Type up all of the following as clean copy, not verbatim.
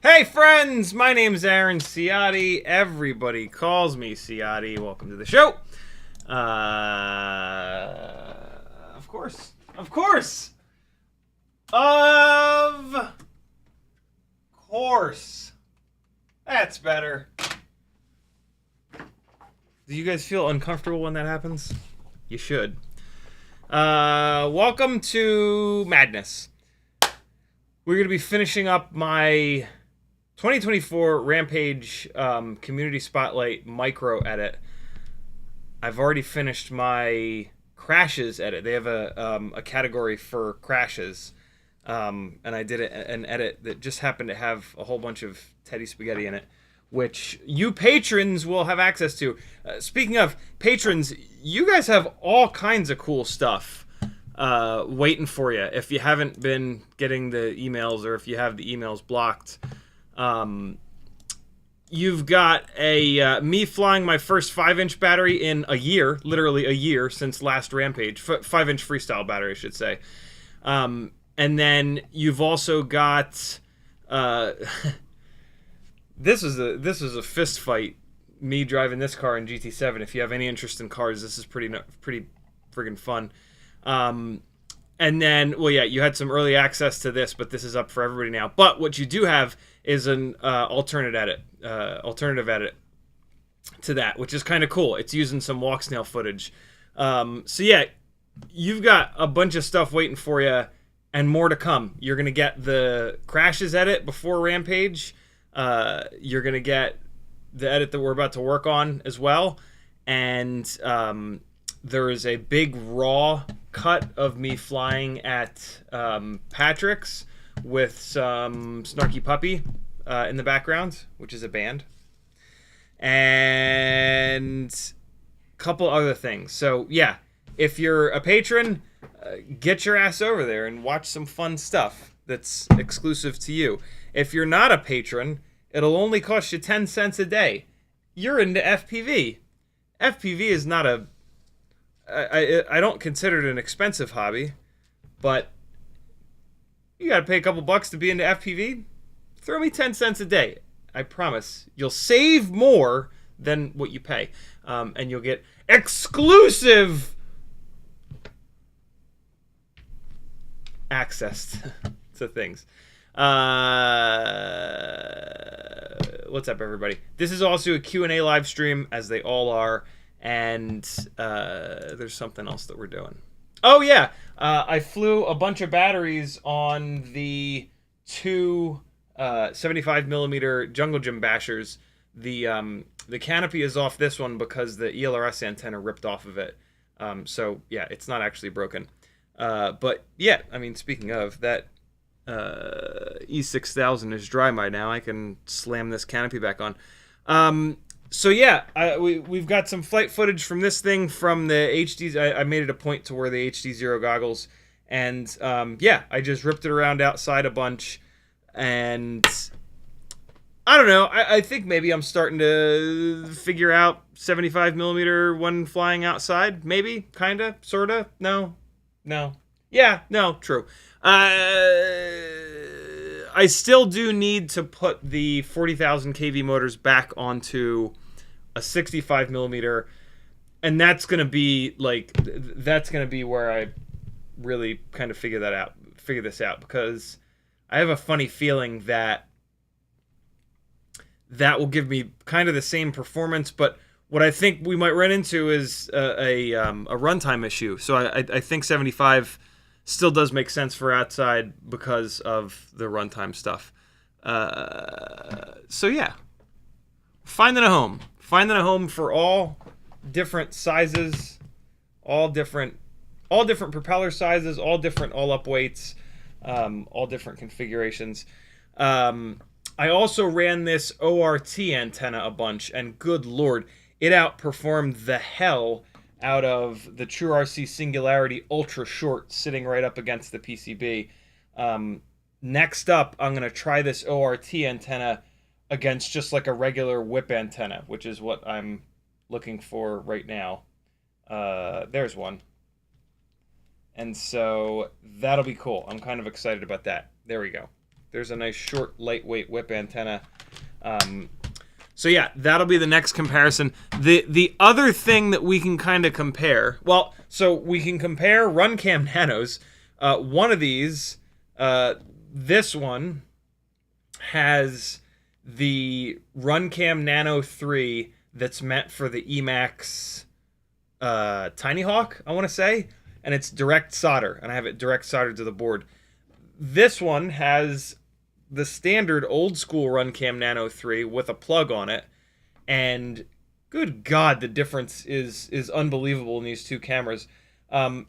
Hey friends, my name is Aaron Ciotti. Everybody calls me Ciotti. Welcome to the show. Of course. That's better. Do you guys feel uncomfortable when that happens? You should. Welcome to Madness. We're going to be finishing up my 2024 Rampage Community Spotlight Micro Edit. I've already finished my crashes edit. They have a category for crashes. And I did an edit that just happened to have a whole bunch of Teddy Spaghetti in it, which you patrons will have access to. Speaking of patrons, you guys have all kinds of cool stuff waiting for you if you haven't been getting the emails or if you have the emails blocked. You've got a me flying my first 5-inch battery in a year, literally a year since last Rampage, 5-inch freestyle battery, I should say. And then you've also got this is a fist fight. Me driving this car in GT7. If you have any interest in cars, this is pretty friggin' fun. And then, well, yeah, you had some early access to this, but this is up for everybody now. But what you do have is an alternative edit to that, which is kind of cool. It's using some walk snail footage. So yeah, you've got a bunch of stuff waiting for you, and more to come. You're gonna get the crashes edit before Rampage. You're gonna get the edit that we're about to work on as well, and there is a big raw cut of me flying at Patrick's with some Snarky Puppy in the background, which is a band, and a couple other things. So yeah, if you're a patron, get your ass over there and watch some fun stuff that's exclusive to you. If you're not a patron, it'll only cost you 10 cents a day. You're into FPV. FPV is not a... I don't consider it an expensive hobby, but you gotta pay a couple bucks to be into FPV. Throw me 10 cents a day. I promise you'll save more than what you pay, and you'll get exclusive access to things. What's up, everybody? This is also a Q&A live stream, as they all are. And there's something else that we're doing. Oh, yeah. I flew a bunch of batteries on the two 75mm Jungle Gym bashers the canopy is off this one because the ELRS antenna ripped off of it. So yeah, it's not actually broken. But yeah, I mean, speaking of that, E6000 is dry by now. I can slam this canopy back on. So yeah, we've got some flight footage from this thing from the HD. I made it a point to wear the HD0 goggles, and yeah, I just ripped it around outside a bunch, and I don't know. I think maybe I'm starting to figure out 75 millimeter when flying outside. Maybe, kinda, sorta. No. Yeah, no, true. I still do need to put the 40,000 kV motors back onto a 65 millimeter, and that's gonna be like where I really kind of figure this out, because I have a funny feeling that will give me kind of the same performance, but what I think we might run into is a runtime issue. So I think 75 still does make sense for outside because of the runtime stuff. So yeah, finding a home for all different sizes, all different propeller sizes, all different all-up weights, all different configurations. I also ran this ORT antenna a bunch, and good lord, it outperformed the hell out of the True RC Singularity Ultra Short sitting right up against the PCB. Next up, I'm going to try this ORT antenna against just like a regular whip antenna, which is what I'm looking for right now. There's one. And so that'll be cool. I'm kind of excited about that. There we go. There's a nice short, lightweight whip antenna. So yeah, that'll be the next comparison. The other thing that we can kind of compare, well, so we can compare RunCam Nanos. One of these, this one, has the RunCam Nano 3 that's meant for the Emax Tiny Hawk, I want to say, and it's direct solder, and I have it direct soldered to the board. This one has the standard old school RunCam Nano 3 with a plug on it, and good God, the difference is unbelievable in these two cameras.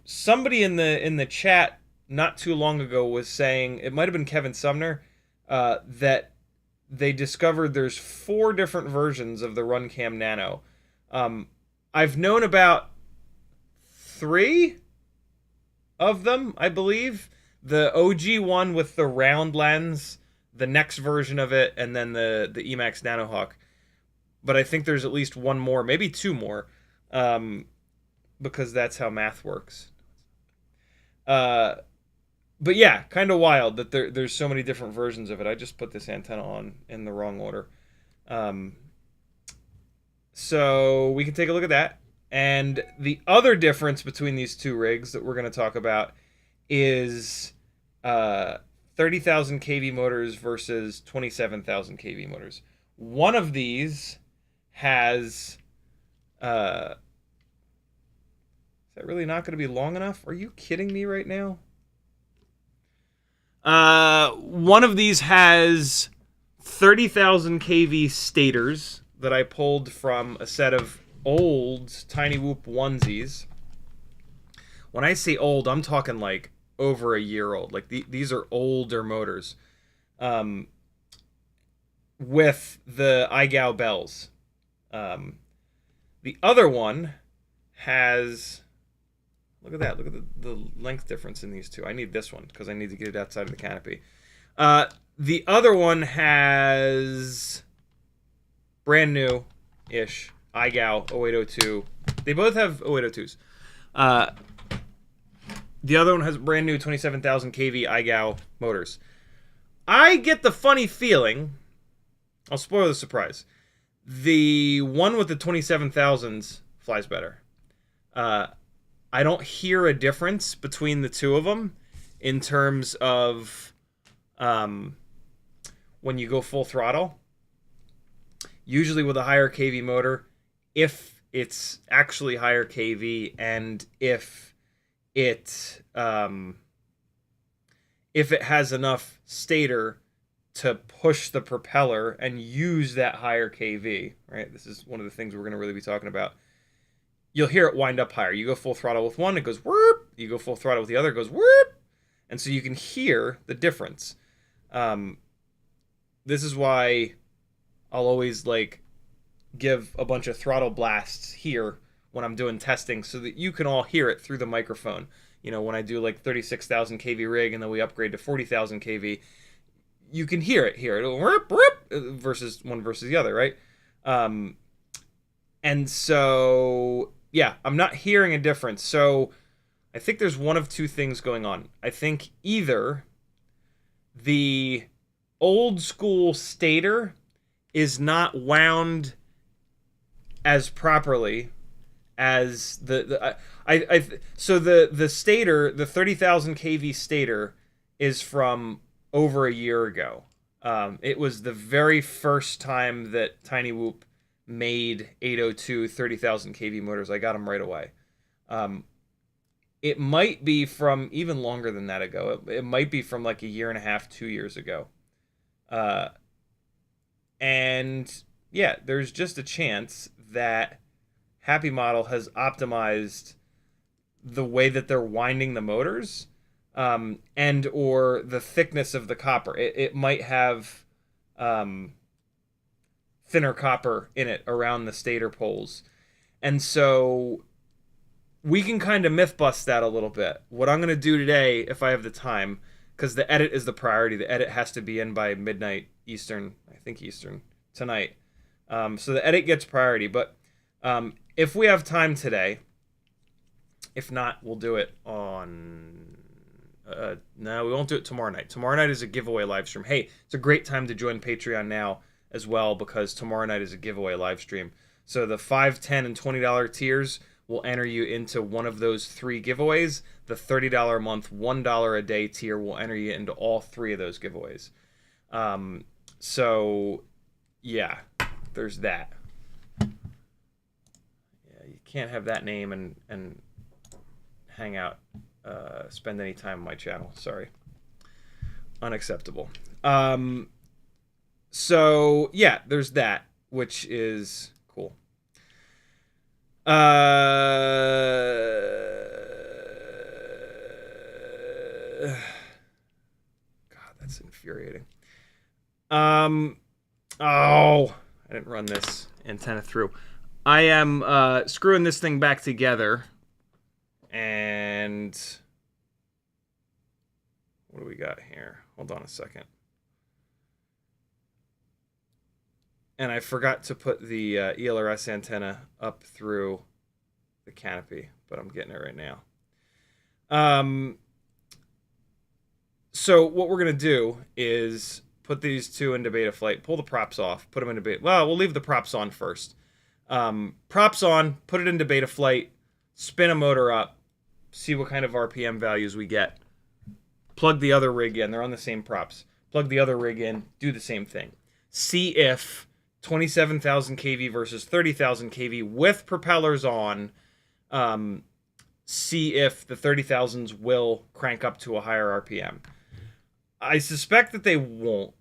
Somebody in the chat not too long ago was saying, it might have been Kevin Sumner, that they discovered there's 4 different versions of the RunCam Nano. I've known about 3 of them, I believe. The OG one with the round lens, the next version of it, and then the Emax Nanohawk. But I think there's at least one more, maybe 2 more, because that's how math works. But yeah, kind of wild that there's so many different versions of it. I just put this antenna on in the wrong order. So we can take a look at that. And the other difference between these two rigs that we're going to talk about is 30,000 kV motors versus 27,000 kV motors. One of these has... is that really not going to be long enough? Are you kidding me right now? One of these has 30,000 kV stators that I pulled from a set of old Cinewhoop onesies. When I say old, I'm talking like over a year old. Like these are older motors, with the iGao bells. The other one has, look at that. Look at the length difference in these two. I need this one because I need to get it outside of the canopy. The other one has brand new-ish iGao 0802. They both have 0802s. The other one has brand new 27,000 kV iGao motors. I get the funny feeling, I'll spoil the surprise, the one with the 27,000s flies better. I don't hear a difference between the two of them in terms of when you go full throttle. Usually with a higher kV motor, if it's actually higher kV and if it has enough stator to push the propeller and use that higher kV, right? This is one of the things we're going to really be talking about. You'll hear it wind up higher. You go full throttle with one, it goes whoop. You go full throttle with the other, it goes whoop. And so you can hear the difference. This is why I'll always like give a bunch of throttle blasts here when I'm doing testing so that you can all hear it through the microphone. You know, when I do like 36,000 kV rig and then we upgrade to 40,000 kV, you can hear it here. It'll whoop, whoop, versus one versus the other, right? And so, yeah, I'm not hearing a difference. So I think there's one of two things going on. I think either the old school stator is not wound as properly as so the stator, the 30,000 kV stator, is from over a year ago. It was the very first time that Cinewhoop made 802 30,000 kV motors. I got them right away. It might be from even longer than that ago. It might be from like a year and a half, 2 years ago. And yeah, there's just a chance that Happy Model has optimized the way that they're winding the motors, and or the thickness of the copper. It might have thinner copper in it around the stator poles. And so we can kind of myth bust that a little bit. What I'm going to do today, if I have the time, because the edit is the priority. The edit has to be in by midnight Eastern, I think Eastern, tonight. So the edit gets priority. But if we have time today, if not, we'll do it on... no, we won't do it tomorrow night. Tomorrow night is a giveaway live stream. Hey, it's a great time to join Patreon now as well, because tomorrow night is a giveaway live stream. So the $5, $10, and $20 tiers will enter you into one of those three giveaways. The $30 a month, $1 a day tier will enter you into all three of those giveaways. So, yeah, there's that. Yeah, you can't have that name and hang out, spend any time on my channel. Sorry. Unacceptable. So, yeah, there's that, which is cool. God, that's infuriating. Oh, I didn't run this antenna through. I am screwing this thing back together, and what do we got here? Hold on a second. And I forgot to put the ELRS antenna up through the canopy, but I'm getting it right now. So what we're going to do is put these two into beta flight, pull the props off, put them into beta... Well, we'll leave the props on first. Props on, put it into beta flight, spin a motor up, see what kind of RPM values we get. Plug the other rig in. They're on the same props. Plug the other rig in, do the same thing. See if 27,000 kV versus 30,000 kV with propellers on, see if the 30,000s will crank up to a higher RPM. I suspect that they won't,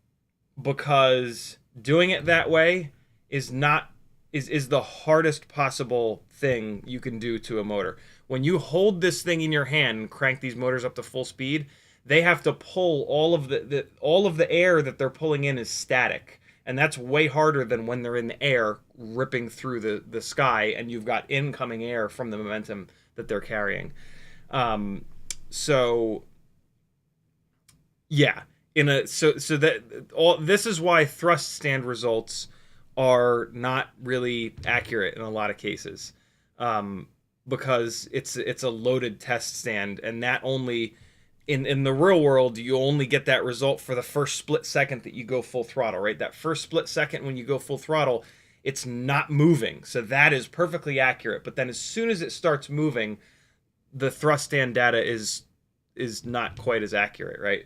because doing it that way is the hardest possible thing you can do to a motor. When you hold this thing in your hand and crank these motors up to full speed, they have to pull all of the air that they're pulling in is static. And that's way harder than when they're in the air ripping through the sky and you've got incoming air from the momentum that they're carrying. So yeah, so that all this is why thrust stand results are not really accurate in a lot of cases, because it's a loaded test stand, and that only in the real world, you only get that result for the first split second that you go full throttle, right? That first split second when you go full throttle, it's not moving. So that is perfectly accurate. But then as soon as it starts moving, the thrust stand data is not quite as accurate, right?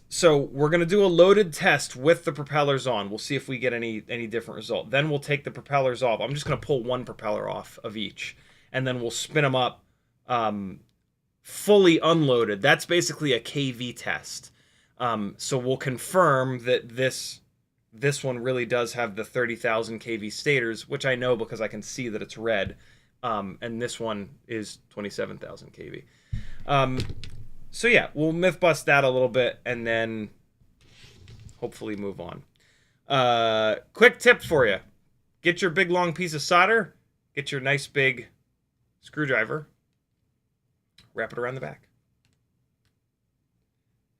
So we're going to do a loaded test with the propellers on. We'll see if we get any different result. Then we'll take the propellers off. I'm just going to pull one propeller off of each, and then we'll spin them up fully unloaded. That's basically a KV test. So we'll confirm that this one really does have the 30,000 kV stators, which I know because I can see that it's red. And this one is 27,000 kV. So yeah, we'll myth bust that a little bit and then hopefully move on. Quick tip for you. Get your big long piece of solder, get your nice big screwdriver, wrap it around the back.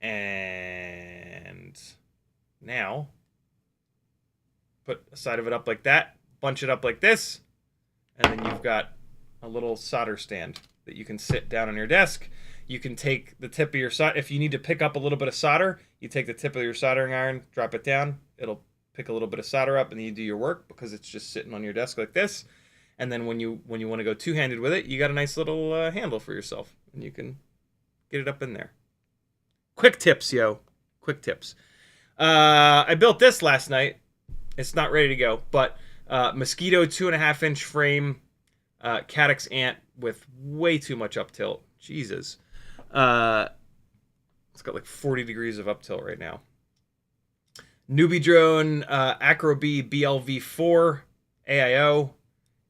And now put a side of it up like that, bunch it up like this, and then you've got a little solder stand that you can sit down on your desk. You can take the tip of your solder. If you need to pick up a little bit of solder, you take the tip of your soldering iron, drop it down. It'll pick a little bit of solder up, and then you do your work because it's just sitting on your desk like this. And then when you want to go two-handed with it, you got a nice little handle for yourself, and you can get it up in there. Quick tips, yo. Quick tips. I built this last night. It's not ready to go, but Mosquito 2.5-inch frame, Caddx Ant with way too much up tilt. Jesus. It's got like 40 degrees of up tilt right now. Newbie drone, Acrobee BLV4 AIO,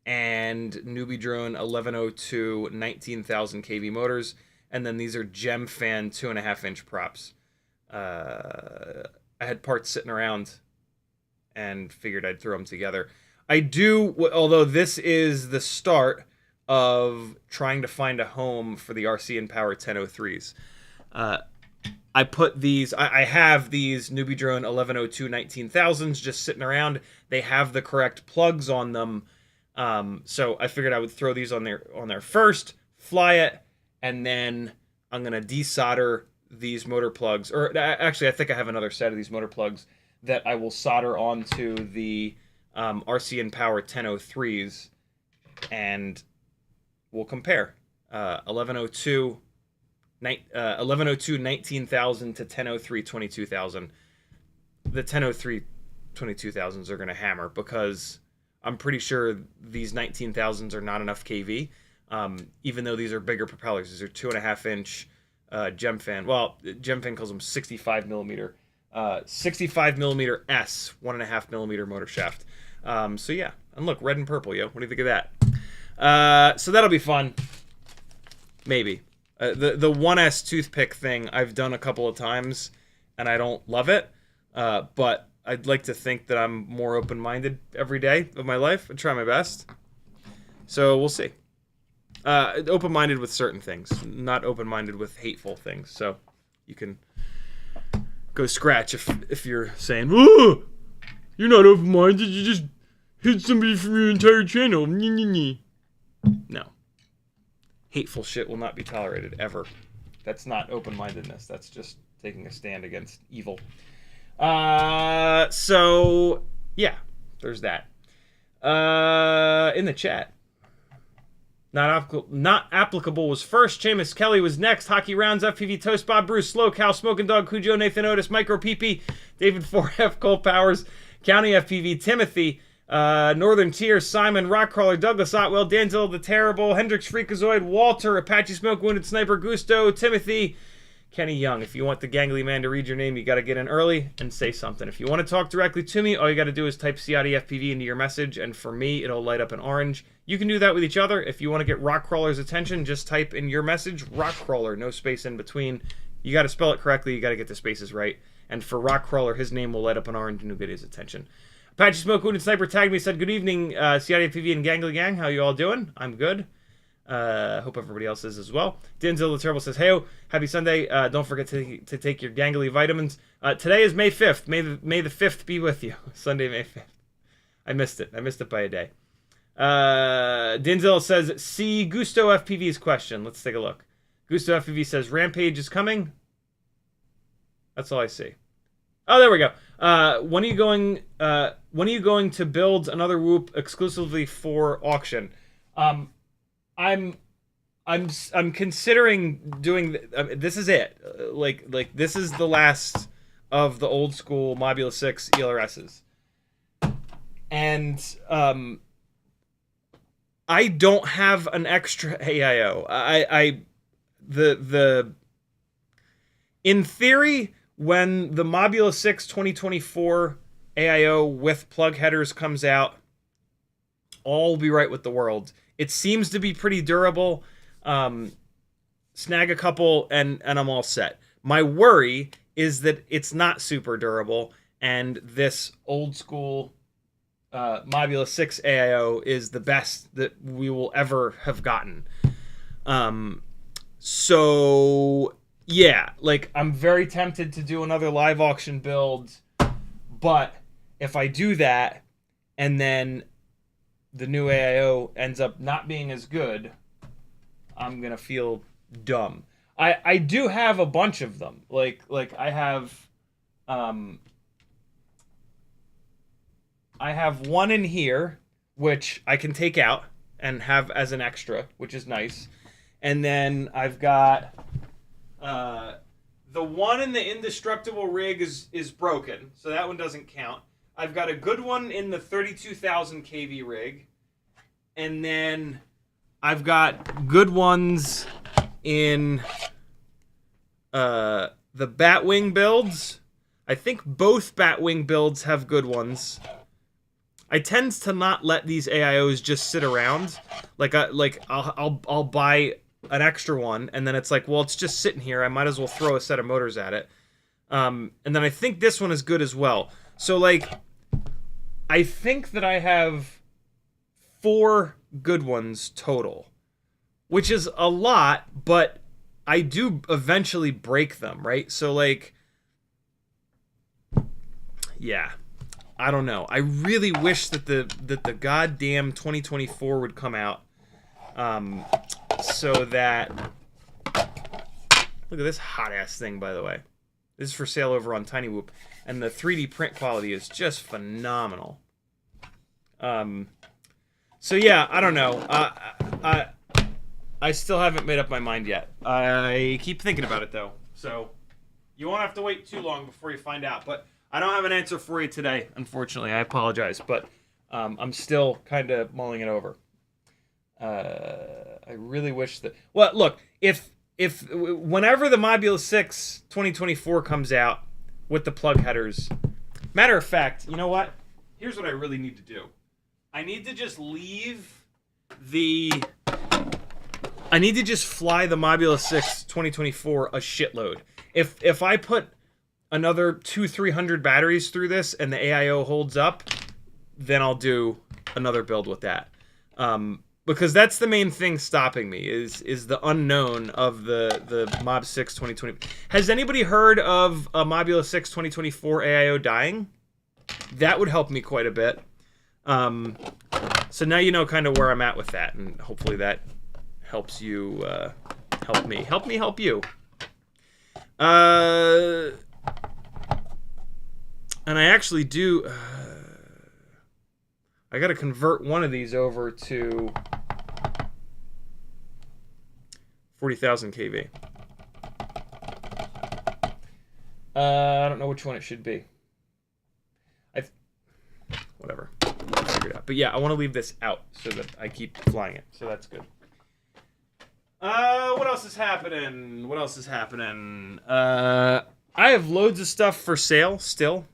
and Newbie drone 1102 19,000 kV motors. And then these are Gem Fan 2.5-inch props. I had parts sitting around and figured I'd throw them together. I do, although this is the start of trying to find a home for the RC and Power 1003s. I put these, I have these Newbie Drone 1102 19,000s just sitting around. They have the correct plugs on them. So I figured I would throw these on there first, fly it, and then I'm going to desolder these motor plugs. Or actually, I think I have another set of these motor plugs that I will solder onto the RC and Power 1003s, and we'll compare 1102 19,000 to 1003 22,000. The 1003 22,000s are going to hammer because I'm pretty sure these 19,000s are not enough kV. Even though these are bigger propellers, these are 2.5-inch Gem Fan. Well, Gem Fan calls them 65 millimeter. 65 millimeter S 1.5 millimeter motor shaft. So yeah, and look, red and purple, yo. What do you think of that? So that'll be fun. Maybe. The 1S toothpick thing I've done a couple of times, and I don't love it. But I'd like to think that I'm more open-minded every day of my life and try my best. So we'll see. Open-minded with certain things, not open-minded with hateful things. So you can go scratch if you're saying, "Oh, you're not open-minded. You just hit somebody from your entire channel." No. Hateful shit will not be tolerated, ever. That's not open-mindedness. That's just taking a stand against evil. So, yeah, there's that. In the chat. Not applicable was first. Seamus Kelly was next. Hockey Rounds, FPV Toast, Bob Bruce, Slow Cow, Smoking Dog, Cujo, Nathan Otis, Micro PP, David 4F, Cole Powers, County FPV, Timothy, Northern Tier, Simon, Rockcrawler, Douglas Otwell, Danzel the Terrible, Hendrix Freakazoid, Walter, Apache Smoke, Wounded Sniper, Gusto, Timothy, Kenny Young. If you want the gangly man to read your name, you got to get in early and say something. If you want to talk directly to me, all you got to do is type CiottiFPV into your message, and for me, it'll light up in orange. You can do that with each other. If you want to get Rockcrawler's attention, just type in your message, Rockcrawler, no space in between. You got to spell it correctly. You got to get the spaces right. And for Rockcrawler, his name will light up in orange and you'll get his attention. Apache Smoke, Wounded Sniper tagged me, said, "Good evening, CiottiFPV and Gangly Gang. How you all doing? I'm good. Hope everybody else is as well." Denzel the Terrible says, "Hey, happy Sunday. Don't forget to take your gangly vitamins. Today is May 5th. May the 5th be with you." Sunday, May 5th. I missed it. I missed it by a day. Denzel says, "See Gusto FPV's question." Let's take a look. Gusto FPV says, "Rampage is coming." That's all I see. Oh, there we go. When are you going to build another Whoop exclusively for auction? I'm considering doing. This is it. Like this is the last of the old school Mobula 6 ELRSs, and I don't have an extra AIO. In theory, when the Mobula 6 2024 AIO with plug headers comes out, all will be right with the world. It seems to be pretty durable. Snag a couple and I'm all set. My worry is that it's not super durable, and this old school Mobula 6 AIO is the best that we will ever have gotten. So yeah, like, I'm very tempted to do another live auction build, but if I do that and then the new AIO ends up not being as good, I'm gonna feel dumb. I do have a bunch of them. Like I have one in here which I can take out and have as an extra, which is nice. And then I've got the one in the indestructible rig is broken, so that one doesn't count. I've got a good one in the 32,000 kV rig, and then I've got good ones in the Batwing builds. I think both Batwing builds have good ones. I tend to not let these AIOs just sit around. I'll buy an extra one, and then it's like, well, it's just sitting here. I might as well throw a set of motors at it. And then I think this one is good as well. So, like, I think that I have 4 good ones total, which is a lot, but I do eventually break them, right? So, like, yeah, I don't know. I really wish that the goddamn 2024 would come out, so that, look at this hot ass thing, by the way. This is for sale over on Cinewhoop, and the 3D print quality is just phenomenal. So yeah, I don't know. I still haven't made up my mind yet. I keep thinking about it though, so you won't have to wait too long before you find out. But I don't have an answer for you today, unfortunately. I apologize, but I'm still kind of mulling it over. I really wish that. Well, look, if whenever the Mobula 6 2024 comes out with the plug headers, matter of fact, you know what? Here's what I really need to do. I need to just fly the Mobula 6 2024 a shitload. If I put another 200-300 batteries through this and the AIO holds up, then I'll do another build with that. Because that's the main thing stopping me is the unknown of the Mob 6 2020. Has anybody heard of a Mobula 6 2024 AIO dying? That would help me quite a bit. So now you know kind of where I'm at with that, and hopefully that helps you help me. Help me help you. And I actually do... I got to convert one of these over to 40,000 kV. I don't know which one it should be. Whatever. I'll figure it out. But yeah, I want to leave this out so that I keep flying it. So that's good. What else is happening? What else is happening? I have loads of stuff for sale still.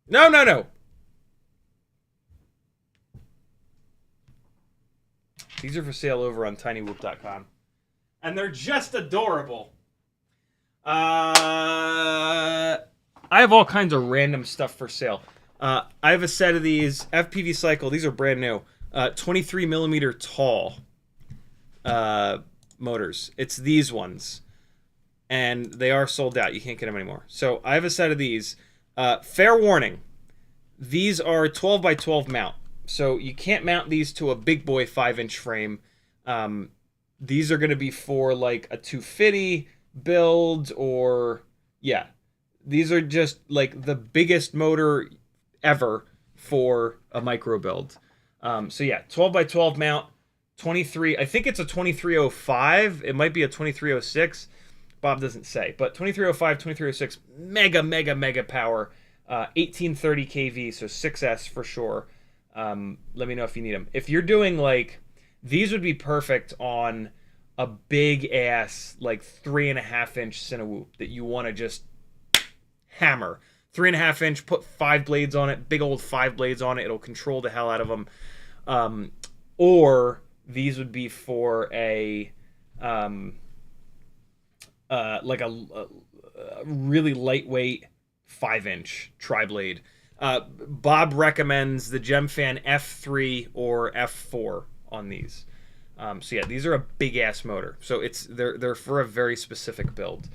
No. These are for sale over on tinywhoop.com. And they're just adorable. I have all kinds of random stuff for sale. I have a set of these FPV Cycle. These are brand new. 23 millimeter tall motors. It's these ones. And they are sold out. You can't get them anymore. So I have a set of these. Fair warning, these are 12 by 12 mount, so you can't mount these to a big boy 5-inch frame. These are going to be for like a 250 build, or yeah, these are just like the biggest motor ever for a micro build. So yeah, 12 by 12 mount, 23, I think it's a 2305, it might be a 2306. Bob doesn't say, but 2305, 2306, mega power, 1830 kV, so 6S for sure. Let me know if you need them. If you're doing like, these would be perfect on a big ass like 3.5-inch Cinewhoop that you want to just hammer. 3.5-inch, put 5 blades on it, big old 5 blades on it. It'll control the hell out of them. Or these would be for a like a really lightweight 5-inch tri-blade. Bob recommends the Gemfan F3 or F4 on these. So yeah, these are a big ass motor. So they're for a very specific build.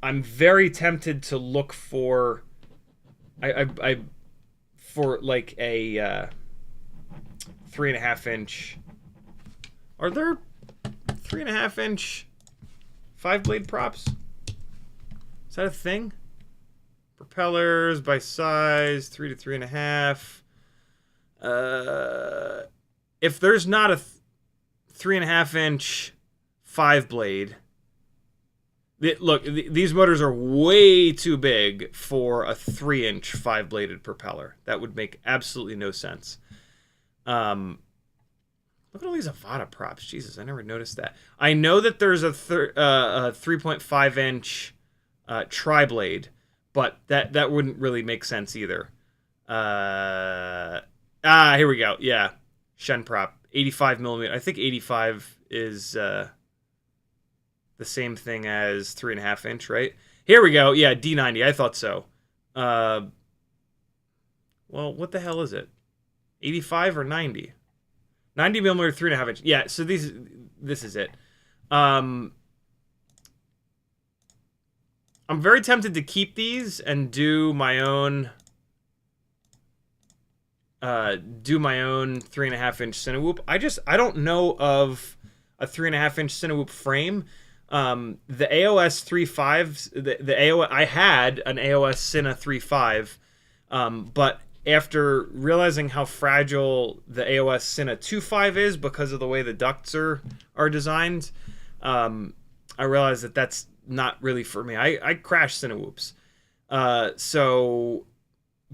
I'm very tempted to look for for like a 3.5-inch. Are there 3.5-inch 5-blade props? Is that a thing? Propellers by size, 3 to 3.5. If there's not a 3.5-inch 5-blade, look, these motors are way too big for a 3-inch 5-bladed propeller. That would make absolutely no sense. Look at all these Avana props. Jesus, I never noticed that. I know that there's a 3.5-inch tri-blade, but that wouldn't really make sense either. Here we go. Yeah, Shen prop, 85 millimeter. I think 85 is the same thing as 3.5-inch, right? Here we go. Yeah, D90. I thought so. Well, what the hell is it? 85 or 90? 90 millimeter, 3.5-inch. Yeah, so this is it. I'm very tempted to keep these and do my own 3.5-inch Cinewhoop. I don't know of a 3.5-inch Cinewhoop frame. The AOS 3.5, the AOS, I had an AOS Cine 3.5, but after realizing how fragile the AOS Cine 2.5 is because of the way the ducts are designed, I realized that that's not really for me. I crash Cinewhoops. So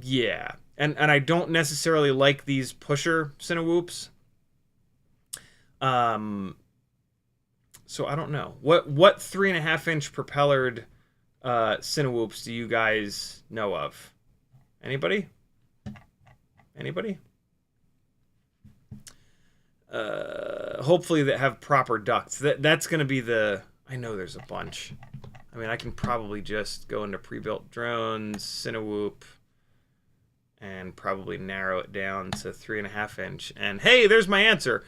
yeah. And I don't necessarily like these pusher Cinewhoops. So I don't know. What 3.5-inch propellered Cinewhoops do you guys know of? Anybody? Anybody? Hopefully that have proper ducts. That's going to be the... I know there's a bunch. I mean, I can probably just go into pre-built drones, Cinewhoop, and probably narrow it down to 3.5-inch. And hey, there's my answer.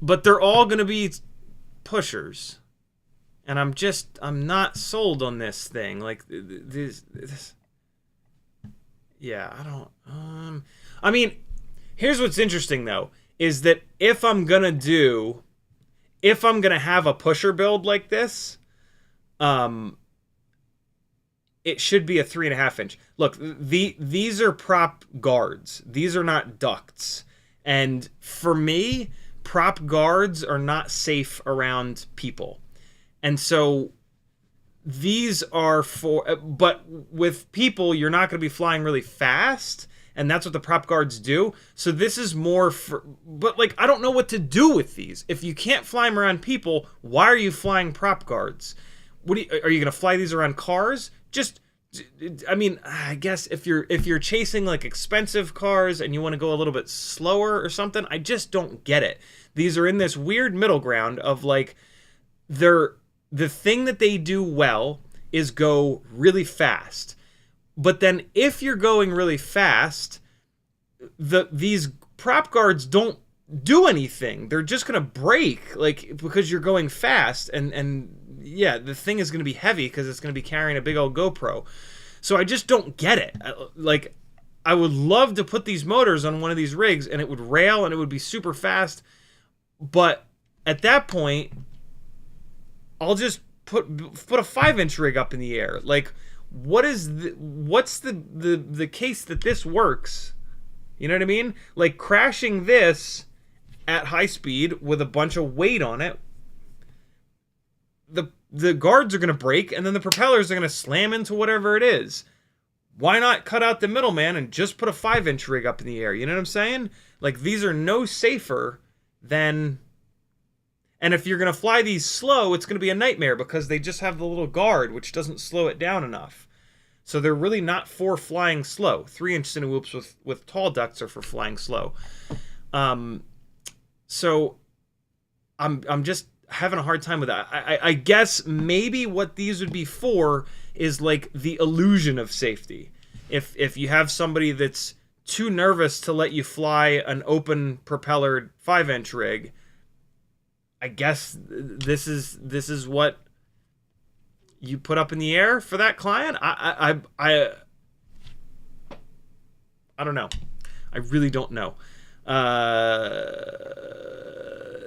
But they're all going to be pushers. And I'm not sold on this thing. Like, this yeah, I don't... I mean, here's what's interesting, though, is that if I'm going to have a pusher build like this, it should be a 3.5-inch. Look, these are prop guards. These are not ducts. And for me, prop guards are not safe around people. And so these are for... But with people, you're not going to be flying really fast, and that's what the prop guards do. So this is more for... But, like, I don't know what to do with these. If you can't fly them around people, why are you flying prop guards? Are you going to fly these around cars? Just... I mean, I guess if you're chasing, like, expensive cars and you want to go a little bit slower or something, I just don't get it. These are in this weird middle ground of, like, the thing that they do well is go really fast. But then if you're going really fast, these prop guards don't do anything. They're just going to break, like, because you're going fast. And yeah, the thing is going to be heavy because it's going to be carrying a big old GoPro. So I just don't get it. Like, I would love to put these motors on one of these rigs and it would rail and it would be super fast. But at that point, I'll just put a 5-inch rig up in the air. Like, what's the case that this works? You know what I mean? Like, crashing this at high speed with a bunch of weight on it, the guards are going to break, and then the propellers are going to slam into whatever it is. Why not cut out the middleman and just put a 5-inch rig up in the air? You know what I'm saying? Like, these are no safer than And if you're going to fly these slow, it's going to be a nightmare because they just have the little guard, which doesn't slow it down enough. So they're really not for flying slow. 3-inch Cinewhoops with tall ducts are for flying slow. So I'm just having a hard time with that. I guess maybe what these would be for is like the illusion of safety. If you have somebody that's too nervous to let you fly an open propellered 5-inch rig, I guess this is what you put up in the air for that client. I don't know. I really don't know.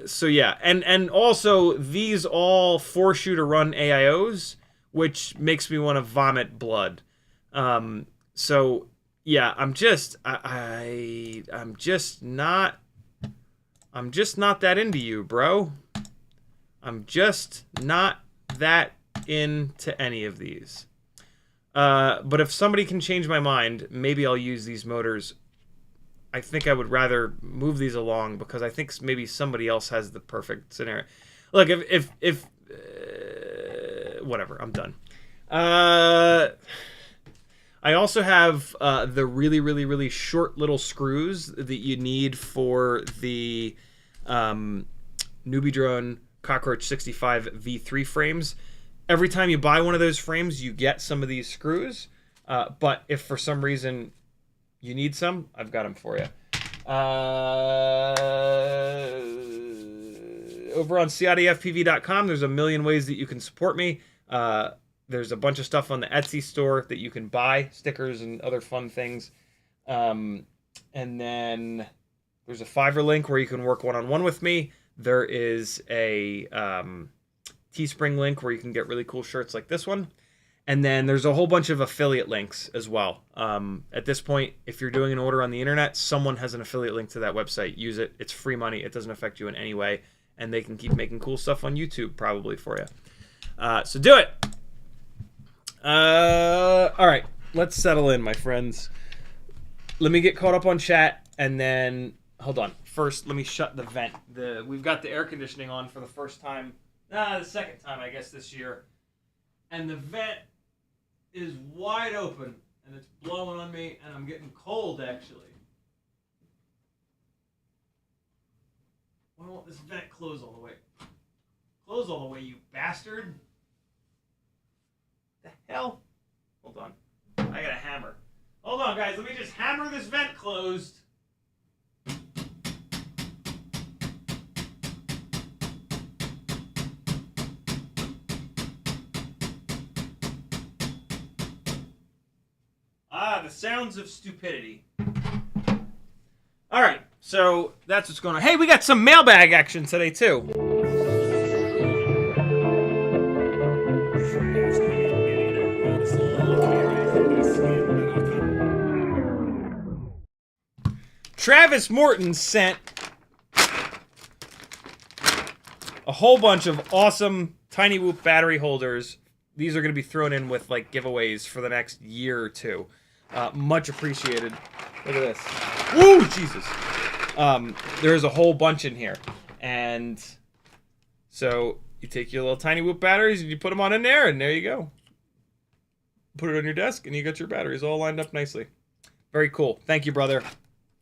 So yeah, and also these all force you to run AIOs, which makes me want to vomit blood. So yeah, I'm just not that into you, bro. I'm just not that into any of these. But if somebody can change my mind, maybe I'll use these motors. I think I would rather move these along because I think maybe somebody else has the perfect scenario. Look, if whatever, I'm done. I also have the really short little screws that you need for the Newbie Drone Cockroach 65 V3 frames. Every time you buy one of those frames, you get some of these screws. But if for some reason you need some, I've got them for you. Over on CiottiFPV.com, there's a million ways that you can support me. There's a bunch of stuff on the Etsy store that you can buy, stickers and other fun things. And then there's a Fiverr link where you can work one-on-one with me. There is a Teespring link where you can get really cool shirts like this one. And then there's a whole bunch of affiliate links as well. At this point, if you're doing an order on the internet, someone has an affiliate link to that website. Use it. It's free money. It doesn't affect you in any way. And they can keep making cool stuff on YouTube probably for you. So do it. All right. Let's settle in, my friends. Let me get caught up on chat. And then, hold on. First, let me shut the vent. We've got the air conditioning on for the first time. The second time, I guess, this year. And the vent is wide open, and it's blowing on me, and I'm getting cold, actually. Why won't this vent close all the way? Close all the way, you bastard. The hell? Hold on. I got a hammer. Hold on, guys. Let me just hammer this vent closed. The sounds of stupidity. All right, so that's what's going on. Hey, we got some mailbag action today, too. Travis Morton sent a whole bunch of awesome Cinewhoop battery holders. These are going to be thrown in with like giveaways for the next year or two. Much appreciated. Look at this. Woo, Jesus. There's a whole bunch in here. And so you take your little Cinewhoop batteries and you put them on in there, and there you go. Put it on your desk, and you got your batteries all lined up nicely. Very cool. Thank you, brother.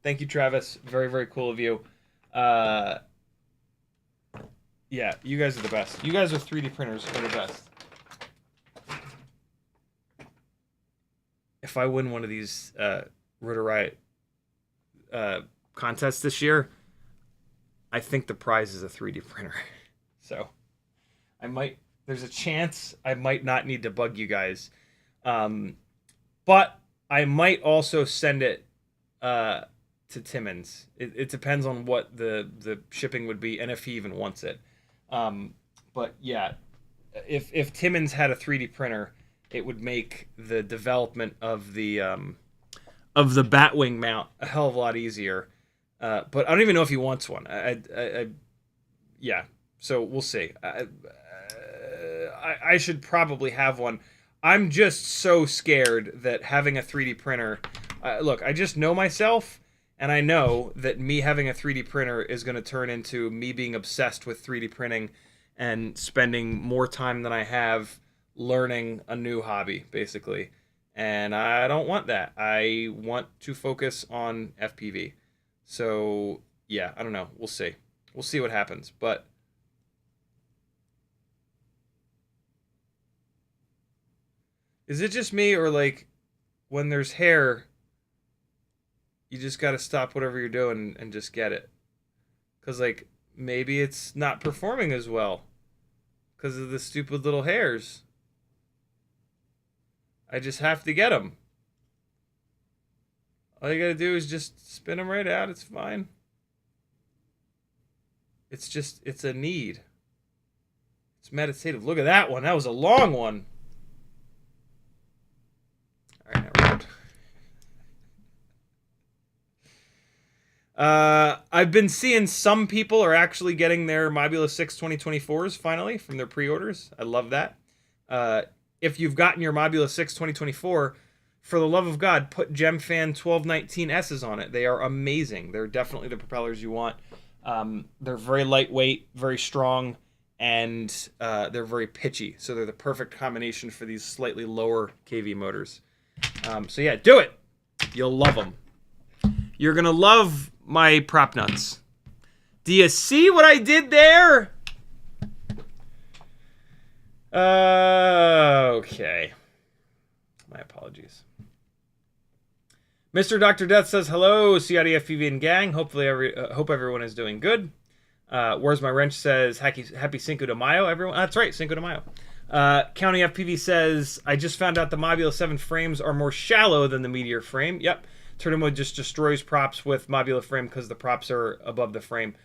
Thank you, Travis. Very, very cool of you. Yeah, you guys are the best. You guys are 3D printers are the best. If I win one of these Rotor Riot contests this year, I think the prize is a 3D printer. So there's a chance I might not need to bug you guys. But I might also send it to Timmons. It depends on what the shipping would be and if he even wants it. But yeah, if Timmons had a 3D printer, it would make the development of the Batwing mount a hell of a lot easier. But I don't even know if he wants one. Yeah. So we'll see. I should probably have one. I'm just so scared that having a 3D printer. Look, I just know myself, And I know that me having a 3D printer is going to turn into me being obsessed with 3D printing and spending more time than I have learning a new hobby, basically. And I don't want that. I want to focus on FPV. So, yeah, I don't know. We'll see. We'll see what happens. But is it just me, or like when there's hair, you just got to stop whatever you're doing and just get it? Because, like, maybe it's not performing as well because of the stupid little hairs. I just have to get them. All you gotta do is just spin them right out. It's fine. It's just, it's a need. It's meditative. Look at that one. That was a long one. All right, now we're good. I've been seeing some people are actually getting their Mobula 6 2024s finally from their pre-orders. I love that. If you've gotten your Mobula 6 2024, for the love of God, put GemFan 1219S's on it. They are amazing. They're definitely the propellers you want. They're very lightweight, very strong, and they're very pitchy. So they're the perfect combination for these slightly lower KV motors. So yeah, do it. You'll love them. You're going to love my prop nuts. Do you see what I did there? Okay. My apologies. Mr. Dr. Death says, hello, CiottiFPV and gang. Hopefully, hope everyone is doing good. Where's My Wrench says, happy Cinco de Mayo, everyone. That's right, Cinco de Mayo. County FPV says, I just found out the Mobula 7 frames are more shallow than the Meteor frame. Yep. Turtle just destroys props with Mobula frame because the props are above the frame.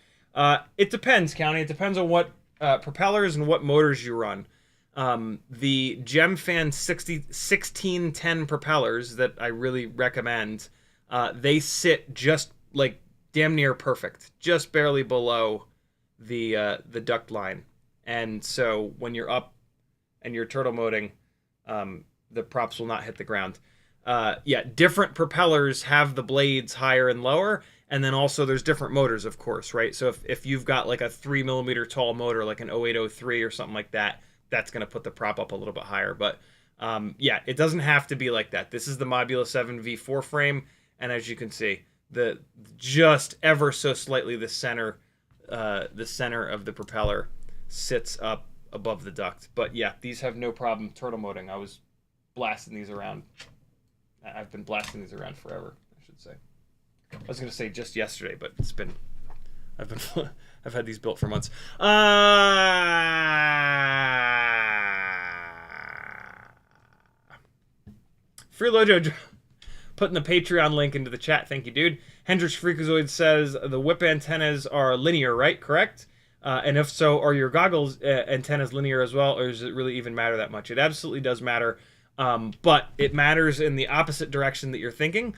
It depends, County. It depends on what propellers and what motors you run. The GemFan 1610 propellers that I really recommend, they sit just like damn near perfect, just barely below the duct line. And so when you're up and you're turtle moding, the props will not hit the ground. Yeah, different propellers have the blades higher and lower, and then also there's different motors, of course, right? So if you've got like a 3mm tall motor, like an 0803 or something like that, that's going to put the prop up a little bit higher. But yeah, it doesn't have to be like that. This is the Mobula 7 V4 frame, and as you can see, the just ever so slightly the center of the propeller sits up above the duct. But yeah, these have no problem turtle moding. I was blasting these around. I've been blasting these around forever, I should say. I was going to say just yesterday, but it's been I've had these built for months. Freelojo putting the Patreon link into the chat. Thank you, dude. Hendrix Freakazoid says the whip antennas are linear, right? Correct? And if so, are your goggles antennas linear as well, or does it really even matter that much? It absolutely does matter, but it matters in the opposite direction that you're thinking.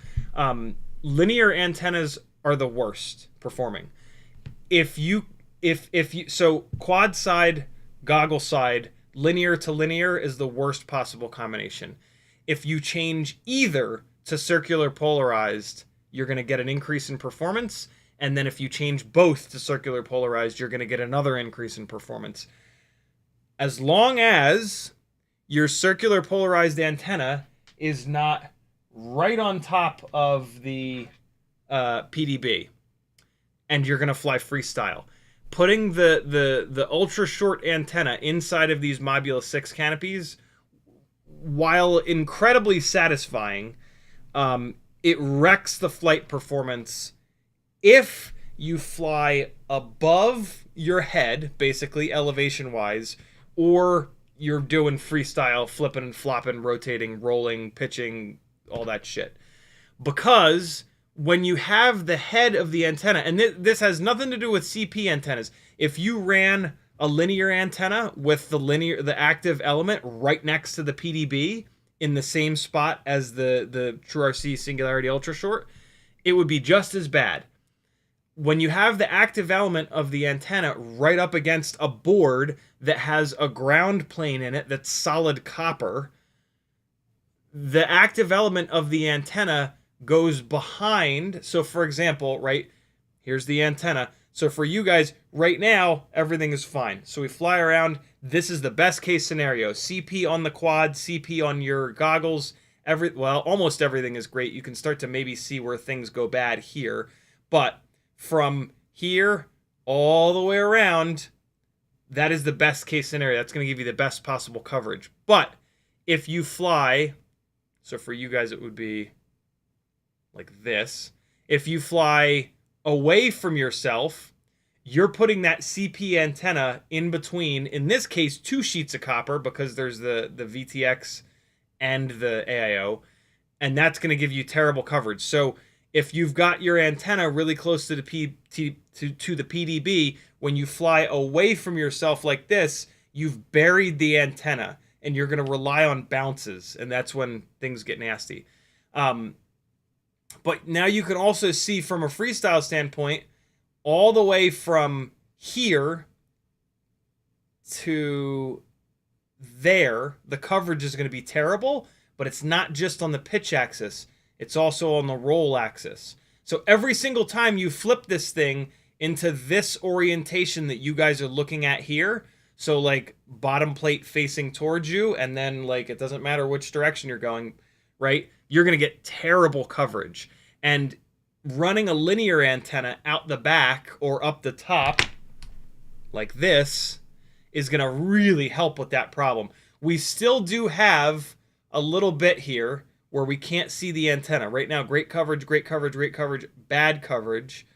Linear antennas are the worst performing. If you so quad side, goggle side, linear to linear is the worst possible combination. If you change either to circular polarized, you're going to get an increase in performance, and then if you change both to circular polarized, you're going to get another increase in performance. As long as your circular polarized antenna is not right on top of the PDB, and you're going to fly freestyle. Putting the ultra short antenna inside of these Mobula 6 canopies, while incredibly satisfying, it wrecks the flight performance if you fly above your head, basically elevation-wise, or you're doing freestyle, flipping and flopping, rotating, rolling, pitching, all that shit. Because when you have the head of the antenna, and this has nothing to do with CP antennas. If you ran a linear antenna with the active element right next to the PDB in the same spot as the TrueRC Singularity Ultra Short, it would be just as bad. When you have the active element of the antenna right up against a board that has a ground plane in it that's solid copper, the active element of the antenna goes behind. So for example, right, here's the antenna. So for you guys, right now, everything is fine. So we fly around. This is the best case scenario. CP on the quad, CP on your goggles. Well, almost everything is great. You can start to maybe see where things go bad here. But from here all the way around, that is the best case scenario. That's going to give you the best possible coverage. But if you fly, so for you guys, it would be like this. If you fly away from yourself, you're putting that CP antenna in between, in this case, 2 sheets of copper, because there's the VTX and the AIO, and that's going to give you terrible coverage. So if you've got your antenna really close to the PDB, when you fly away from yourself like this, you've buried the antenna, and you're going to rely on bounces, and that's when things get nasty. But now you can also see from a freestyle standpoint, all the way from here to there, the coverage is going to be terrible, but it's not just on the pitch axis. It's also on the roll axis. So every single time you flip this thing into this orientation that you guys are looking at here, so like bottom plate facing towards you, and then like it doesn't matter which direction you're going, right? You're going to get terrible coverage. And running a linear antenna out the back or up the top like this is going to really help with that problem. We still do have a little bit here where we can't see the antenna. Right now, great coverage, great coverage, great coverage, bad coverage,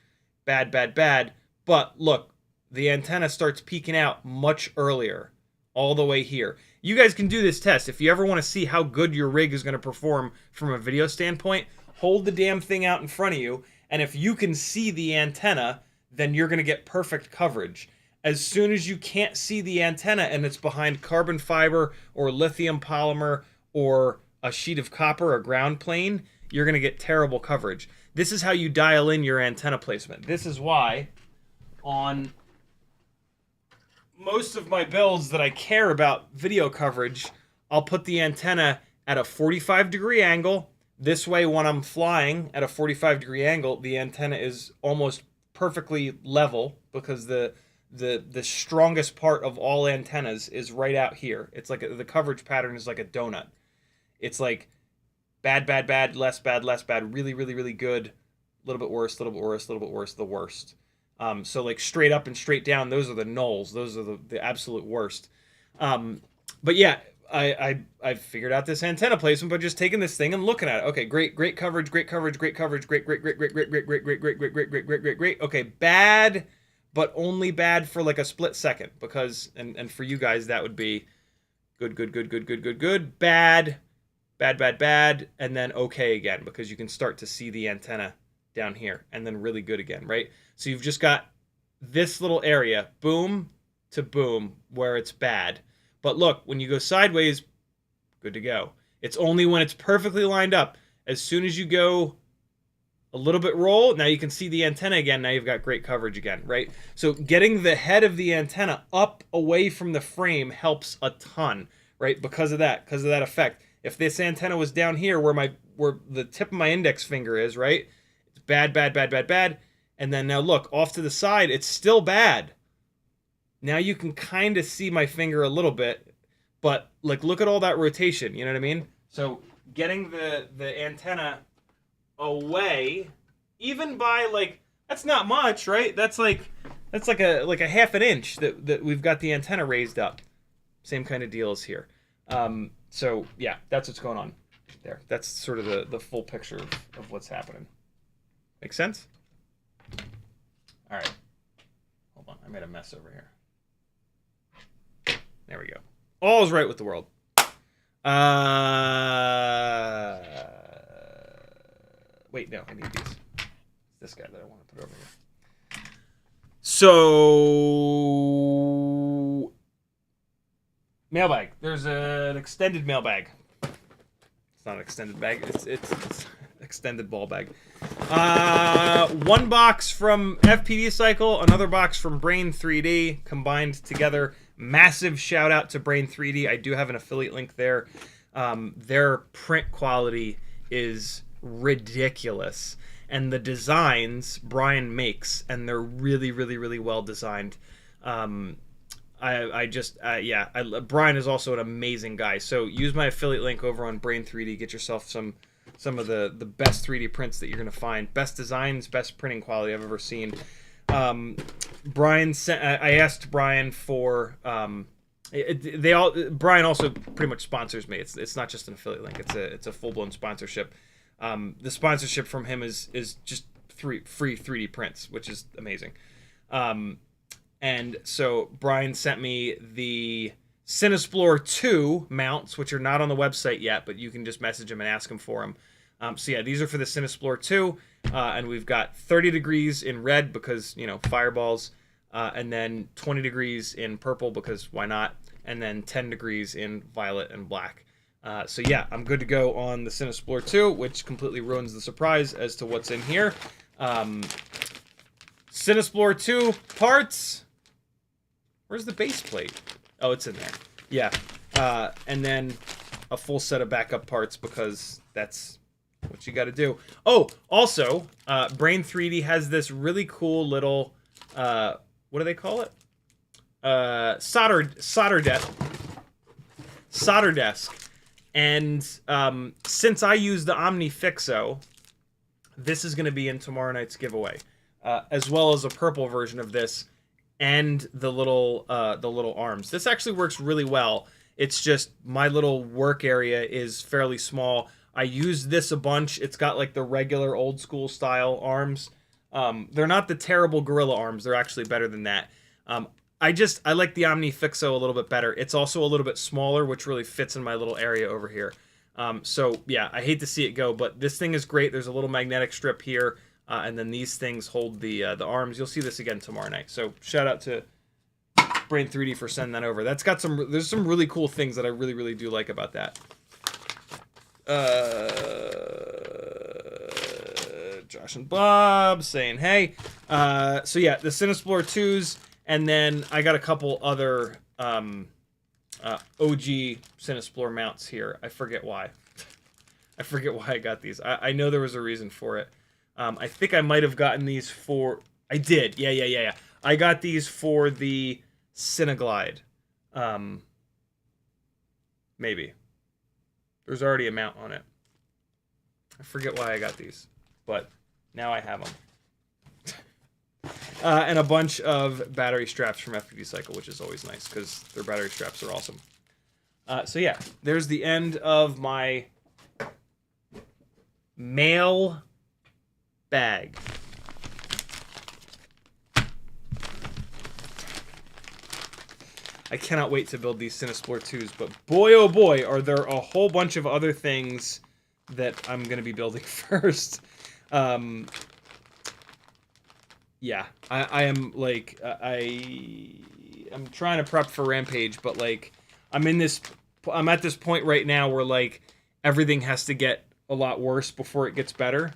bad, bad, bad. But look, the antenna starts peeking out much earlier, all the way here. You guys can do this test. If you ever want to see how good your rig is going to perform from a video standpoint, hold the damn thing out in front of you, and if you can see the antenna, then you're going to get perfect coverage. As soon as you can't see the antenna and it's behind carbon fiber or lithium polymer or a sheet of copper, a ground plane, you're going to get terrible coverage. This is how you dial in your antenna placement. This is why on most of my builds that I care about video coverage, I'll put the antenna at a 45-degree angle. This way, when I'm flying at a 45-degree angle, the antenna is almost perfectly level, because the strongest part of all antennas is right out here. It's like the coverage pattern is like a donut. It's like bad, bad, bad, less bad, less bad, really, really, really good, a little bit worse, a little bit worse, a little bit worse, the worst. So like straight up and straight down, those are the nulls. Those are the absolute worst. But yeah, I figured out this antenna placement by just taking this thing and looking at it. Okay, great coverage, great coverage, great coverage, great. Okay, bad, but only bad for like a split second, because and for you guys that would be good, bad, and then okay again, because you can start to see the antenna down here, and then really good again, right? So you've just got this little area, boom to boom, where it's bad. But look, when you go sideways, good to go. It's only when it's perfectly lined up. As soon as you go a little bit roll, now you can see the antenna again. Now you've got great coverage again, right? So getting the head of the antenna up away from the frame helps a ton, right? Because of that effect. If this antenna was down here where the tip of my index finger is, right? It's bad, bad, bad, bad, bad. And then now look, off to the side, it's still bad. Now you can kind of see my finger a little bit, but like look at all that rotation, you know what I mean? So getting the antenna away, even by like, that's not much, right? That's like a half an inch that we've got the antenna raised up. Same kind of deal as here. So yeah, that's what's going on there. That's sort of the full picture of what's happening. Make sense? All right. Hold on, I made a mess over here. There we go. All's right with the world. Wait, no, I need these. It's this guy that I want to put over here. So, mailbag. There's an extended mailbag. It's not an extended bag. It's extended ball bag. One box from FPV Cycle, another box from Brain 3D, combined together. Massive shout out to Brain 3D. I do have an affiliate link there. Their print quality is ridiculous. And the designs Brian makes, and they're really, really, really well designed. Brian is also an amazing guy. So use my affiliate link over on Brain 3D. Get yourself some of the best 3D prints that you're going to find. Best designs, best printing quality I've ever seen. Brian sent. I asked Brian for. Brian also pretty much sponsors me. It's not just an affiliate link. It's a full blown sponsorship. The sponsorship from him is just free 3D prints, which is amazing. And so Brian sent me the Cinesplorer 2 mounts, which are not on the website yet, but you can just message him and ask him for them. So yeah, these are for the Cinesplorer 2, and we've got 30 degrees in red because, fireballs, and then 20 degrees in purple because why not, and then 10 degrees in violet and black. So yeah, I'm good to go on the Cinesplorer 2, which completely ruins the surprise as to what's in here. Cinesplorer 2 parts. Where's the base plate? Oh, it's in there. Yeah. And then a full set of backup parts because that's what you got to do. Oh, also, Brain 3D has this really cool little, what do they call it? Solder desk. And since I use the Omni Fixo, this is going to be in tomorrow night's giveaway, as well as a purple version of this and the little arms. This actually works really well. It's just my little work area is fairly small. I use this a bunch. It's got like the regular old school style arms. They're not the terrible gorilla arms. They're actually better than that. I like the Omni Fixo a little bit better. It's also a little bit smaller, which really fits in my little area over here. So yeah, I hate to see it go, but this thing is great. There's a little magnetic strip here, and then these things hold the arms. You'll see this again tomorrow night. So shout out to Brain 3D for sending that over. That's got there's some really cool things that I really, really do like about that. Josh and Bob saying hey. So yeah, the Cinesplorer 2s. And then I got a couple other OG Cinesplorer mounts here. I forget why. I forget why I got these. I know there was a reason for it. I think I might have gotten these for... I did. Yeah. I got these for the Cineglide. Maybe. There's already a mount on it. I forget why I got these. But now I have them. And a bunch of battery straps from FPV Cycle, which is always nice because their battery straps are awesome. So yeah, there's the end of my mail bag. I cannot wait to build these Cinesplorer 2s, but boy oh boy, are there a whole bunch of other things that I'm going to be building first. Yeah, I am like I'm trying to prep for Rampage, but like I'm at this point right now where like everything has to get a lot worse before it gets better,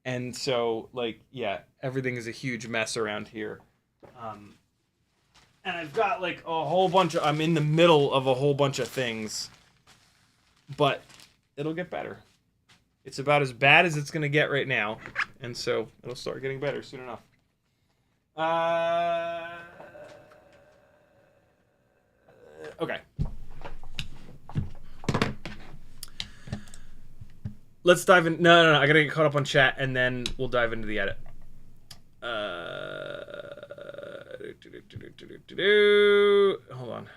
and so like yeah, everything is a huge mess around here, and I've got like a whole bunch of I'm in the middle of a whole bunch of things, but it'll get better. It's about as bad as it's gonna get right now, and so it'll start getting better soon enough. Okay. Let's dive in. No. I gotta get caught up on chat, and then we'll dive into the edit. Hold on.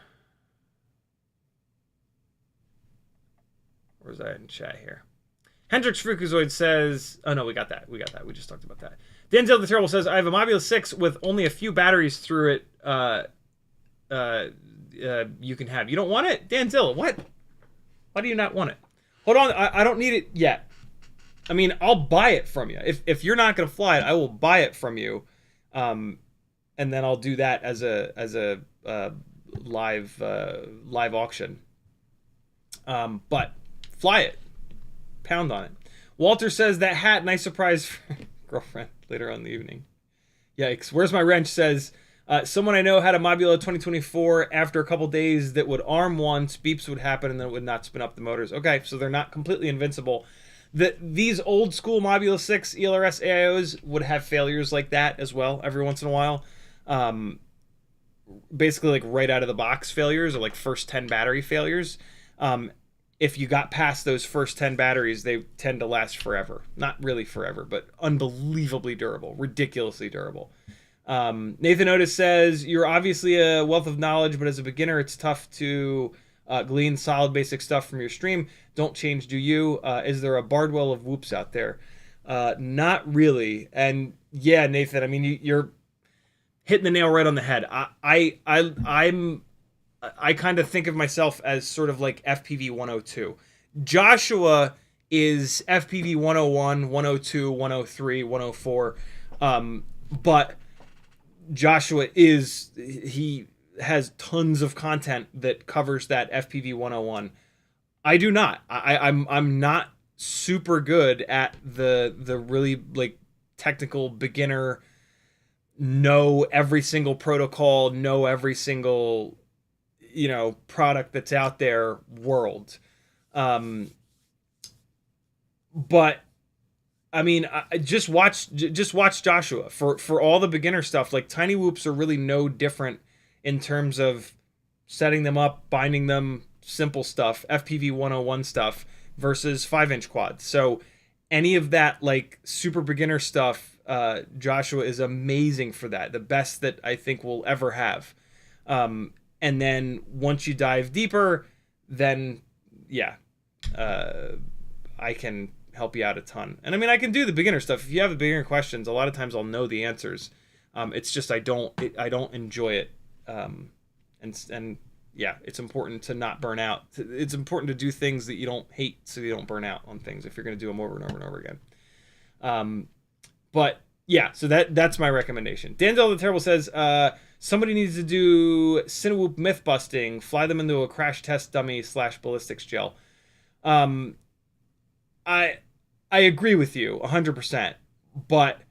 Where's that in chat here? Hendrix Fukuzoid says... Oh, no, we got that. We just talked about that. Denzel the Terrible says, I have a Mobula 6 with only a few batteries through it you can have. You don't want it? Denzel, what? Why do you not want it? Hold on, I don't need it yet. I mean, I'll buy it from you. If you're not going to fly it, I will buy it from you. And then I'll do that as a live auction. But fly it. Pound on it. Walter says that hat, nice surprise for girlfriend later on in the evening. Yikes. Where's my wrench says, someone I know had a Mobula 2024. After a couple days that would arm once, beeps would happen and then it would not spin up the motors. Okay, so they're not completely invincible. These old school Mobula 6 ELRS AIOs would have failures like that as well every once in a while. Basically like right out of the box failures, or like first 10 battery failures. If you got past those first 10 batteries, they tend to last forever. Not really forever, but unbelievably durable, ridiculously durable. Nathan Otis says, you're obviously a wealth of knowledge, but as a beginner, it's tough to glean solid basic stuff from your stream. Don't change, do you? Is there a Bardwell of Whoops out there? Not really. And yeah, Nathan, I mean, you're hitting the nail right on the head. I kind of think of myself as sort of like FPV 102. Joshua is FPV 101, 102, 103, 104. But Joshua he has tons of content that covers that FPV 101. I do not. I'm not super good at the really like technical beginner, know every single protocol, know every single product that's out there world. But I mean, just watch Joshua for all the beginner stuff. Like Cinewhoops are really no different in terms of setting them up, binding them, simple stuff, FPV 101 stuff versus 5-inch quads. So any of that like super beginner stuff, Joshua is amazing for that. The best that I think we'll ever have. And then once you dive deeper, then yeah, I can help you out a ton. And I mean, I can do the beginner stuff. If you have the beginner questions, a lot of times I'll know the answers. It's just I don't enjoy it. And yeah, it's important to not burn out. It's important to do things that you don't hate, so you don't burn out on things if you're going to do them over and over and over again. But yeah, so that's my recommendation. Danzel the Terrible says, somebody needs to do Cinewhoop myth busting, fly them into a crash test dummy / ballistics gel. I agree with you 100%, but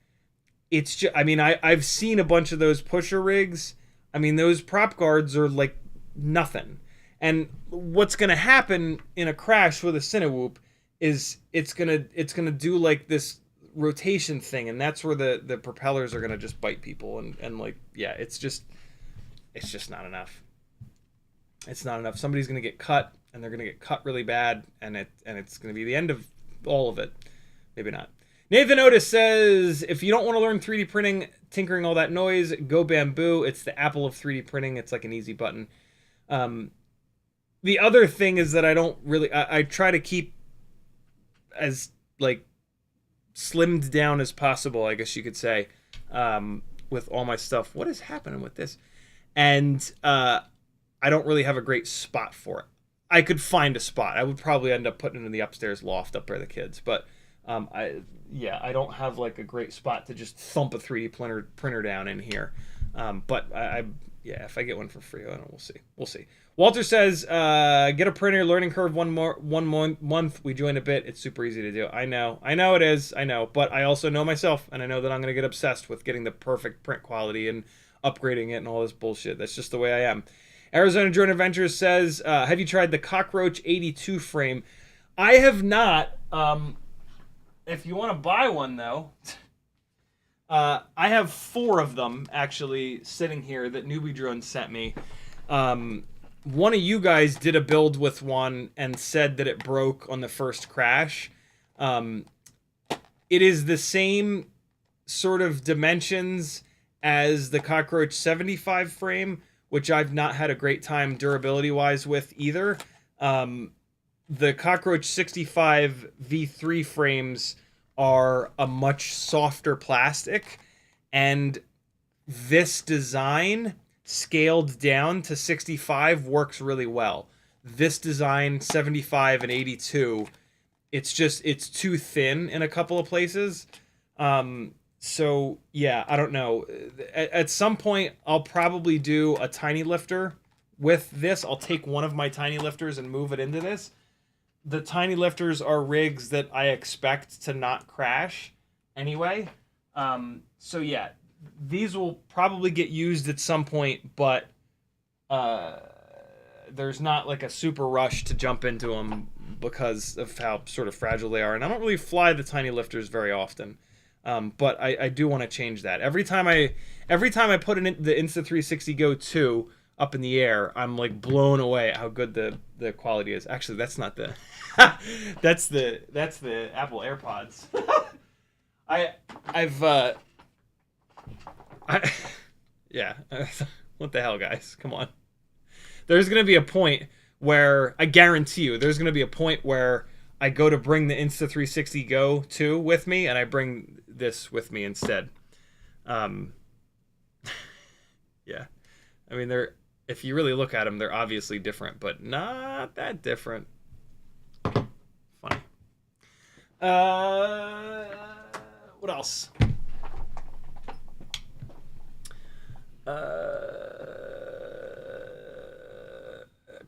it's just, I mean, I've seen a bunch of those pusher rigs. I mean, those prop guards are like nothing. And what's going to happen in a crash with a Cinewhoop is it's going to do like this rotation thing, and that's where the propellers are going to just bite people. And like, yeah, it's just not enough. It's not enough. Somebody's going to get cut, and they're going to get cut really bad, and it's going to be the end of all of it. Maybe not. Nathan Otis says, if you don't want to learn 3D printing, tinkering all that noise, go Bamboo. It's the Apple of 3D printing. It's like an easy button. The other thing is that I try to keep as like slimmed down as possible, I guess you could say, with all my stuff. What is happening with this? And I don't really have a great spot for it. I could find a spot. I would probably end up putting it in the upstairs loft up by the kids, but I don't have like a great spot to just thump a 3D printer down in here. But if I get one for free, I don't know, we'll see. Walter says, get a printer, learning curve one month. We join a bit. It's super easy to do. I know it is. I know, but I also know myself, and I know that I'm going to get obsessed with getting the perfect print quality and upgrading it and all this bullshit. That's just the way I am. Arizona Jordan Adventures says, have you tried the Cockroach 82 frame? I have not. If you want to buy one, though, I have 4 of them, actually, sitting here that Newbie Drone sent me. One of you guys did a build with one and said that it broke on the first crash. It is the same sort of dimensions as the Cockroach 75 frame, which I've not had a great time durability-wise with either. The Cockroach 65 V3 frames are a much softer plastic, and this design scaled down to 65 works really well. This design, 75 and 82, it's too thin in a couple of places. So yeah, I don't know. At some point, I'll probably do a tiny lifter with this. I'll take one of my tiny lifters and move it into this. The tiny lifters are rigs that I expect to not crash anyway. So yeah, these will probably get used at some point, but there's not like a super rush to jump into them because of how sort of fragile they are. And I don't really fly the tiny lifters very often. But I do want to change that. Every time I put the Insta360 Go 2 up in the air, I'm like blown away at how good the quality is. Actually, that's not the that's the Apple AirPods. Yeah. What the hell, guys? Come on. There's going to be a point where, I guarantee you, there's going to be a point where I go to bring the Insta360 Go 2 with me, and I bring this with me instead. Yeah. I mean, if you really look at them, they're obviously different, but not that different. Funny. What else?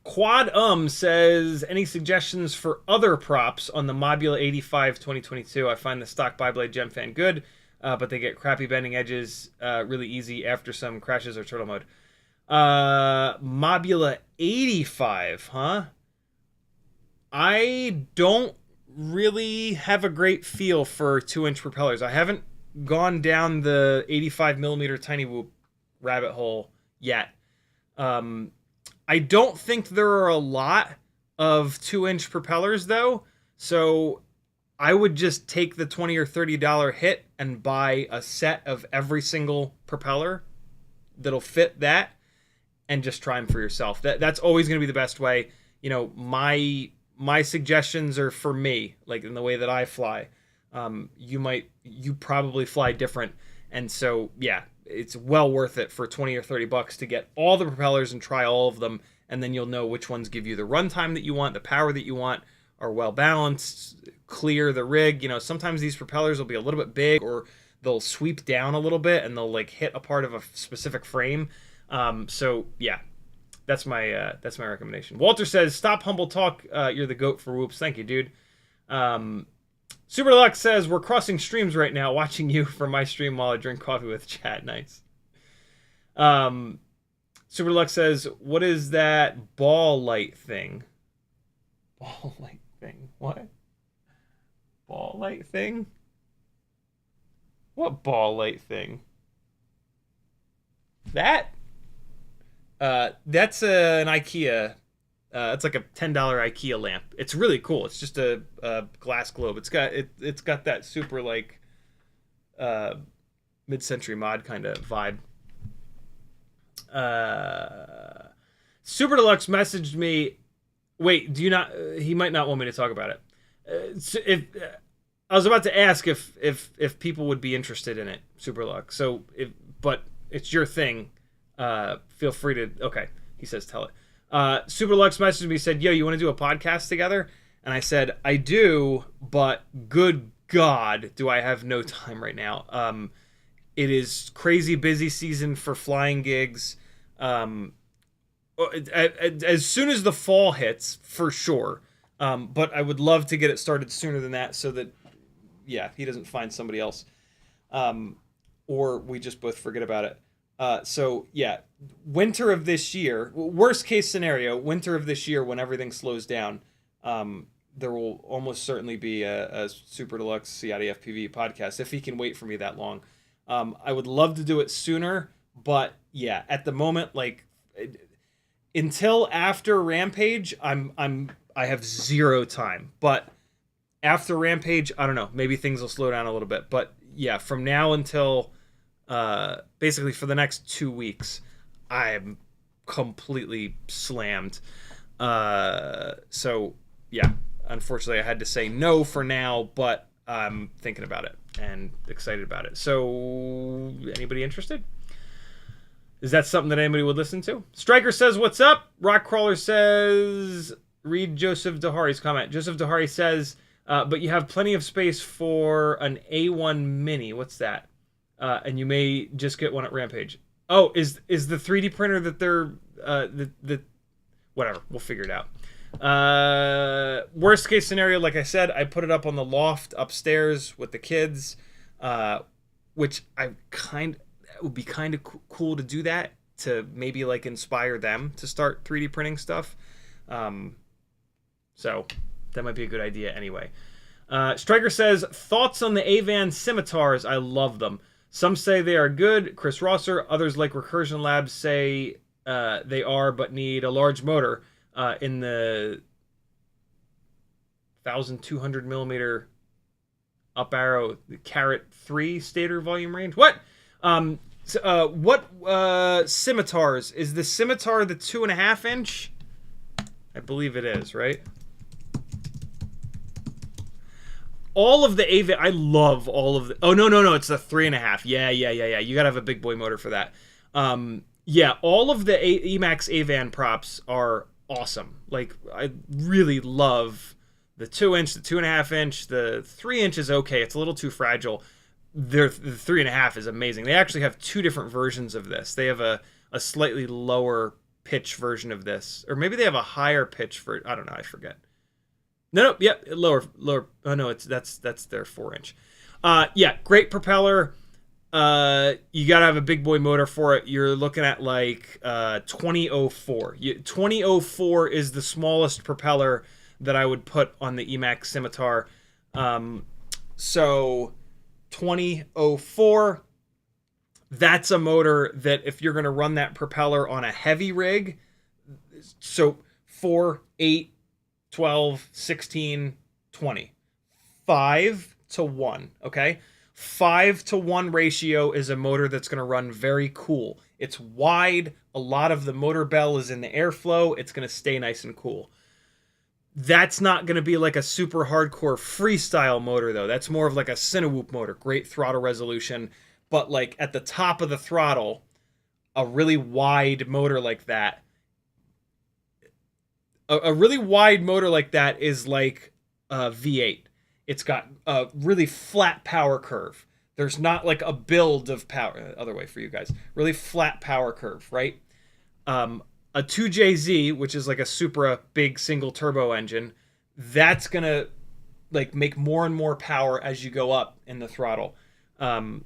Quad says, any suggestions for other props on the Mobula 85 2022? I find the stock Bi-Blade Gem Fan good, but they get crappy bending edges really easy after some crashes or turtle mode. Mobula 85, huh? I don't really have a great feel for 2-inch propellers. I haven't gone down the 85mm Cinewhoop rabbit hole yet. I don't think there are a lot of 2-inch propellers though, so I would just take the $20 or $30 hit and buy a set of every single propeller that'll fit that, and just try them for yourself. That's always going to be the best way. You know, my suggestions are for me, like in the way that I fly. You probably fly different, and so yeah, it's well worth it for $20 or $30 to get all the propellers and try all of them, and then you'll know which ones give you the runtime that you want, the power that you want, are well balanced, clear the rig. You know, sometimes these propellers will be a little bit big, or they'll sweep down a little bit and they'll like hit a part of a specific frame. So yeah, that's my recommendation. Walter says, stop humble talk. You're the GOAT for whoops. Thank you, dude. SuprDlux says, we're crossing streams right now, watching you from my stream while I drink coffee with chat. Nice. SuprDlux says, what is that ball light thing? Ball light thing? What? Ball light thing? What ball light thing? That's an IKEA. It's like a $10 IKEA lamp. It's really cool. It's just a glass globe. It's got that super like mid-century mod kind of vibe. SuprDlux messaged me. Wait, do you not? He might not want me to talk about it. If I was about to ask if people would be interested in it, SuprDlux. So but it's your thing. Feel free to. Okay, he says tell it. SuprDlux messaged me, said, yo, you want to do a podcast together? And I said, I do, but good God, do I have no time right now. It is crazy busy season for flying gigs. As soon as the fall hits, for sure. But I would love to get it started sooner than that, so that, yeah, he doesn't find somebody else. Or we just both forget about it. So, yeah, winter of this year, worst case scenario, winter of this year when everything slows down, there will almost certainly be a SuprDlux CiottiFPV podcast, if he can wait for me that long. I would love to do it sooner, but, yeah, at the moment, like, until after Rampage, I have zero time. But after Rampage, I don't know, maybe things will slow down a little bit. But, yeah, from now until... basically for the next 2 weeks, I'm completely slammed. So yeah, unfortunately I had to say no for now, but I'm thinking about it and excited about it. So anybody interested? Is that something that anybody would listen to? Striker says, what's up? Rockcrawler says, read Joseph Dahari's comment. Joseph Dahari says, but you have plenty of space for an A1 Mini. What's that? And you may just get one at Rampage. Oh, is the 3D printer that they're whatever, we'll figure it out. Worst case scenario, like I said, I put it up on the loft upstairs with the kids, which it would be kind of cool to do that to maybe like inspire them to start 3D printing stuff. So that might be a good idea anyway. Striker says, thoughts on the Avan scimitars? I love them. Some say they are good. Chris Rosser. Others, like Recursion Labs, say they are, but need a large motor in the 1,200 millimeter up arrow carat 3 stator volume range. What? What scimitars? Is the scimitar the 2.5 inch? I believe it is, right? All of the Avan, I love all of the. Oh no, it's the 3.5. Yeah. You gotta have a big boy motor for that. Yeah, all of the Emax Avan props are awesome. Like, I really love the 2 inch, the 2.5 inch, the 3 inch is okay. It's a little too fragile. The 3.5 is amazing. They actually have 2 different versions of this. They have a slightly lower pitch version of this, or maybe they have a higher pitch for. I don't know. I forget. No, yep, lower. Oh no, that's their 4 inch. Yeah, great propeller. You gotta have a big boy motor for it. You're looking at like 2004. 2004 is the smallest propeller that I would put on the Emax Scimitar. So 2004. That's a motor that if you're gonna run that propeller on a heavy rig, so 4, 8. 12, 16, 20. 5 to 1, okay? 5 to 1 ratio is a motor that's going to run very cool. It's wide. A lot of the motor bell is in the airflow. It's going to stay nice and cool. That's not going to be like a super hardcore freestyle motor, though. That's more of like a Cinewhoop motor. Great throttle resolution. But like at the top of the throttle, a really wide motor like that, a really wide motor like that is like a V8. It's got a really flat power curve. There's not like a build of power. Other way for you guys. Really flat power curve, right? A 2JZ, which is like a Supra big single turbo engine, that's going to like make more and more power as you go up in the throttle in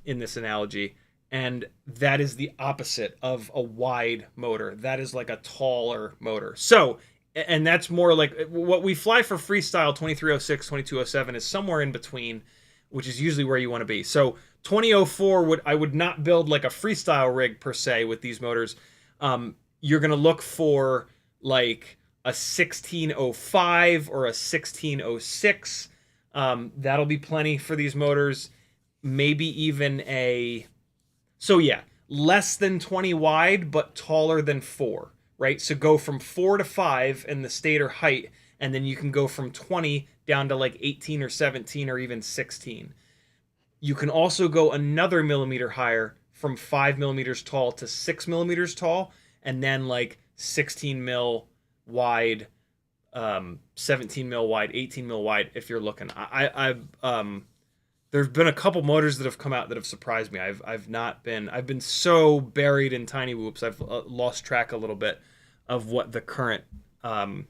this analogy. And that is the opposite of a wide motor. That is like a taller motor. So, and that's more like what we fly for freestyle 2306, 2207 is somewhere in between, which is usually where you want to be. So 2004 I would not build like a freestyle rig per se with these motors. You're going to look for like a 1605 or a 1606. That'll be plenty for these motors. Maybe even a... So yeah, less than 20 wide, but taller than 4, right? So go from 4 to 5 in the stator height, and then you can go from 20 down to like 18 or 17 or even 16. You can also go another millimeter higher from 5 millimeters tall to 6 millimeters tall, and then like 16 mil wide, 17 mil wide, 18 mil wide if you're looking. There've been a couple motors that have come out that have surprised me. I've been so buried in tiny whoops. I've lost track a little bit of what the current 3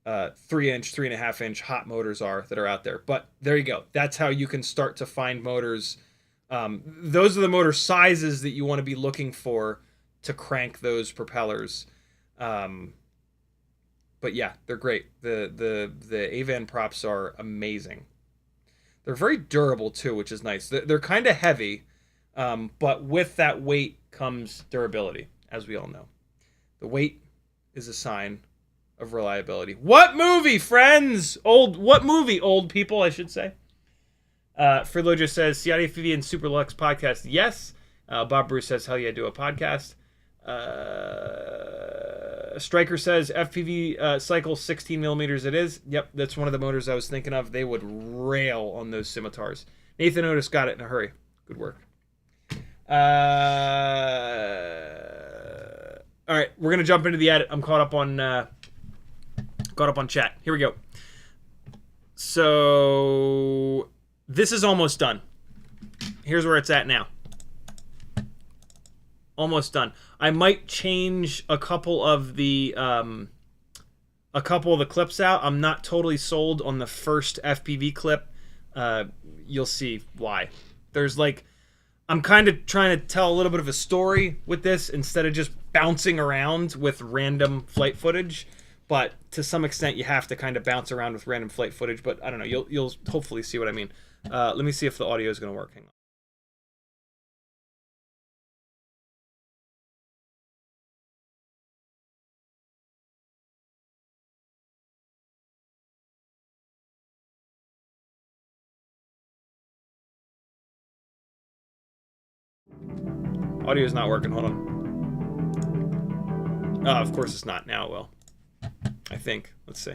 inch, 3.5 inch hot motors are that are out there. But there you go. That's how you can start to find motors. Those are the motor sizes that you want to be looking for to crank those propellers. But yeah, they're great. The Avan props are amazing. They're very durable too, which is nice. They're kind of heavy, but with that weight comes durability, as we all know. The weight is a sign of reliability. What movie, friends? What movie, old people, I should say? Fridlo just says, CiottiFPV and SuprDlux podcast. Yes. Bob Bruce says, hell yeah, do a podcast. Striker says FPV cycle 16 millimeters it is. Yep, that's one of the motors I was thinking of. They would rail on those scimitars. Nathan Otis got it in a hurry. Good work. All right, we're gonna jump into the edit. I'm caught up on chat. Here we go. So this is almost done. Here's where it's at now. Almost done. I might change a couple of the clips out. I'm not totally sold on the first FPV clip. You'll see why. There's like I'm kind of trying to tell a little bit of a story with this instead of just bouncing around with random flight footage. But to some extent, you have to kind of bounce around with random flight footage. But I don't know. You'll hopefully see what I mean. Let me see if the audio is going to work. Hang on. Audio is not working. Hold on. Of course it's not. Now it will. I think. Let's see.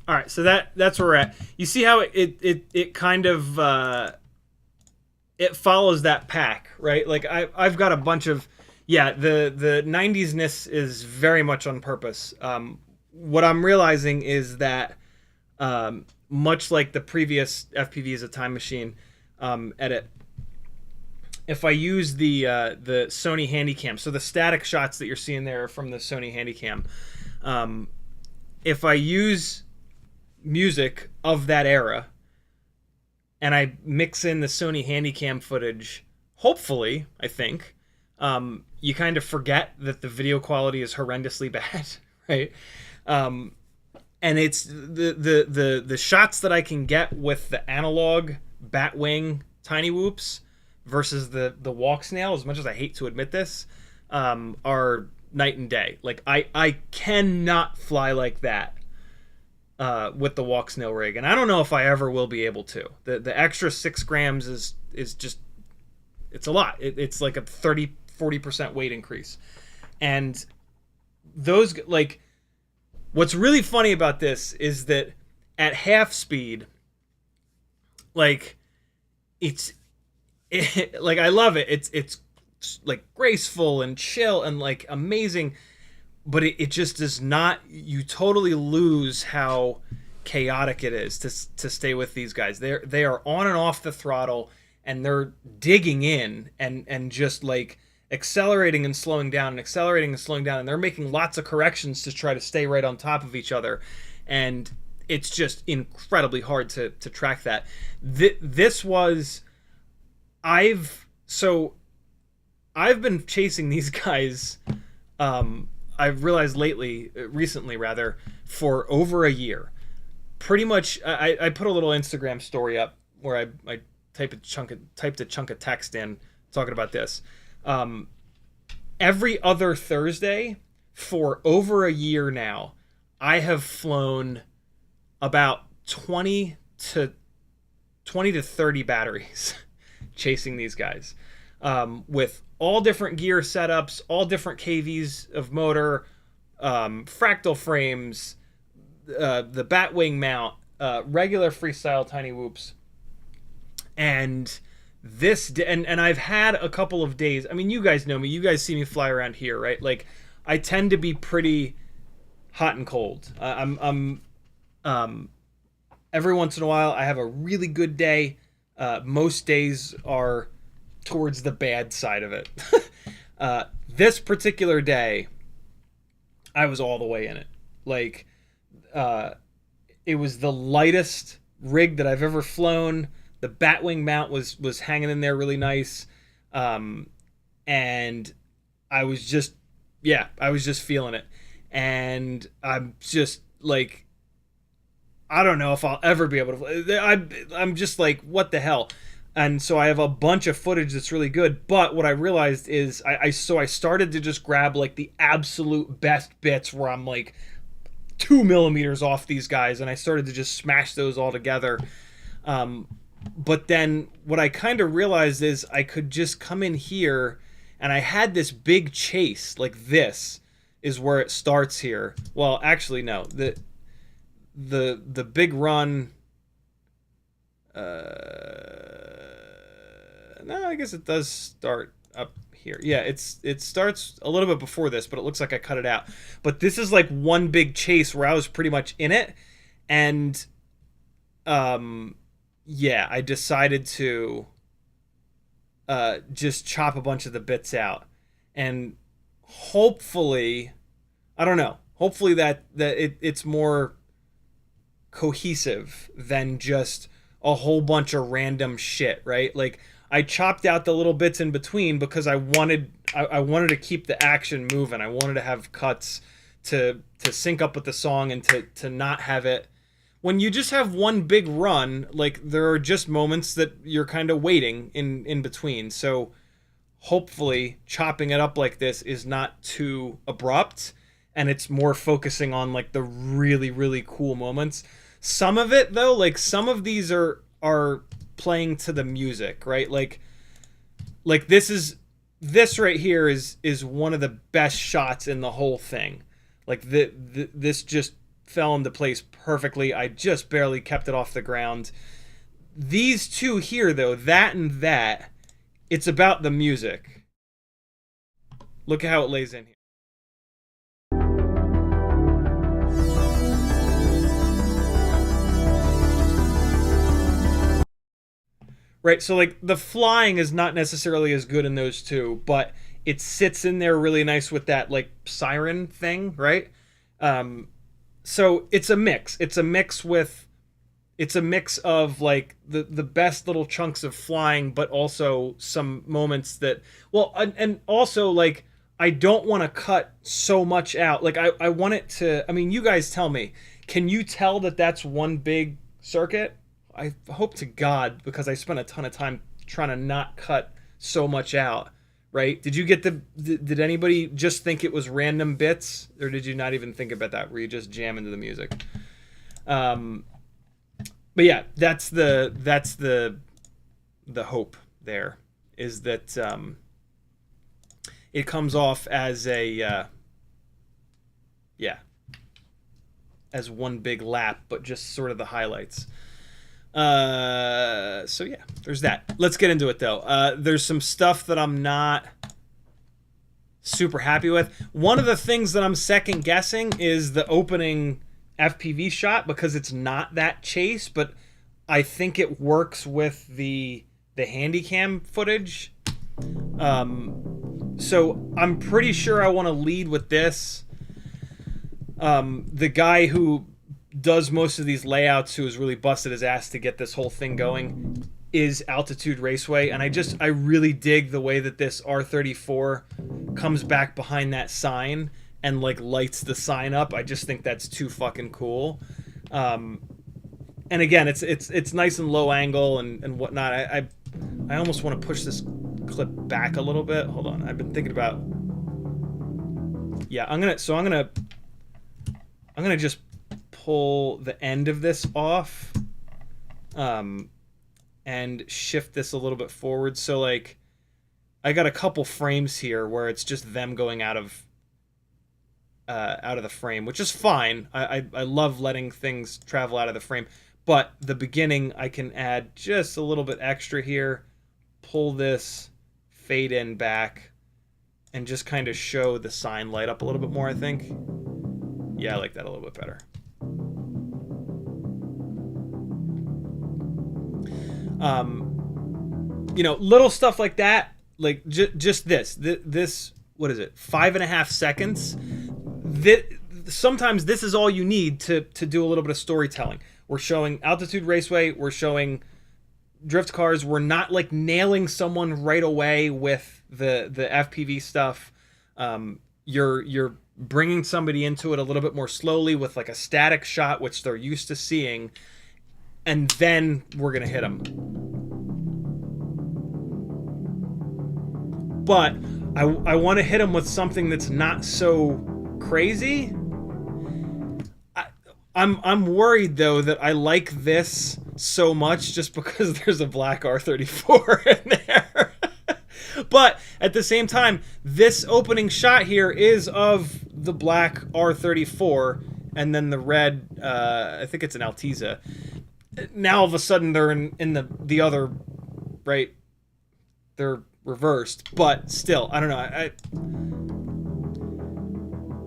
All right, so that's where we're at. You see how it kind of it follows that pack, right? Like I've got a bunch of the 90s-ness is very much on purpose. What I'm realizing is that much like the previous FPVs, a time machine edit, if I use the Sony Handycam, so the static shots that you're seeing there are from the Sony Handycam. If I use music of that era and I mix in the Sony Handycam footage, hopefully, I think, you kind of forget that the video quality is horrendously bad, right? And it's the shots that I can get with the analog Batwing Cinewhoops versus the walk snail, as much as I hate to admit this, are night and day. Like I cannot fly like that with the walk snail rig, and I don't know if I ever will be able to. The extra 6 grams is just, it's a lot. It's like a 30-40% weight increase, and those, like, what's really funny about this is that at half speed, like, like, I love it. It's like graceful and chill and like amazing, but it just does not. You totally lose how chaotic it is to stay with these guys. They are on and off the throttle, and they're digging in and just like accelerating and slowing down and accelerating and slowing down, and they're making lots of corrections to try to stay right on top of each other, and it's just incredibly hard to track that. This was I've been chasing these guys. I've realized recently, for over a year. Pretty much, I put a little Instagram story up where I typed a chunk of text in talking about this. Every other Thursday for over a year now, I have flown about 20 to 30 batteries chasing these guys, with all different gear setups, all different KVs of motor, fractal frames, the Batwing mount, regular freestyle tiny whoops, and and I've had a couple of days. I mean, you guys know me. You guys see me fly around here, right? Like, I tend to be pretty hot and cold. Every once in a while, I have a really good day. Most days are towards the bad side of it. This particular day, I was all the way in it. Like, it was the lightest rig that I've ever flown. The Batwing mount was hanging in there really nice. And I was just feeling it. And I'm just like, I don't know if I'll ever be able to. I'm just like, what the hell? And so I have a bunch of footage that's really good. But what I realized is I started to just grab like the absolute best bits where I'm like 2 millimeters off these guys, and I started to just smash those all together. But then what I kind of realized is I could just come in here, and I had this big chase. Like, this is where it starts here. Well, actually, no. The big run. No, I guess it does start up here. Yeah, it starts a little bit before this, but it looks like I cut it out. But this is like one big chase where I was pretty much in it, and yeah, I decided to just chop a bunch of the bits out, and hopefully, I don't know, hopefully that it's more cohesive than just a whole bunch of random shit, right? Like, I chopped out the little bits in between because I wanted to keep the action moving. I wanted to have cuts to sync up with the song, and to not have it. When you just have one big run, like, there are just moments that you're kind of waiting in between. So hopefully chopping it up like this is not too abrupt, and it's more focusing on like the really, really cool moments. Some of it, though, like, some of these are playing to the music, right? Like this right here is one of the best shots in the whole thing. Like, this just fell into place perfectly. I just barely kept it off the ground. These two here, though, that and that, it's about the music. Look at how it lays in here. Right, so like the flying is not necessarily as good in those two, but it sits in there really nice with that like siren thing, right? So it's a mix. It's a mix of like the best little chunks of flying, but also some moments that, well, and also like, I don't want to cut so much out. Like, I want it to, I mean, you guys tell me, can you tell that that's one big circuit? I hope to God, because I spent a ton of time trying to not cut so much out, right? Did you get did anybody just think it was random bits, or did you not even think about that? Were you just jam into the music? But yeah, that's the hope there, is that it comes off as a as one big lap, but just sort of the highlights. So yeah, there's that. Let's get into it, though. There's some stuff that I'm not super happy with. One of the things that I'm second guessing is the opening FPV shot, because it's not that chase, but I think it works with the Handycam footage. So I'm pretty sure I want to lead with this. The guy who does most of these layouts, who has really busted his ass to get this whole thing going, is Altitude Raceway, and I really dig the way that this R34 comes back behind that sign and like lights the sign up. I just think that's too fucking cool. And again, it's nice and low angle and whatnot. I almost want to push this clip back a little bit. Hold on, I've been thinking about. Yeah, I'm gonna I'm going to just pull the end of this off and shift this a little bit forward. So like I got a couple frames here where it's just them going out of the frame, which is fine. I love letting things travel out of the frame, but the beginning I can add just a little bit extra here, pull this fade in back, and just kind of show the sign light up a little bit more, I think. Yeah, I like that a little bit better. You know, little stuff like that, like just this, what is it, 5.5 seconds? Sometimes this is all you need to do a little bit of storytelling. We're showing Altitude Raceway, we're showing drift cars, we're not like nailing someone right away with the FPV stuff. You're bringing somebody into it a little bit more slowly with like a static shot, which they're used to seeing, and then we're gonna hit them. But I want to hit them with something that's not so crazy. I'm worried though that I like this so much just because there's a black R34 in there. But at the same time, this opening shot here is of the black R34 and then the red, I think it's an Altezza. Now all of a sudden they're in the other, right? They're reversed, but still, I don't know.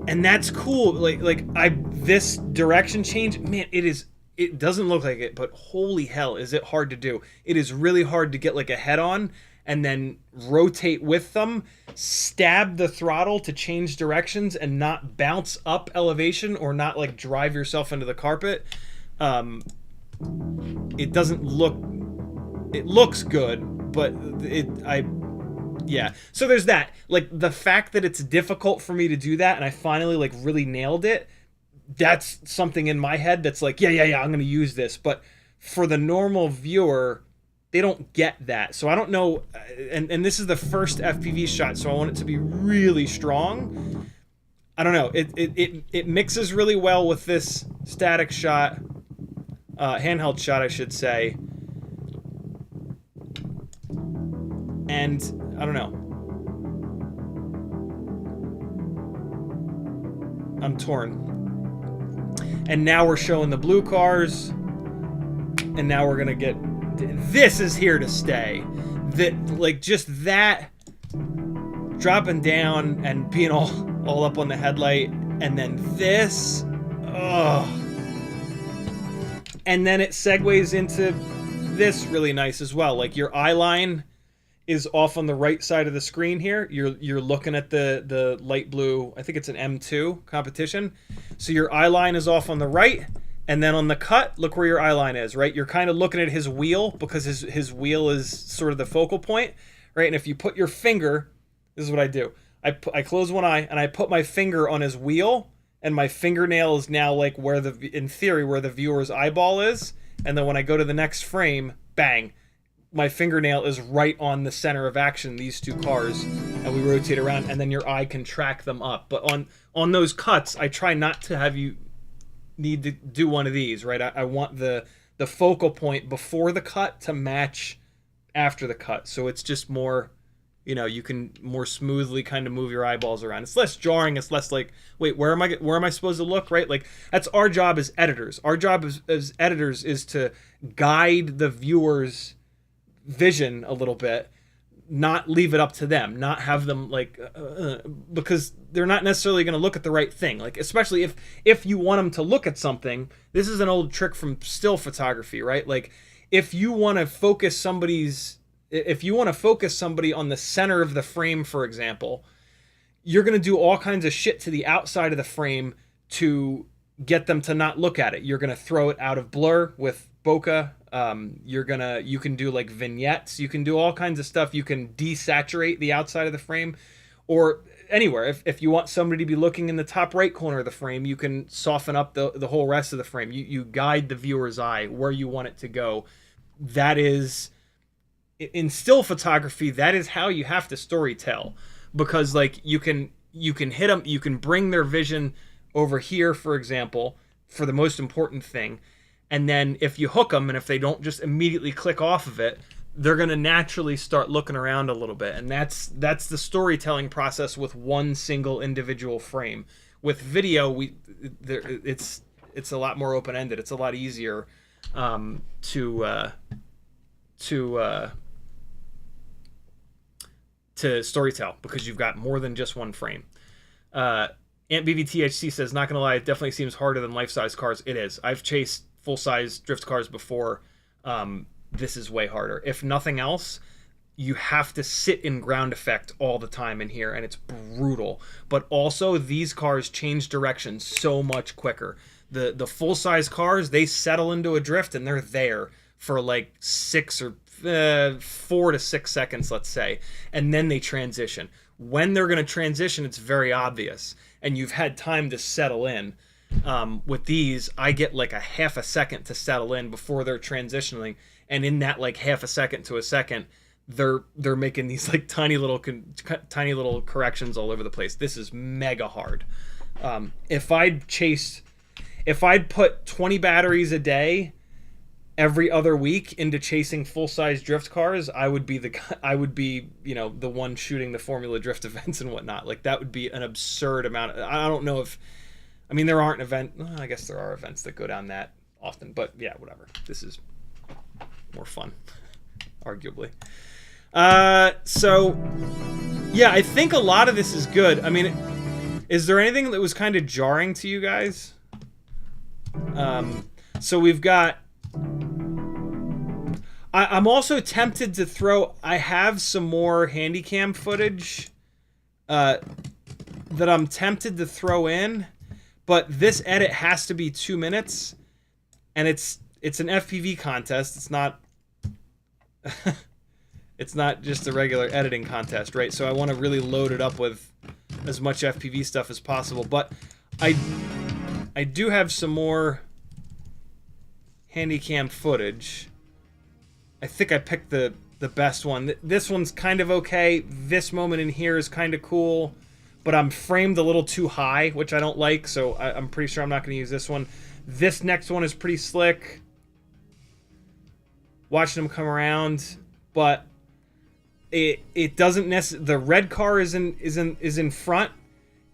And that's cool. This direction change, man, it doesn't look like it, but holy hell, is it hard to do. It is really hard to get like a head on and then rotate with them, stab the throttle to change directions and not bounce up elevation or not like drive yourself into the carpet. It doesn't look, it looks good, but yeah. So there's that. Like the fact that it's difficult for me to do that and I finally like really nailed it, that's something in my head that's like, yeah, I'm going to use this. But for the normal viewer, they don't get that. So I don't know. And this is the first FPV shot, so I want it to be really strong. I don't know. It mixes really well with this static shot, handheld shot, I should say. And I don't know. I'm torn. And now we're showing the blue cars. And now we're gonna get, this is here to stay. That, like, just that dropping down and being all up on the headlight, and then this, oh. And then it segues into this really nice as well. Like your eye line is off on the right side of the screen here. You're looking at the light blue, I think it's an M2 competition. So your eye line is off on the right, and then on the cut, look where your eye line is, right? You're kind of looking at his wheel because his wheel is sort of the focal point, right? And if you put your finger, this is what I do. I close one eye and I put my finger on his wheel, and my fingernail is now like where in theory, where the viewer's eyeball is. And then when I go to the next frame, bang, my fingernail is right on the center of action, these two cars, and we rotate around, and then your eye can track them up. But on those cuts, I try not to have you need to do one of these, right? I want the focal point before the cut to match after the cut. So it's just more, you can more smoothly kind of move your eyeballs around. It's less jarring. It's less like, wait, where am I supposed to look, right? Like, that's our job as editors. Our job as editors is to guide the viewer's vision a little bit, not leave it up to them, not have them like because they're not necessarily going to look at the right thing. Like, especially if you want them to look at something, this is an old trick from still photography, right? Like, if you want to focus somebody on the center of the frame, for example, you're going to do all kinds of shit to the outside of the frame to get them to not look at it. You're going to throw it out of blur with bokeh. You can do like vignettes. You can do all kinds of stuff. You can desaturate the outside of the frame, or anywhere. If you want somebody to be looking in the top right corner of the frame, you can soften up the whole rest of the frame. You guide the viewer's eye where you want it to go. That is, in still photography, that is how you have to story tell, because like you can hit them, you can bring their vision over here, for example, for the most important thing. And then if you hook them and if they don't just immediately click off of it, they're going to naturally start looking around a little bit. And that's the storytelling process with one single individual frame. With video, it's a lot more open-ended. It's a lot easier to storytell because you've got more than just one frame. AntBVTHC says, not gonna lie, it definitely seems harder than life-size cars. It is. I've chased full-size drift cars before. This is way harder. If nothing else, you have to sit in ground effect all the time in here, and it's brutal. But also, these cars change direction so much quicker. The full-size cars, they settle into a drift, and they're there for like 4 to 6 seconds, let's say, and then they transition. When they're going to transition, it's very obvious, and you've had time to settle in. With these, I get like a half a second to settle in before they're transitioning, and in that like half a second to a second, they're making these like tiny little corrections all over the place. This is mega hard. If I'd put 20 batteries a day every other week into chasing full-size drift cars, I would be the one shooting the Formula Drift events and whatnot. Like, that would be an absurd amount. I don't know if, I mean, there aren't I guess there are events that go down that often, but yeah, whatever. This is more fun, arguably. So yeah, I think a lot of this is good. I mean, is there anything that was kind of jarring to you guys? So we've got, I'm also tempted to I have some more handycam footage that I'm tempted to throw in, but this edit has to be 2 minutes, and it's an FPV contest. It's not it's not just a regular editing contest, right? So I want to really load it up with as much FPV stuff as possible, but I do have some more handycam footage. I think I picked the best one. This one's kind of okay. This moment in here is kind of cool, but I'm framed a little too high, which I don't like, so I'm pretty sure I'm not going to use this one. This next one is pretty slick. Watching them come around, but it doesn't necessarily. The red car is in front,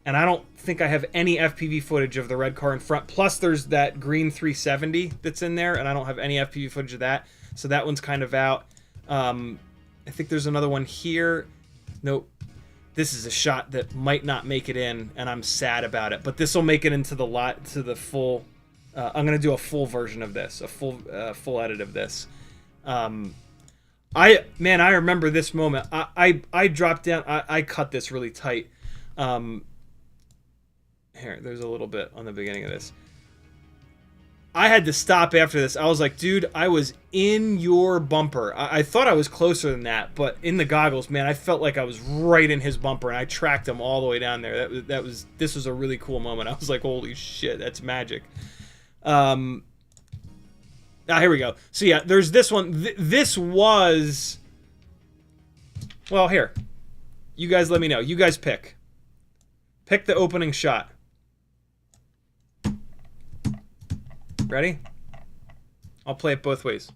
and I don't think I have any FPV footage of the red car in front. Plus, there's that green 370 that's in there, and I don't have any FPV footage of that. So that one's kind of out. I think there's another one here. Nope. This is a shot that might not make it in, and I'm sad about it. But this will make it into the full. I'm gonna do a full version of this, a full edit of this. I remember this moment. I dropped down. I cut this really tight. Here, there's a little bit on the beginning of this. I had to stop after this. I was like, dude, I was in your bumper. I thought I was closer than that, but in the goggles, man, I felt like I was right in his bumper, and I tracked him all the way down there. This was a really cool moment. I was like, holy shit, that's magic. Here we go. So yeah, there's this one. This was, well, here. You guys let me know. You guys pick. Pick the opening shot. Ready? I'll play it both ways.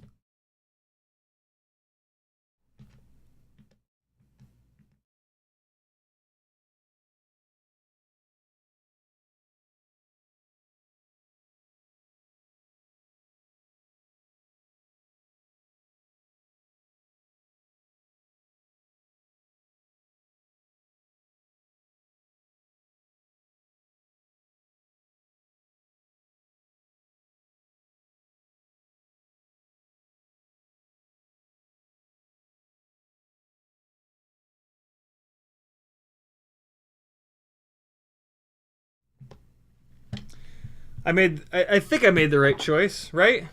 I think I made the right choice, right?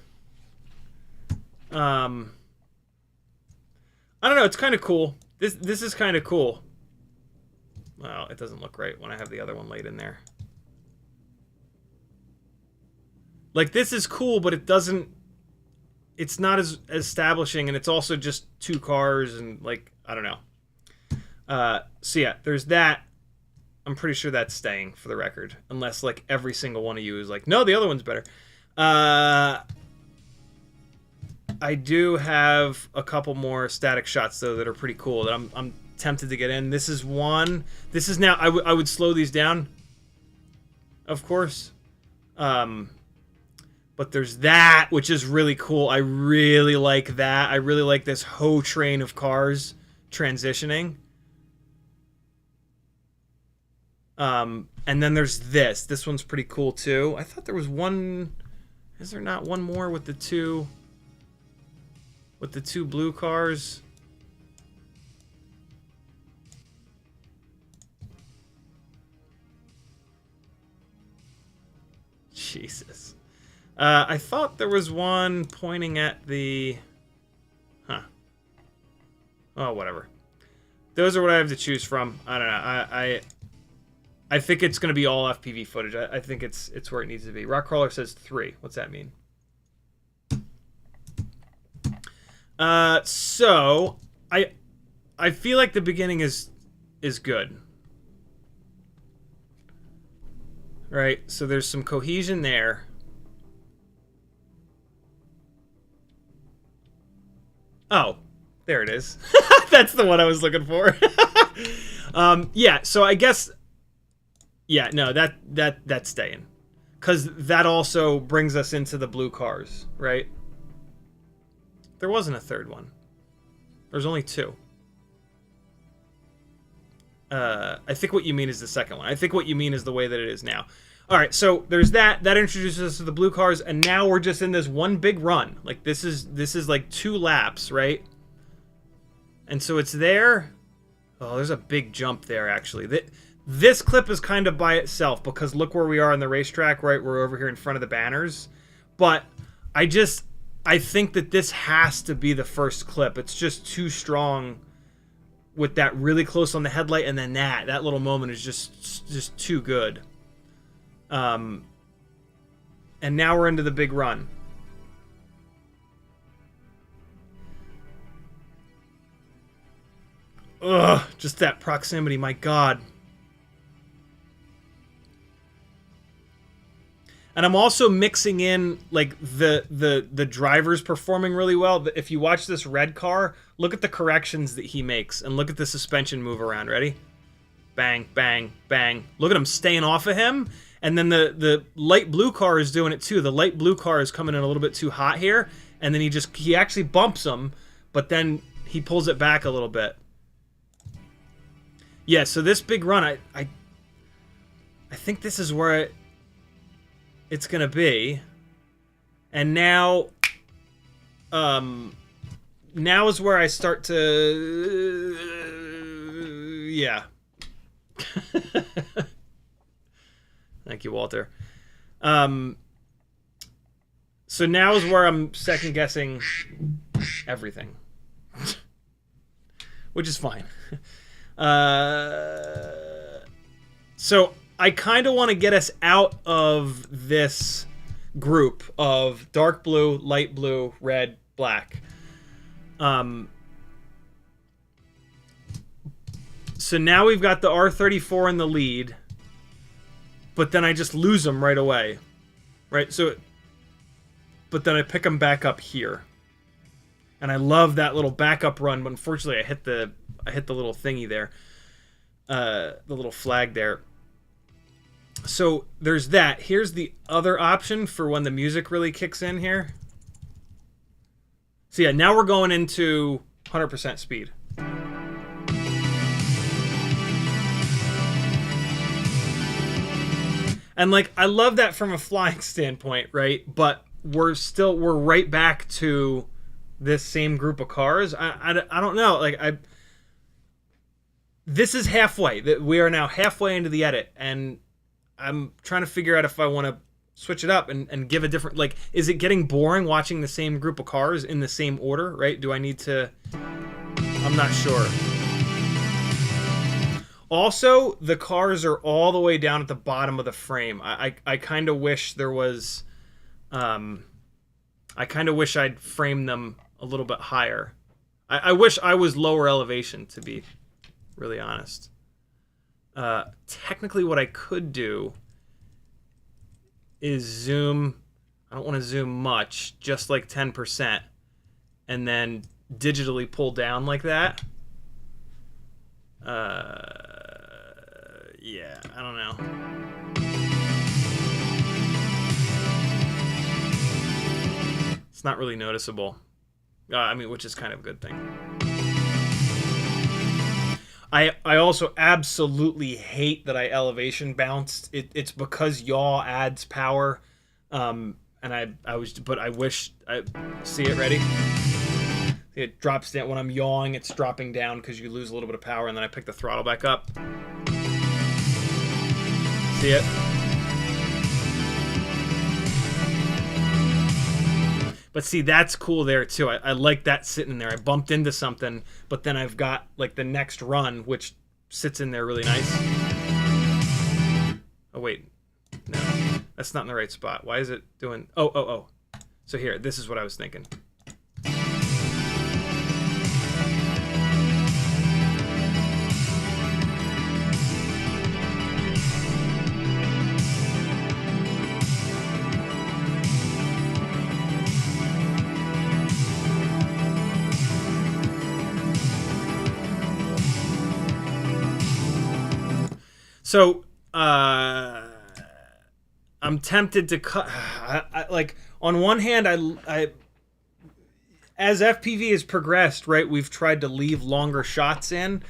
I don't know, it's kind of cool. This is kind of cool. Well, it doesn't look right when I have the other one laid in there. Like, this is cool, but it's not as establishing, and it's also just two cars, and like, I don't know. So yeah, there's that. I'm pretty sure that's staying for the record, unless like every single one of you is like, no, the other one's better. I do have a couple more static shots though that are pretty cool that I'm tempted to get in. This is one. This is now. I would slow these down, of course. But there's that, which is really cool. I really like that. I really like this whole train of cars transitioning. And then there's this. This one's pretty cool too. I thought there was one. Is there not one more with the two? With the two blue cars? Jesus. I thought there was one pointing at the... Huh. Oh, whatever. Those are what I have to choose from. I don't know. I think it's going to be all FPV footage. I think it's where it needs to be. Rockcrawler says 3. What's that mean? So I feel like the beginning is good. Right? So there's some cohesion there. Oh, there it is. That's the one I was looking for. Yeah, so I guess... Yeah, no, that's staying. Because that also brings us into the blue cars, right? There wasn't a third one. There's only 2. I think what you mean is the second one. I think what you mean is the way that it is now. All right, so there's that. That introduces us to the blue cars, and now we're just in this one big run. Like this is like 2 laps, right? And so it's there. Oh, there's a big jump there, actually. This clip is kind of by itself because look where we are on the racetrack, right? We're over here in front of the banners. But I think that this has to be the first clip. It's just too strong with that really close on the headlight, and then that little moment is just too good. And now we're into the big run. Ugh, just that proximity, my God. And I'm also mixing in like the drivers performing really well. If you watch this red car, look at the corrections that he makes and look at the suspension move around. Ready? Bang, bang, bang. Look at him staying off of him. And then the light blue car is doing it too. The light blue car is coming in a little bit too hot here, and then he actually bumps him, but then he pulls it back a little bit. Yeah, so this big run, I think this is where it's gonna be. And now now is where I start to yeah. Thank you, Walter. So now is where I'm second guessing everything. Which is fine. So I kind of want to get us out of this group of dark blue, light blue, red, black. So now we've got the R34 in the lead, but then I just lose them right away, right? So, but then I pick them back up here, and I love that little backup run. But unfortunately, I hit the little thingy there, the little flag there. So there's that. Here's the other option for when the music really kicks in here. So yeah, now we're going into 100% speed. And like, I love that from a flying standpoint, right? But we're right back to this same group of cars. I don't know. Like this is halfway. We are now halfway into the edit, and I'm trying to figure out if I want to switch it up and give a different, like, is it getting boring watching the same group of cars in the same order, right? Do I need to, I'm not sure. Also, the cars are all the way down at the bottom of the frame. I kind of wish there was, I kind of wish I'd frame them a little bit higher. I wish I was lower elevation, to be really honest. Technically, what I could do is zoom. I don't want to zoom much, just like 10%, and then digitally pull down like that. Yeah, I don't know. It's not really noticeable. I mean, which is kind of a good thing. I also absolutely hate that I elevation bounced. It's because yaw adds power, and I wish I see it ready. It drops down when I'm yawing. It's dropping down because you lose a little bit of power, and then I pick the throttle back up. See it? But see, that's cool there too. I like that sitting there. I bumped into something, but then I've got like the next run, which sits in there really nice. Oh wait, no, that's not in the right spot. Why is it doing? Oh. So here, this is what I was thinking. So, I'm tempted to cut. Like, on one hand, as FPV has progressed, right, we've tried to leave longer shots in.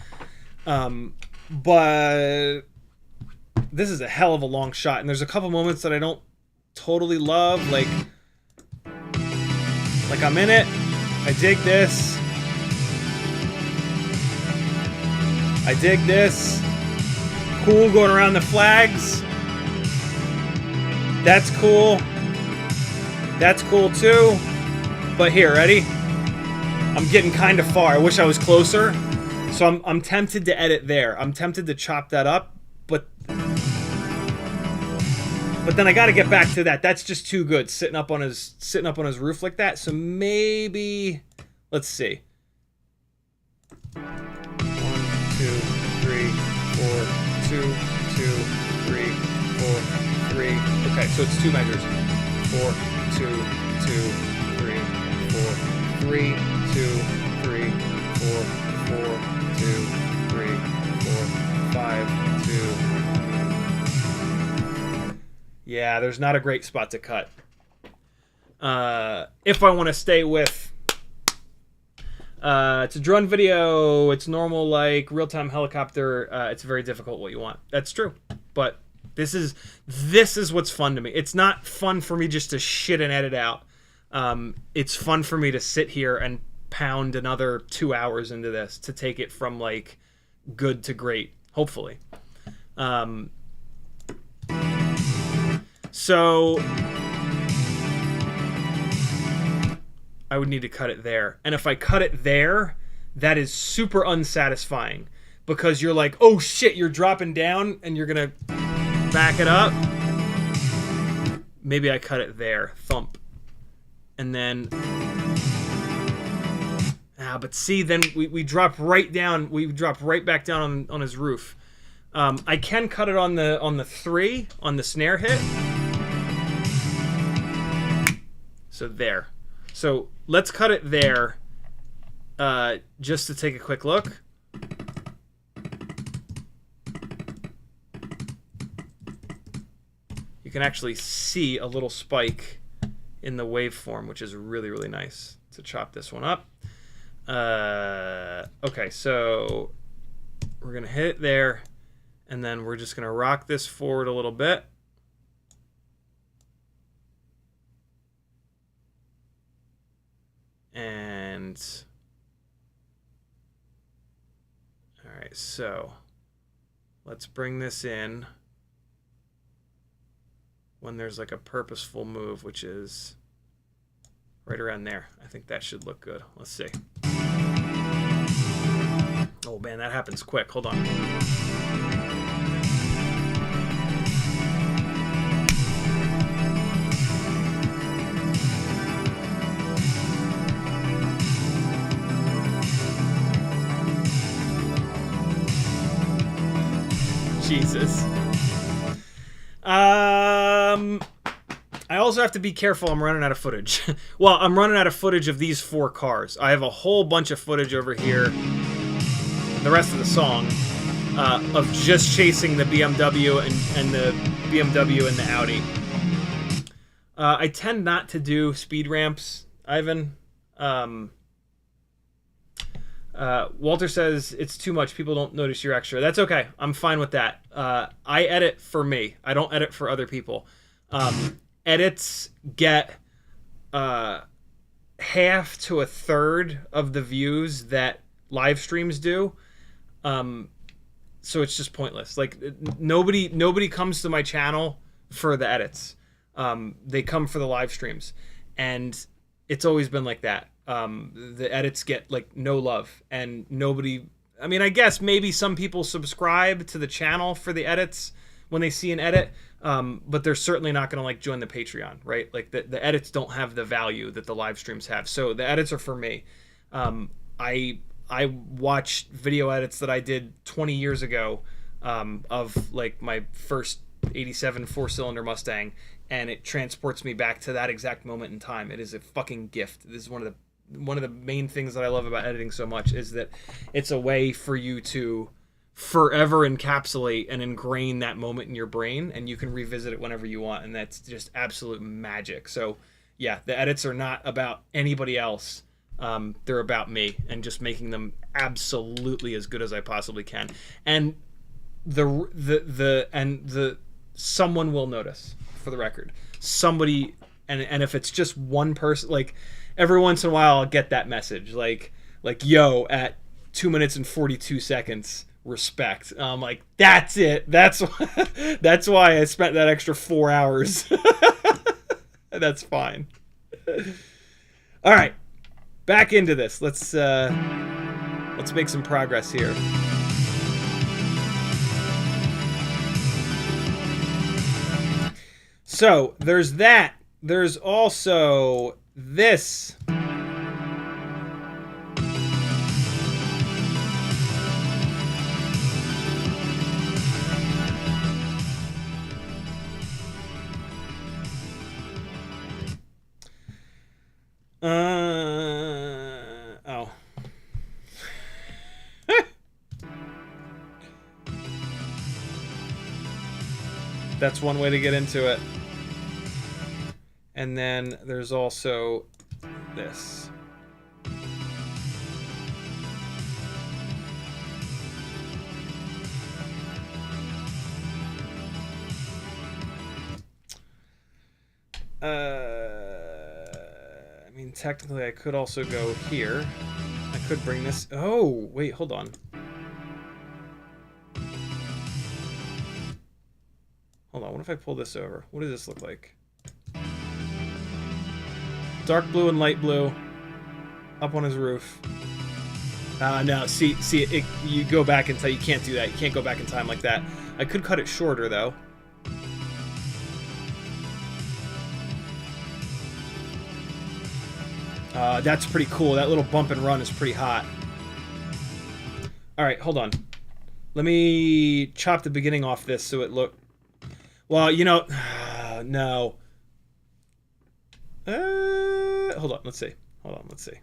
But this is a hell of a long shot, and there's a couple moments that I don't totally love. Like I'm in it. I dig this. I dig this. Cool going around the flags. That's cool. That's cool too. But here, ready? I'm getting kind of far. I wish I was closer. So I'm tempted to edit there. I'm tempted to chop that up, but then I got to get back to that. That's just too good, sitting up on his roof like that. So maybe, let's see. 1, 2, 3, 4. 2, 2, 3, 4, 3. Okay, so it's 2 measures. 4, 2, 2, 3, 4, 3, 2, 3, 4, 4, 2, 3, 4, 5, 2. Yeah, there's not a great spot to cut. If I want to stay with. It's a drone video. It's normal, like real-time helicopter. It's very difficult what you want. That's true, but this is what's fun to me. It's not fun for me just to shit and edit out. It's fun for me to sit here and pound another 2 hours into this to take it from like good to great, hopefully. So I would need to cut it there. And if I cut it there, that is super unsatisfying because you're like, oh shit, you're dropping down and you're going to back it up. Maybe I cut it there. Thump. And then... but see, then we drop right down. We drop right back down on his roof. I can cut it on the 3, on the snare hit. So there. So let's cut it there, just to take a quick look. You can actually see a little spike in the waveform, which is really, really nice. To chop this one up. Okay, so we're going to hit it there, and then we're just going to rock this forward a little bit. And all right, so let's bring this in when there's like a purposeful move, which is right around there. I think that should look good. Let's see. Oh man, that happens quick. Hold on. Jesus. I also have to be careful. I'm running out of footage. Well, I'm running out of footage of these 4 cars. I have a whole bunch of footage over here, the rest of the song, of just chasing the BMW and the BMW and the Audi. I tend not to do speed ramps, Ivan. Walter says it's too much. People don't notice you're extra. That's okay. I'm fine with that. I edit for me. I don't edit for other people. Edits get half to a third of the views that live streams do. So it's just pointless. Like nobody comes to my channel for the edits. They come for the live streams, and it's always been like that. The edits get like no love, and nobody. I mean, I guess maybe some people subscribe to the channel for the edits when they see an edit, but they're certainly not going to like join the Patreon, right? Like the edits don't have the value that the live streams have. So the edits are for me. I watch video edits that I did 20 years ago of like my first 87 4-cylinder Mustang, and it transports me back to that exact moment in time. It is a fucking gift. This is one of the main things that I love about editing so much, is that it's a way for you to forever encapsulate and ingrain that moment in your brain, and you can revisit it whenever you want, and that's just absolute magic. So yeah, the edits are not about anybody else. They're about me and just making them absolutely as good as I possibly can. And the someone will notice, for the record. Somebody, and if it's just one person, like every once in a while I'll get that message, like yo, at 2 minutes and 42 seconds, respect. I'm like, that's it. That's why I spent that extra 4 hours. That's fine. All right, back into this. Let's make some progress here. So there's that. There's also this. Oh. That's one way to get into it. And then there's also this. I mean, technically I could also go here. I could bring this. Oh, wait, hold on. Hold on, what if I pull this over? What does this look like? Dark blue and light blue. Up on his roof. No, see, you go back in time. You can't do that. You can't go back in time like that. I could cut it shorter, though. That's pretty cool. That little bump and run is pretty hot. Alright, hold on. Let me chop the beginning off this so it look... Well, you know... no. Hold on, let's see. Hold on, let's see.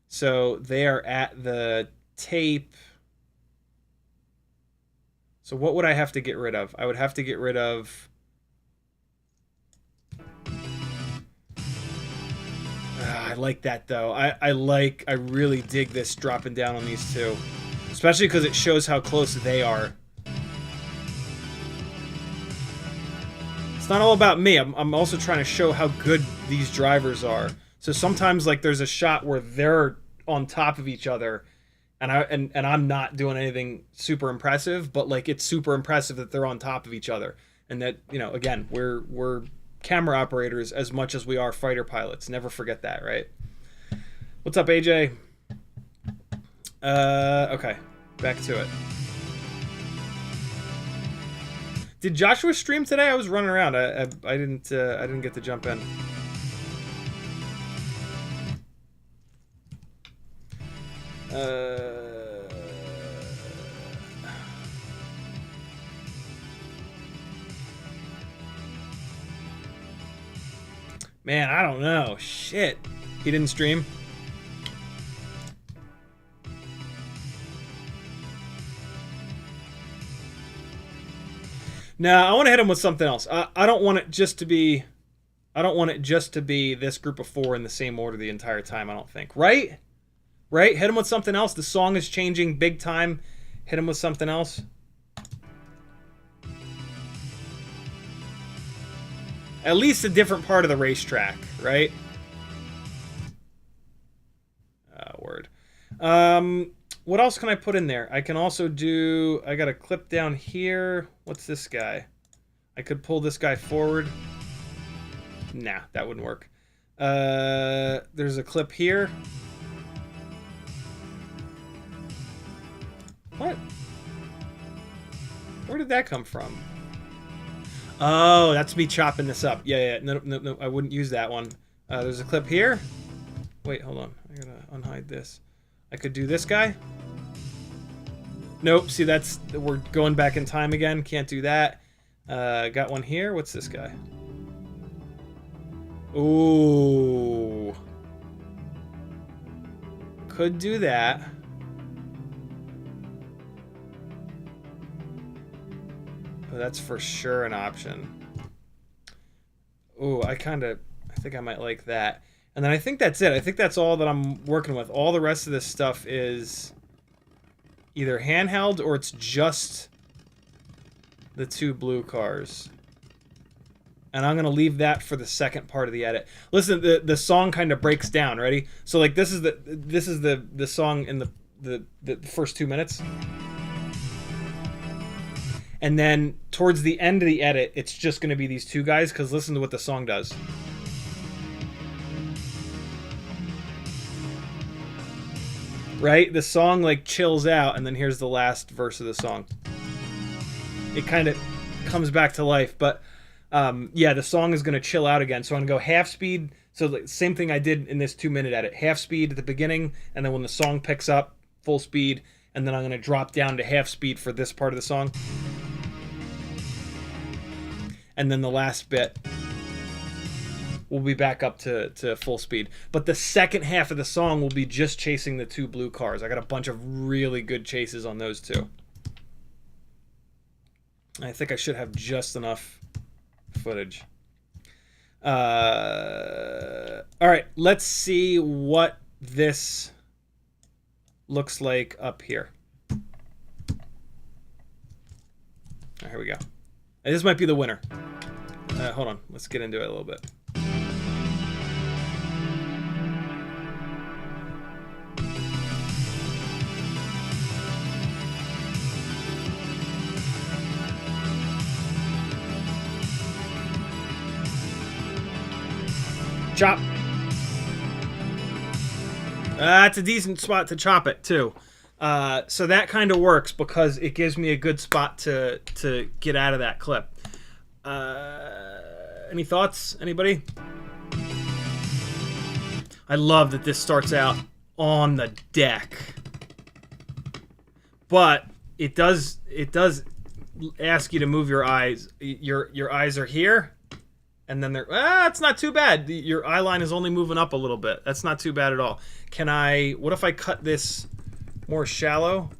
So, they are at the tape... So what would I have to get rid of? I would have to get rid of... I like that, though. I really dig this dropping down on these two. Especially because it shows how close they are. It's not all about me. I'm also trying to show how good these drivers are. So sometimes, like, there's a shot where they're on top of each other, and I'm not doing anything super impressive, but, like, it's super impressive that they're on top of each other. And that, you know, again, we're camera operators as much as we are fighter pilots. Never forget that, right? What's up, AJ? Okay, back to it. Did Joshua stream today? I was running around. I didn't get to jump in. Man, I don't know. Shit. He didn't stream. No, I want to hit him with something else. I don't want it just to be... I don't want it just to be this group of 4 in the same order the entire time, I don't think. Right? Right? Hit him with something else. The song is changing big time. Hit him with something else. At least a different part of the racetrack, right? Word. What else can I put in there? I can also do... I got a clip down here. What's this guy? I could pull this guy forward. Nah, that wouldn't work. There's a clip here. What? Where did that come from? Oh, that's me chopping this up. Yeah. No, I wouldn't use that one. There's a clip here. Wait, hold on. I gotta unhide this. I could do this guy. Nope, see, that's... We're going back in time again. Can't do that. Got one here. What's this guy? Ooh. Could do that. Oh, that's for sure an option. Ooh, I think I might like that. And then I think that's it. I think that's all that I'm working with. All the rest of this stuff is either handheld or it's just the 2 blue cars. And I'm going to leave that for the second part of the edit. Listen, the song kind of breaks down. Ready? So like this is the song in the first 2 minutes. And then towards the end of the edit, it's just going to be these 2 guys, because listen to what the song does. Right? The song like chills out, and then here's the last verse of the song. It kind of comes back to life, but yeah, the song is going to chill out again. So I'm going to go half speed. So the same thing I did in this 2-minute edit. Half speed at the beginning, and then when the song picks up, full speed, and then I'm going to drop down to half speed for this part of the song. And then the last bit will be back up to full speed. But the second half of the song will be just chasing the 2 blue cars. I got a bunch of really good chases on those 2. I think I should have just enough footage. All right, let's see what this looks like up here. Here we go. This might be the winner. Hold on. Let's get into it a little bit. Chop. It's a decent spot to chop it, too. So that kind of works because it gives me a good spot to get out of that clip. Any thoughts? Anybody? I love that this starts out on the deck. But it does ask you to move your eyes. Your eyes are here. And then they're... it's not too bad. Your eye line is only moving up a little bit. That's not too bad at all. Can I... What if I cut this more shallow?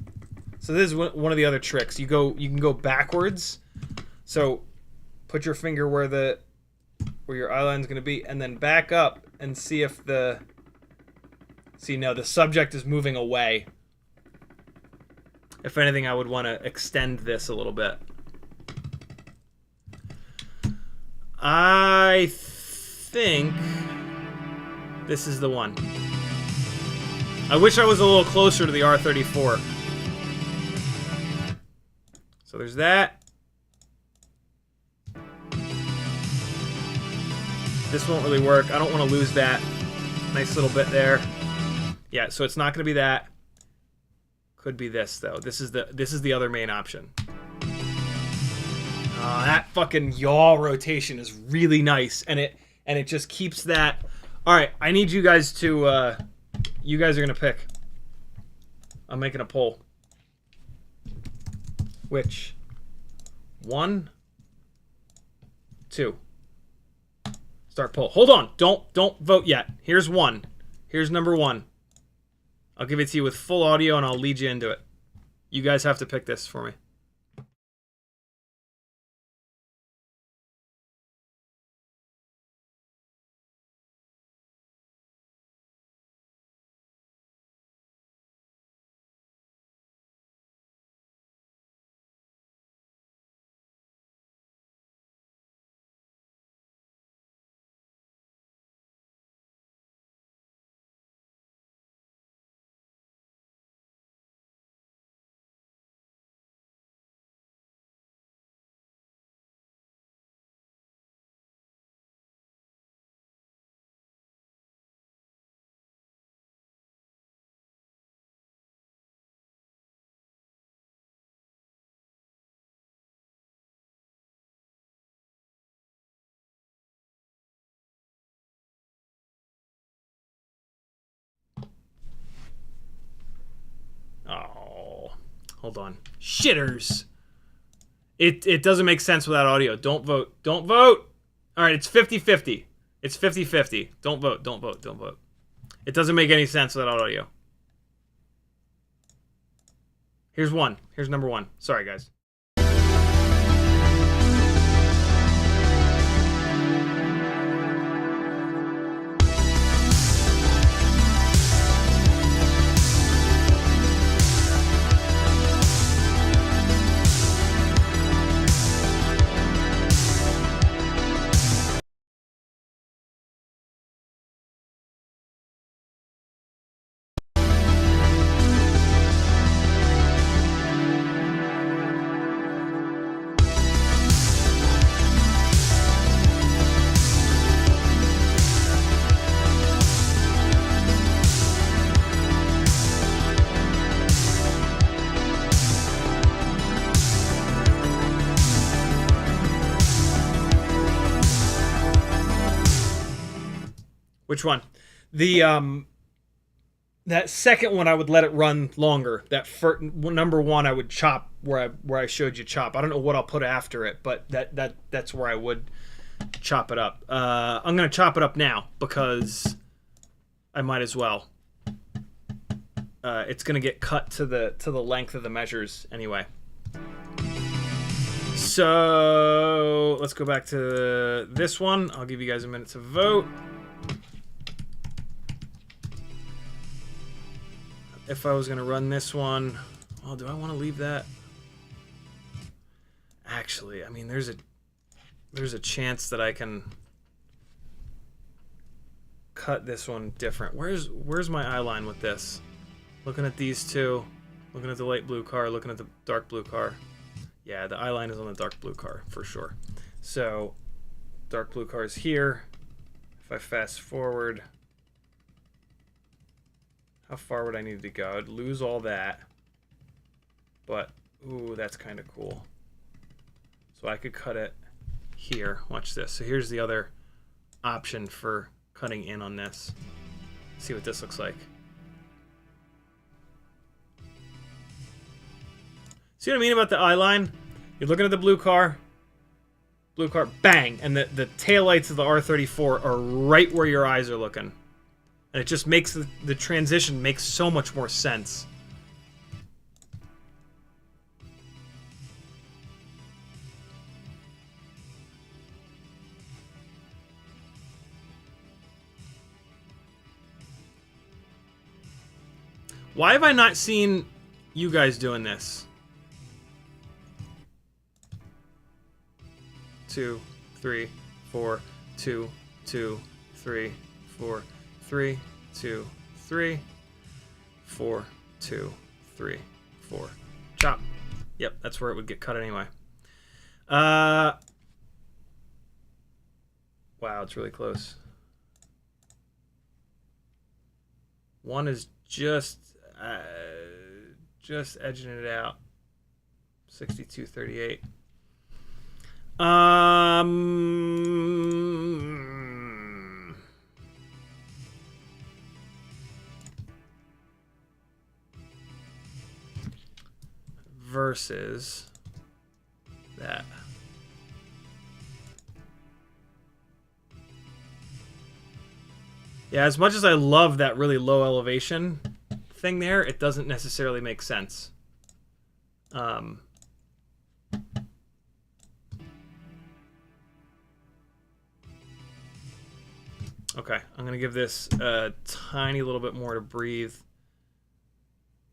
So this is one of the other tricks. You can go backwards. So put your finger where your eye line is going to be, and then back up and see if the... See, no, the subject is moving away. If anything, I would want to extend this a little bit. I think this is the one. I wish I was a little closer to the R34. So there's that. This won't really work. I don't want to lose that nice little bit there. Yeah, so it's not going to be that. Could be this though. This is the other main option. That fucking yaw rotation is really nice, and it just keeps that. All right, I need you guys to. You guys are gonna pick. I'm making a poll. Which? 1, 2. Start poll. Hold on. Don't vote yet. Here's one. Here's number one. I'll give it to you with full audio and I'll lead you into it. You guys have to pick this for me. Oh, hold on. Shitters. It doesn't make sense without audio. Don't vote. Don't vote. All right, it's 50-50. It's 50-50. Don't vote. Don't vote. Don't vote. It doesn't make any sense without audio. Here's one. Here's number one. Sorry, guys. Which one? The that second one I would let it run longer. That number one I would chop where I showed you chop. I don't know what I'll put after it, but that's where I would chop it up. I'm gonna chop it up now because I might as well. It's gonna get cut to the length of the measures anyway. So let's go back to this one. I'll give you guys a minute to vote. If I was going to run this one, well, do I want to leave that? Actually, I mean, there's a chance that I can cut this one different. Where's my eye line with this? Looking at these two, looking at the light blue car, looking at the dark blue car. Yeah, the eye line is on the dark blue car for sure. So, dark blue car is here. If I fast forward, how far would I need to go? I'd lose all that. But, ooh, that's kind of cool. So I could cut it here. Watch this. So here's the other option for cutting in on this. See what this looks like. See what I mean about the eye line? You're looking at the blue car, bang, and the taillights of the R34 are right where your eyes are looking. And it just makes the transition makes so much more sense. Why have I not seen you guys doing this? 2, 3, 4, 2, 2, 3, 4, 3, 2, 3, 4, 2, 3, 4. Chop. Yep, that's where it would get cut anyway. Wow, it's really close. One is just edging it out. 62-38. Versus that. Yeah, as much as I love that really low elevation thing there, it doesn't necessarily make sense. Okay, I'm going to give this a tiny little bit more to breathe.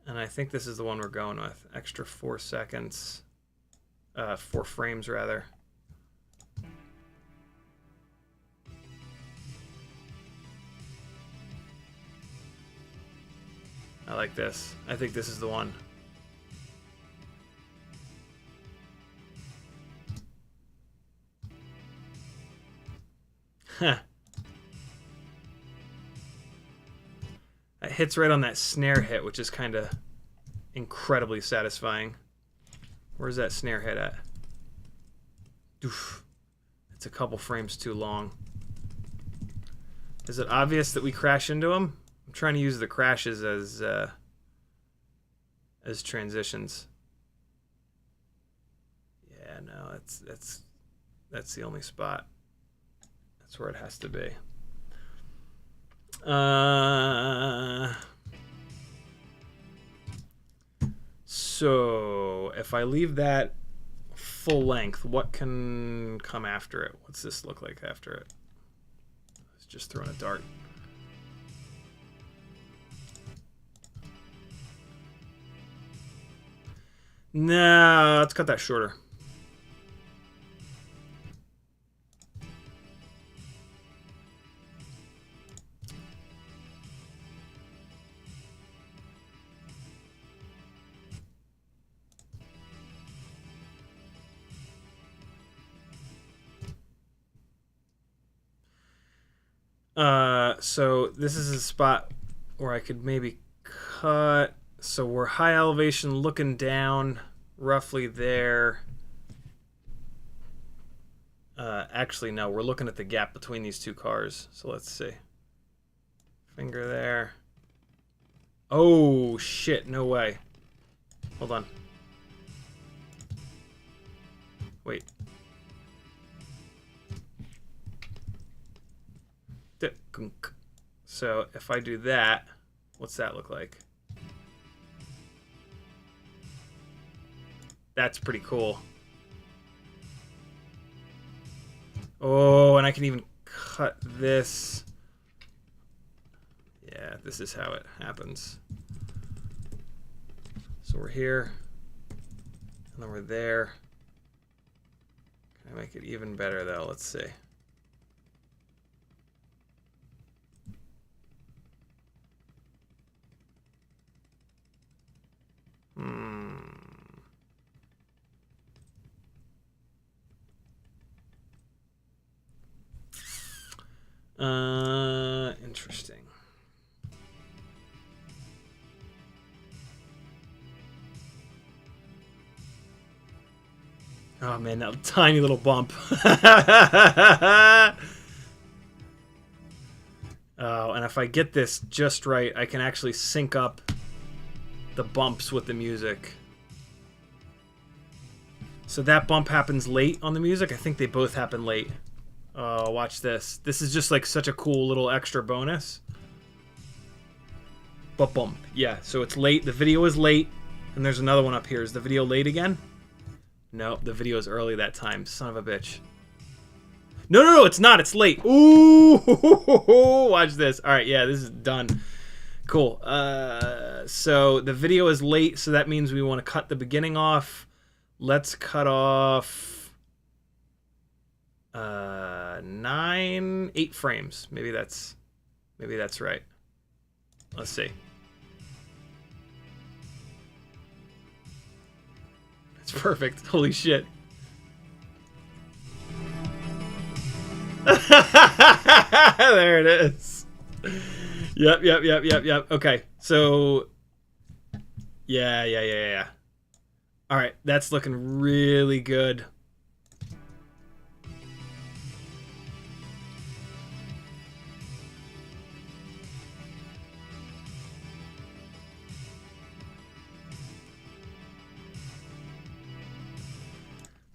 And I think this is the one we're going with. Extra 4 seconds. 4 frames, rather. I like this. I think this is the one. Huh. It hits right on that snare hit, which is kind of incredibly satisfying. Where's that snare hit at? Oof. It's a couple frames too long. Is it obvious that we crash into him? I'm trying to use the crashes as transitions. Yeah, no, that's the only spot. That's where it has to be. So if I leave that full length, what can come after it? What's this look like after it? It's just throwing a dart. Nah, let's cut that shorter. So this is a spot where I could maybe cut. So we're high elevation looking down, roughly there. Actually, no, we're looking at the gap between these two cars. So let's see. Finger there. Oh, shit, no way. Hold on. Wait. So if I do that, what's that look like? That's pretty cool. Oh, and I can even cut this. Yeah, this is how it happens. So we're here, and then we're there. Can I make it even better though? Let's see. Interesting. Oh man, that tiny little bump. Oh, and if I get this just right, I can actually sync up the bumps with the music. So that bump happens late on the music. I think they both happen late. Oh, watch this. This is just like such a cool little extra bonus. But bump. Yeah, so it's late. The video is late. And there's another one up here. Is the video late again? No, the video is early that time. Son of a bitch. No, it's not. It's late. Ooh, watch this. All right, yeah, this is done. Cool. So the video is late, so that means we want to cut the beginning off. Let's cut off 8 frames. Maybe that's right. Let's see. That's perfect. Holy shit. There it is. Yep. Okay. So yeah. All right, that's looking really good.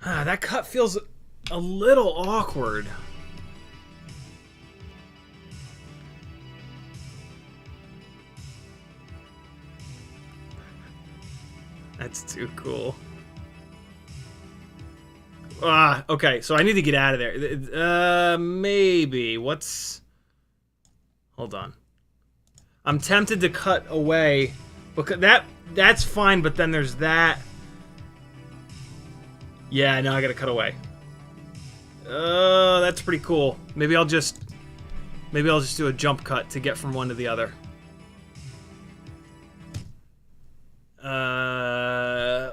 That cut feels a little awkward. That's too cool. Okay, so I need to get out of there. Maybe. What's... Hold on. I'm tempted to cut away, because that's fine, but then there's that. Yeah, now I gotta cut away. That's pretty cool. Maybe I'll just do a jump cut to get from one to the other.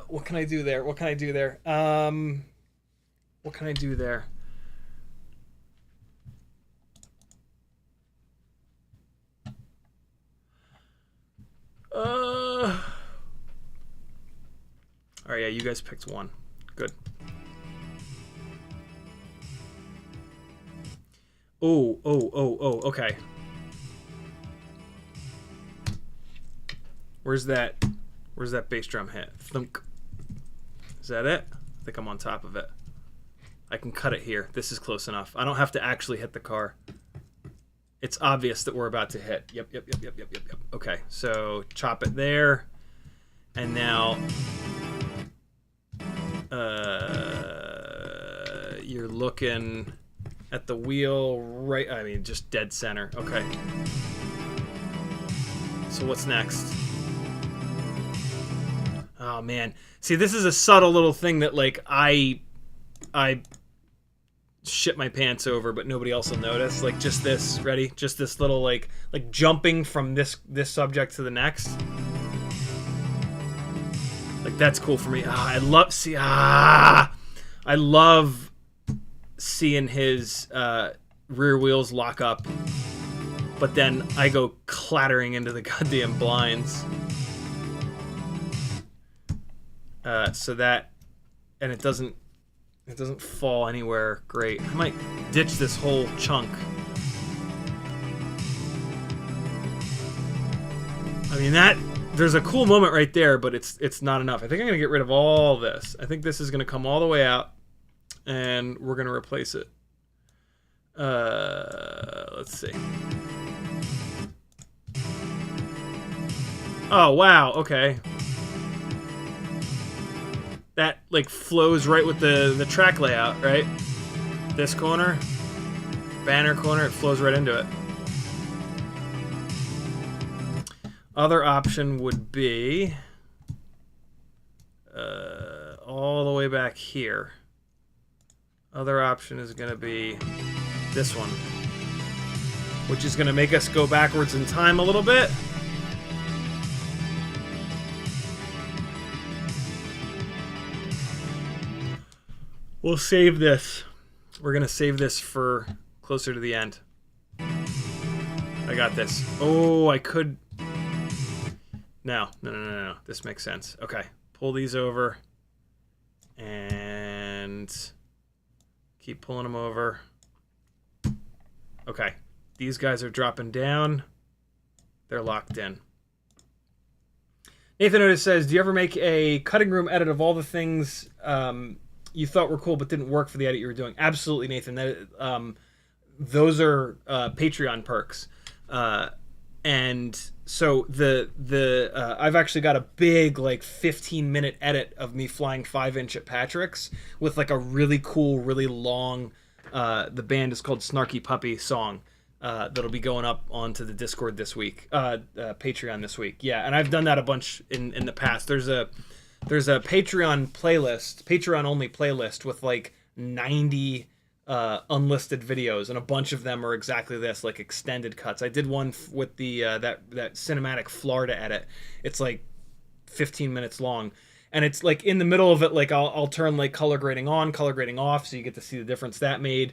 What can I do there? What can I do there? What can I do there? Alright, yeah, you guys picked one. Good. Oh, okay. Where's that bass drum hit? Thunk. Is that it? I think I'm on top of it. I can cut it here. This is close enough. I don't have to actually hit the car. It's obvious that we're about to hit. Yep. Okay, so chop it there. And now... you're looking at the wheel right... I mean, just dead center. Okay. So what's next? Oh, man. See, this is a subtle little thing that, like, I shit my pants over, but nobody else will notice. Like, just this. Ready? Just this little, like jumping from this subject to the next. Like, that's cool for me. I love seeing his rear wheels lock up, but then I go clattering into the goddamn blinds. So that, and it doesn't fall anywhere. Great. I might ditch this whole chunk. I mean, there's a cool moment right there, but it's not enough. I think I'm gonna get rid of all this. I think this is gonna come all the way out, and we're gonna replace it. Let's see. Oh wow, okay. That like flows right with the track layout, right? This corner, banner corner, it flows right into it. Other option would be all the way back here. Other option is going to be this one, which is going to make us go backwards in time a little bit. We'll save this. We're going to save this for closer to the end. I got this. Oh, I could... No. This makes sense. Okay. Pull these over. And keep pulling them over. Okay. These guys are dropping down. They're locked in. Nathan Otis says, do you ever make a cutting room edit of all the things you thought were cool but didn't work for the edit you were doing? Absolutely, Nathan. Those are Patreon perks. And so I've actually got a big like 15-minute edit of me flying 5-inch at Patrick's with like a really cool, really long, the band is called Snarky Puppy song, that'll be going up onto the Discord this week, Patreon this week. Yeah, and I've done that a bunch in the past. There's a Patreon playlist, Patreon only playlist with like 90 unlisted videos, and a bunch of them are exactly this, like extended cuts. I did one with the that cinematic Florida edit. It's like 15 minutes long, and it's like in the middle of it, like I'll turn like color grading on, color grading off, so you get to see the difference that made.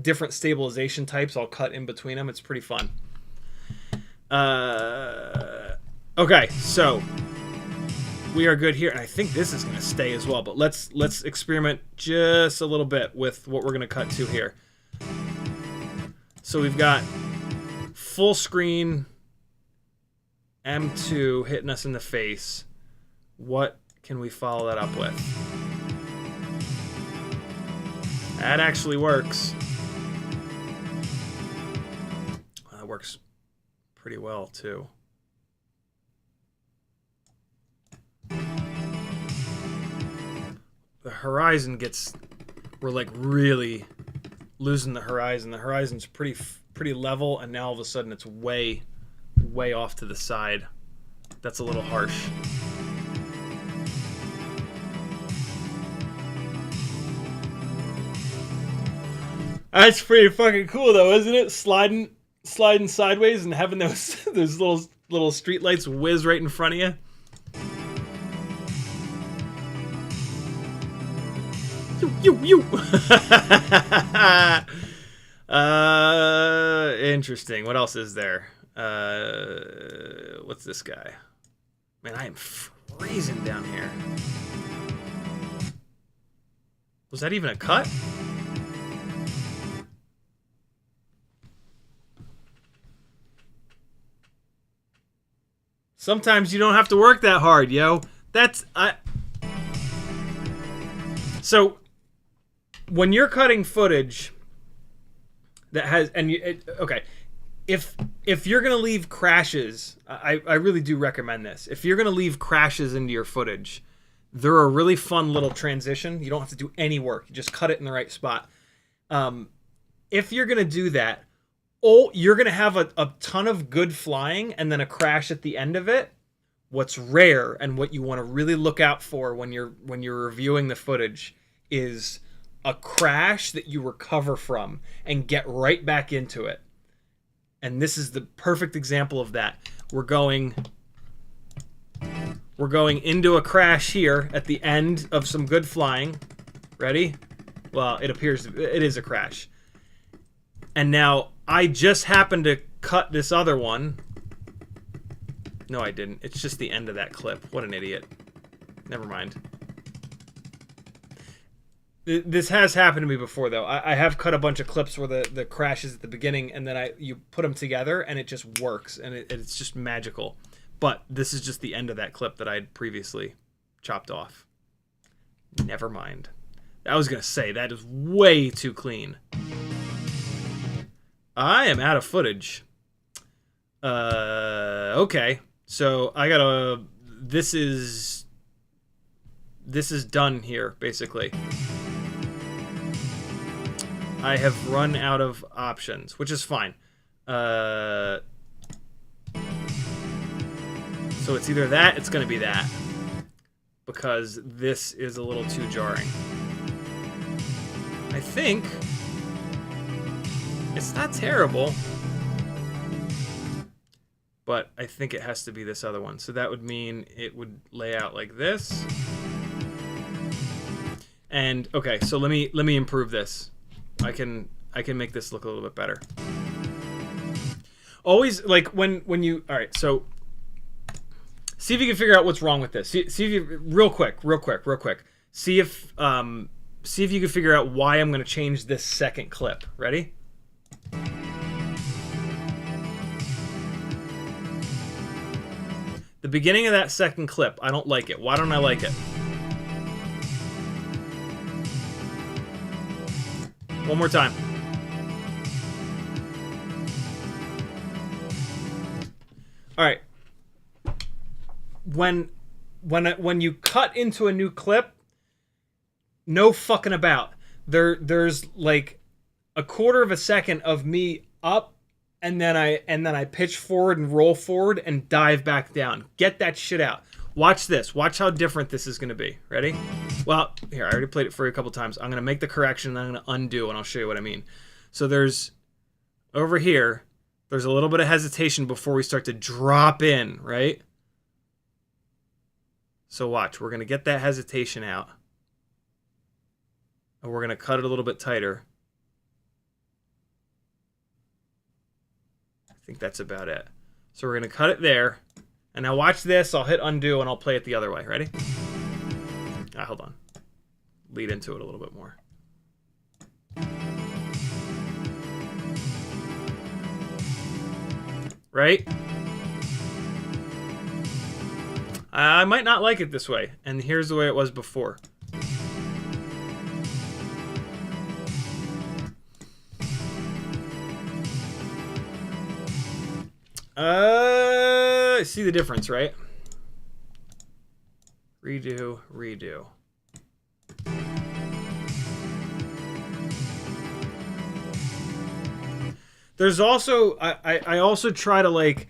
Different stabilization types I'll cut in between them. It's pretty fun. Okay, so we are good here, and I think this is going to stay as well, but let's experiment just a little bit with what we're going to cut to here. So we've got full screen M2 hitting us in the face. What can we follow that up with? That actually works. That works pretty well too. horizon gets, we're like really losing the horizon. The horizon's pretty level, and now all of a sudden it's way off to the side. That's a little harsh. That's pretty fucking cool though, isn't it? Sliding sideways and having those little street lights whiz right in front of you. You. Interesting. What else is there? What's this guy? Man, I am freezing down here. Was that even a cut? Sometimes you don't have to work that hard, yo. So when you're cutting footage that has, okay, if you're gonna leave crashes, I really do recommend this. If you're gonna leave crashes into your footage, they're a really fun little transition. You don't have to do any work. You just cut it in the right spot. If you're gonna do that, you're gonna have a ton of good flying and then a crash at the end of it. What's rare and what you want to really look out for when you're reviewing the footage is a crash that you recover from and get right back into it. And this is the perfect example of that. We're going into a crash here at the end of some good flying. Ready? Well, it appears it is a crash. And now I just happened to cut this other one. No, I didn't. It's just the end of that clip. What an idiot. Never mind. This has happened to me before, though. I have cut a bunch of clips where the crash is at the beginning, and then you put them together, and it just works, and it's just magical. But this is just the end of that clip that I had previously chopped off. Never mind. I was going to say, that is way too clean. I am out of footage. Okay. So I gotta, this is done here, basically. I have run out of options, which is fine. So it's either that, it's gonna be that. Because this is a little too jarring. I think it's not terrible. But I think it has to be this other one. So that would mean it would lay out like this. And okay, so let me improve this. I can make this look a little bit better. Always like when you, all right, so see if you can figure out what's wrong with this. See if you real quick. See if you can figure out why I'm going to change this second clip. Ready? The beginning of that second clip, I don't like it. Why don't I like it? One more time. All right. When you cut into a new clip, no fucking about. There's like a quarter of a second of me up, and then I pitch forward and roll forward and dive back down. Get that shit out. Watch this. Watch how different this is going to be. Ready? Well, here, I already played it for you a couple times. I'm going to make the correction, and then I'm going to undo, and I'll show you what I mean. So there's, over here, there's a little bit of hesitation before we start to drop in, right? So watch. We're going to get that hesitation out. And we're going to cut it a little bit tighter. I think that's about it. So we're going to cut it there. And now watch this. I'll hit undo and I'll play it the other way. Ready? Hold on. Lead into it a little bit more. Right? I might not like it this way. And here's the way it was before. See the difference, right? Redo, redo. There's also I also try to like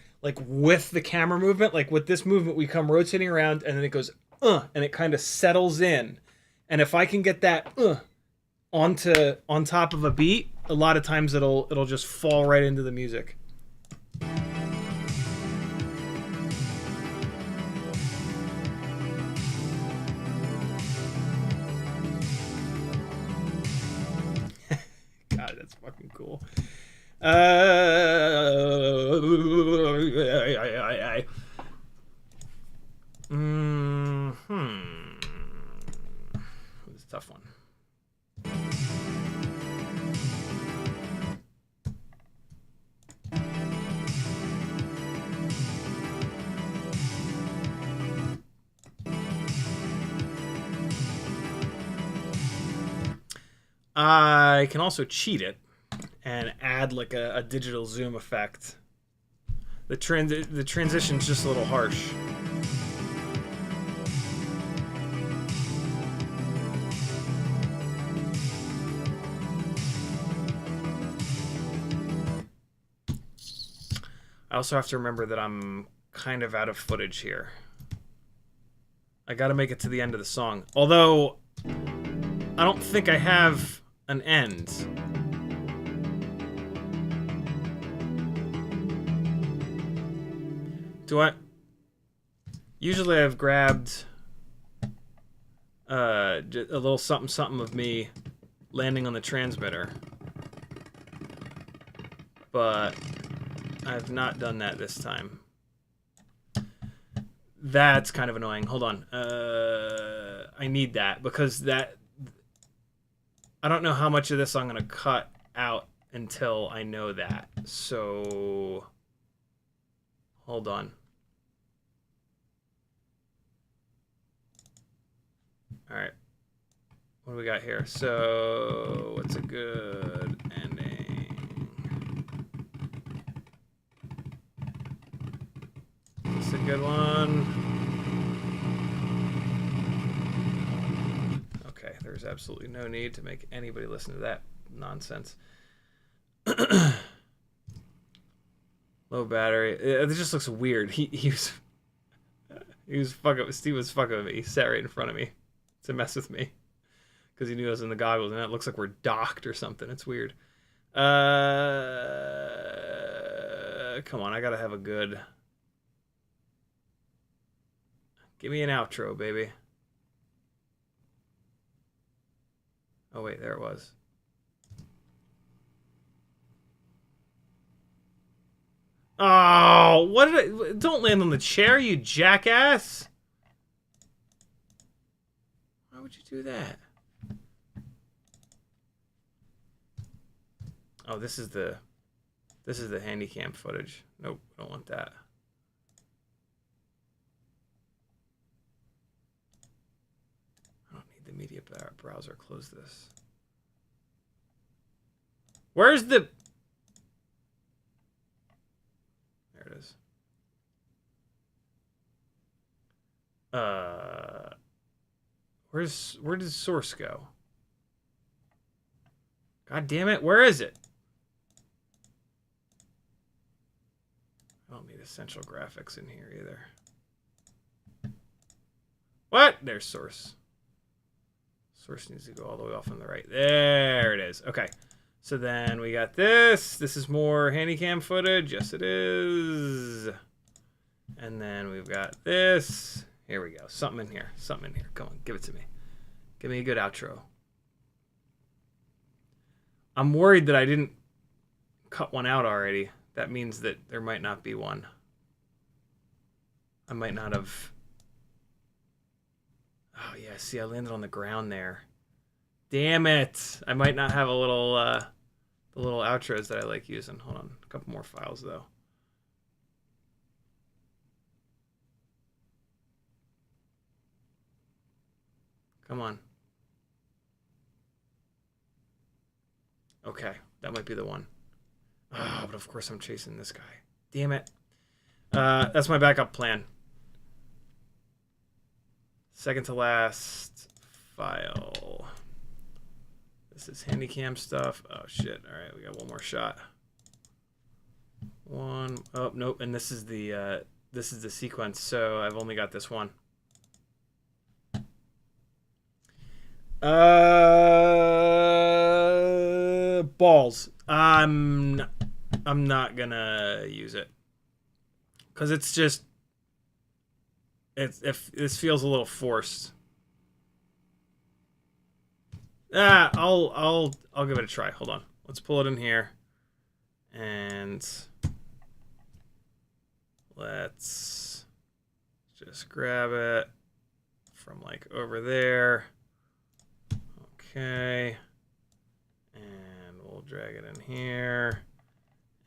with the camera movement, like with this movement, we come rotating around and then it goes and it kind of settles in, and if I can get that on top of a beat, a lot of times it'll just fall right into the music. God, that's fucking cool. It's a tough one. I can also cheat it and add like a digital zoom effect. The transition's just a little harsh. I also have to remember that I'm kind of out of footage here. I gotta make it to the end of the song. Although, I don't think I have an end. Do I? Usually I've grabbed a little something something of me landing on the transmitter. But I've not done that this time. That's kind of annoying. Hold on. I need that because that... I don't know how much of this I'm going to cut out until I know that. So... Hold on. Alright. What do we got here? So... What's a good ending? That's a good one. Okay, there's absolutely no need to make anybody listen to that nonsense. Low battery. It just looks weird. He was fucking. Steve was fucking with me. He sat right in front of me to mess with me because he knew I was in the goggles, and it looks like we're docked or something. It's weird. Come on, I gotta have a good. Give me an outro, baby. Oh wait, there it was. Oh, what did I... Don't land on the chair, you jackass! Why would you do that? Oh, this is the handycam footage. Nope, I don't want that. I don't need the media browser. Close this. Where's the... There it is. Where does source go? God damn it, where is it? I don't need essential graphics in here either. What? There's source. Source needs to go all the way off on the right. There it is. Okay. So then we got this. This is more handycam footage. Yes, it is. And then we've got this. Here we go. Something in here. Something in here. Come on, give it to me. Give me a good outro. I'm worried that I didn't cut one out already. That means that there might not be one. I might not have... Oh, yeah. See, I landed on the ground there. Damn it! I might not have a little, the little outros that I like using. Hold on, a couple more files though. Come on. Okay, that might be the one. Oh, but of course I'm chasing this guy. Damn it. That's my backup plan. Second to last file. This is handycam stuff. Oh shit. Alright, we got one more shot. one. Oh, nope. And this is the sequence, so I've only got this one. Balls. I'm not gonna use it because it's just this feels a little forced. I'll give it a try. Hold on. Let's pull it in here, and let's just grab it from like over there. Okay. And we'll drag it in here.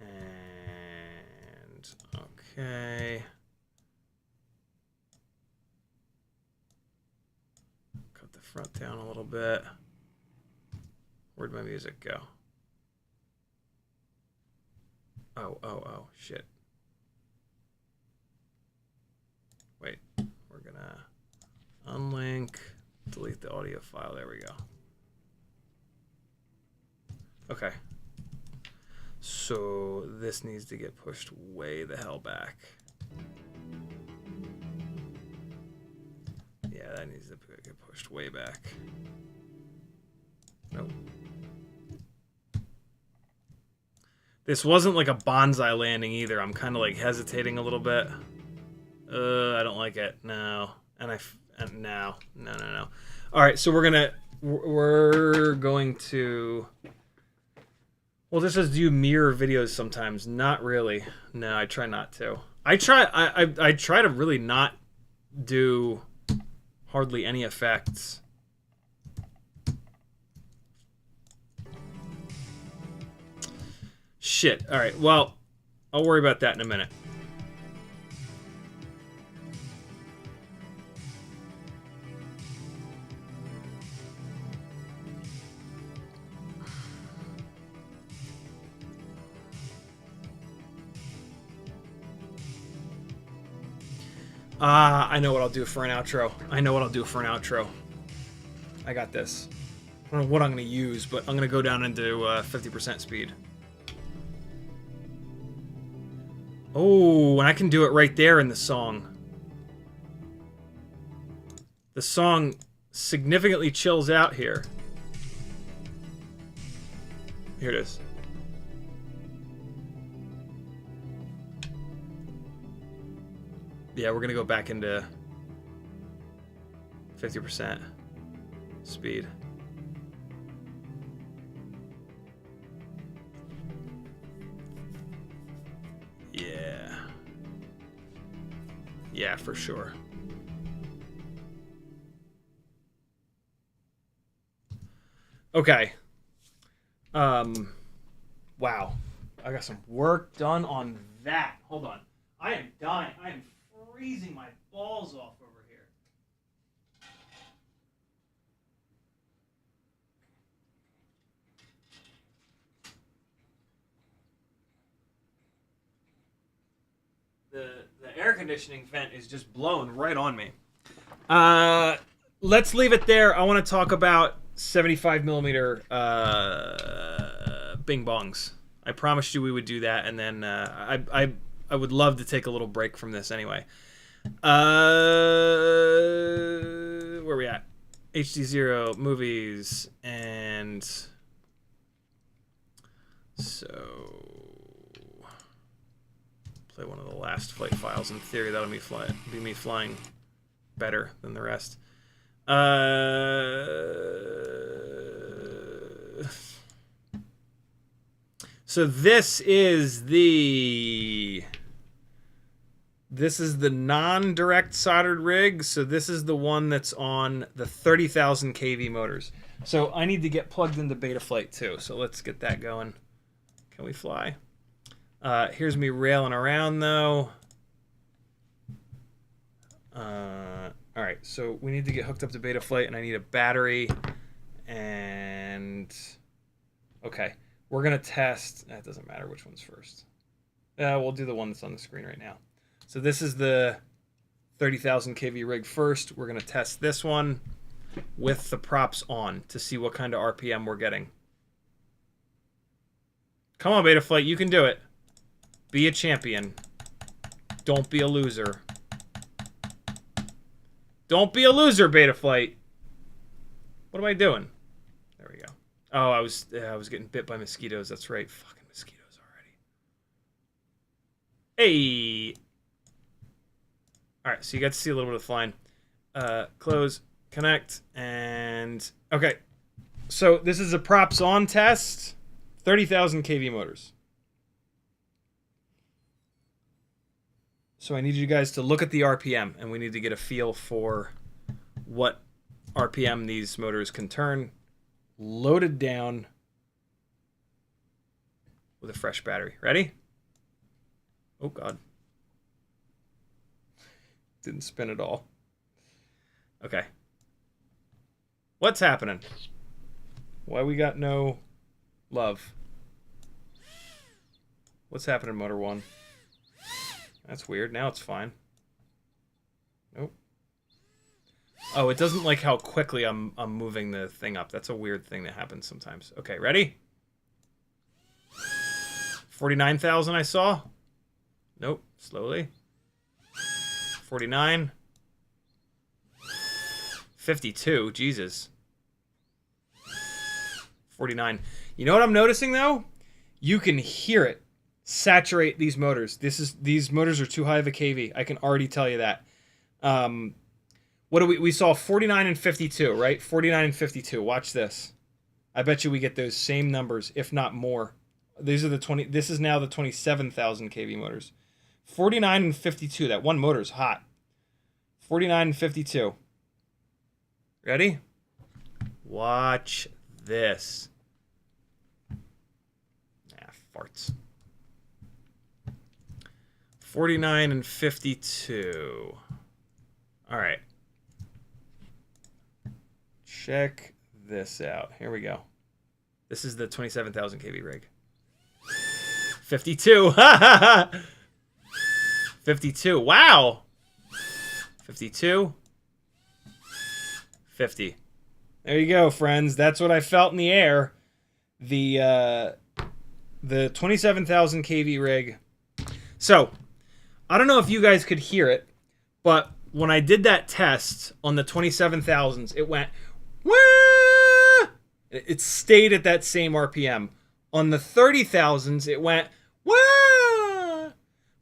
And okay. Cut the front down a little bit. Where'd my music go? Oh, shit. Wait, we're gonna unlink, delete the audio file. There we go. Okay. So this needs to get pushed way the hell back. Yeah, that needs to get pushed way back. Nope. This wasn't like a bonsai landing either. I'm kind of like hesitating a little bit. I don't like it. No. No. All right, so we're going to. Well, this says do you mirror videos sometimes? Not really. No, I try not to. I try to really not do hardly any effects. Shit. All right. Well, I'll worry about that in a minute. I know what I'll do for an outro. I got this. I don't know what I'm going to use, but I'm going to go down into 50% speed. Oh, and I can do it right there in the song. The song significantly chills out here. Here it is. Yeah, we're gonna go back into 50% speed. Yeah. Yeah, for sure. Okay. Wow. I got some work done on that. Hold on. I am dying. I am freezing my balls off over here. The air conditioning vent is just blowing right on me. Let's leave it there. I want to talk about 75 millimeter bing bongs. I promised you we would do that, and then I would love to take a little break from this anyway. Where are we at? HD0 movies, and so play one of the last flight files. In theory, that'll be me flying better than the rest. So this is the non-direct soldered rig. So this is the one that's on the 30,000 kV motors. So I need to get plugged into Betaflight too. So let's get that going. Can we fly? Here's me railing around though. All right, so we need to get hooked up to Betaflight, and I need a battery. And okay, we're gonna test. It doesn't matter which one's first. We'll do the one that's on the screen right now. So this is the 30,000 kV rig first. We're gonna test this one with the props on to see what kind of RPM we're getting. Come on, Betaflight, you can do it. Be a champion. Don't be a loser. Don't be a loser, Betaflight. What am I doing? There we go. Oh, I was getting bit by mosquitoes. That's right. Fucking mosquitoes already. Hey. All right, so you got to see a little bit of flying. Close, connect, and okay. So this is a props on test. 30,000 kV motors. So I need you guys to look at the RPM, and we need to get a feel for what RPM these motors can turn. Loaded down with a fresh battery. Ready? Oh, God. Didn't spin at all. Okay. What's happening? Why we got no love? What's happening, motor 1? That's weird. Now it's fine. Nope. Oh, it doesn't like how quickly I'm moving the thing up. That's a weird thing that happens sometimes. Okay, ready? 49,000 I saw. Nope. Slowly. 49. 52. Jesus. 49. You know what I'm noticing though? You can hear it saturate these motors. These motors are too high of a kV. I can already tell you that. What do we saw 49 and 52, right? 49 and 52. Watch this. I bet you we get those same numbers, if not more. These are the 20. This is now the 27,000 kV motors. 49 and 52. That one motor is hot. 49 and 52. Ready? Watch this. Ah, farts. 49 and 52. All right. Check this out. Here we go. This is the 27,000 kV rig. 52. 52. Wow. 52. 50. There you go, friends. That's what I felt in the air. The 27,000 kV rig. So, I don't know if you guys could hear it, but when I did that test on the 27,000s, it went, wah! It stayed at that same RPM. On the 30,000s, it went, wah!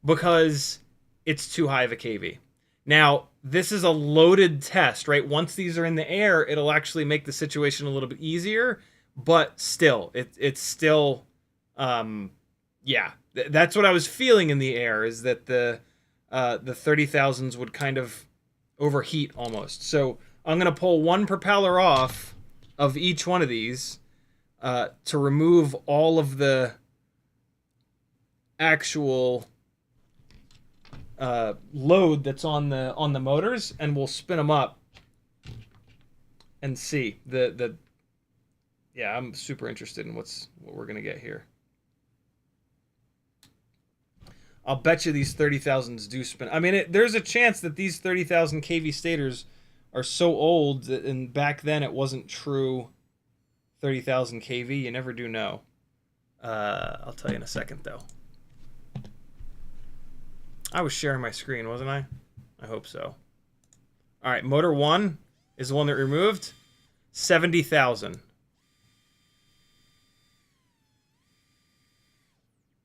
Because it's too high of a kV. Now, this is a loaded test, right? Once these are in the air, it'll actually make the situation a little bit easier, but still, it's still, yeah. That's what I was feeling in the air, is that the 30,000s would kind of overheat almost. So I'm going to pull one propeller off of each one of these to remove all of the actual load that's on the motors, and we'll spin them up and see the yeah, I'm super interested in what we're going to get here. I'll bet you these 30,000s do spin. I mean, there's a chance that these 30,000 kV stators are so old that, and back then it wasn't true 30,000 kV. You never do know. I'll tell you in a second, though. I was sharing my screen, wasn't I? I hope so. All right, motor 1 is the one that removed. 70,000.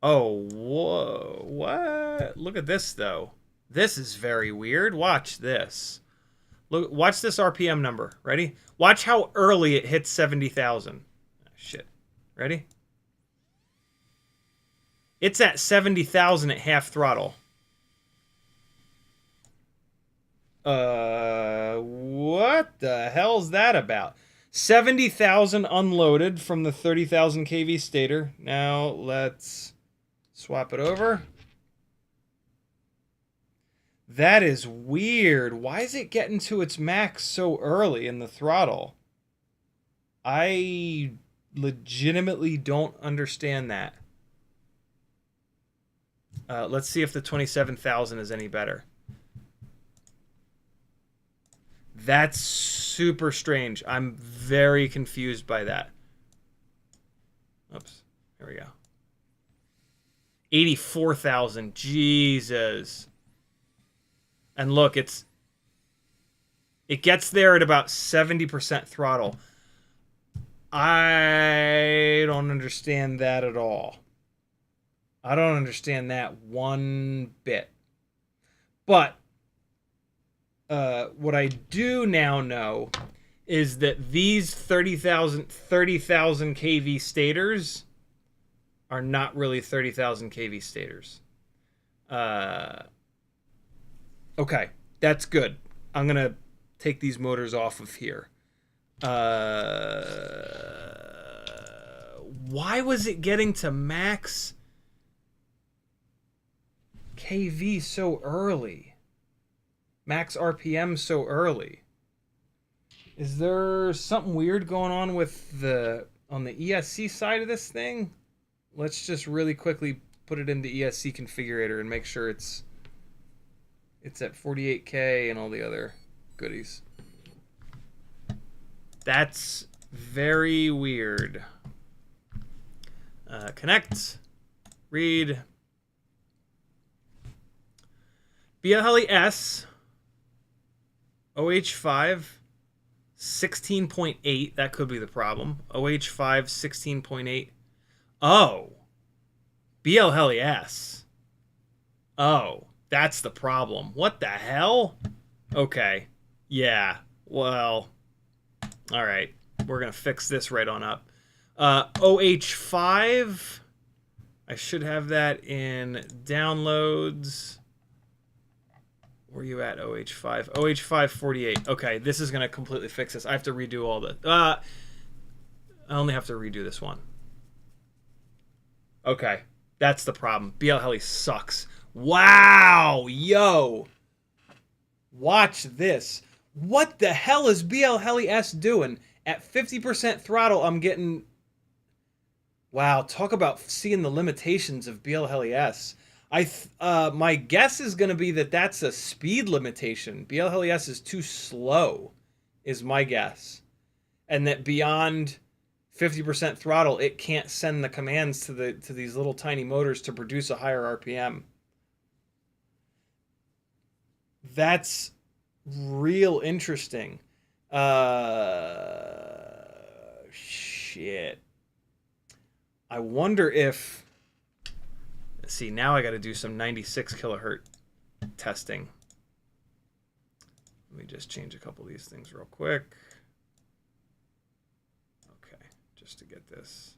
Oh, whoa, what? Look at this, though. This is very weird. Watch this. Look, watch this RPM number. Ready? Watch how early it hits 70,000. Oh, shit. Ready? It's at 70,000 at half throttle. What the hell's that about? 70,000 unloaded from the 30,000 kV stator. Now let's swap it over. That is weird. Why is it getting to its max so early in the throttle? I legitimately don't understand that. Let's see if the 27,000 is any better. That's super strange. I'm very confused by that. Oops. Here we go. 84,000. Jesus. And look, it gets there at about 70% throttle. I don't understand that at all. I don't understand that one bit. But what I do now know is that these 30,000 kV stators are not really 30,000 kV stators. Okay, that's good. I'm going to take these motors off of here. Why was it getting to max kV so early? Max RPM so early? Is there something weird going on with on the ESC side of this thing? Let's just really quickly put it into ESC configurator and make sure it's at 48K and all the other goodies. That's very weird. Connect. Read. BLHeli-S. OH5. 16.8. That could be the problem. OH5 16.8. Oh. BLHeli-S. Oh. That's the problem. What the hell? Okay. Yeah. Well. Alright. We're going to fix this right on up. OH5. I should have that in downloads. Where are you at, OH5? OH5 48. Okay, this is going to completely fix this. I have to redo all the... I only have to redo this one. Okay, that's the problem. BLHeli sucks. Wow! Yo! Watch this. What the hell is BLHeli-S doing? At 50% throttle, I'm getting... Wow, talk about seeing the limitations of BLHeli-S. My guess is going to be that that's a speed limitation. BLHeli-S is too slow, is my guess. And that beyond 50% throttle, it can't send the commands to these little tiny motors to produce a higher RPM. That's real interesting. Shit. I wonder if... Let's see, now I got to do some 96 kilohertz testing. Let me just change a couple of these things real quick. Okay, just to get this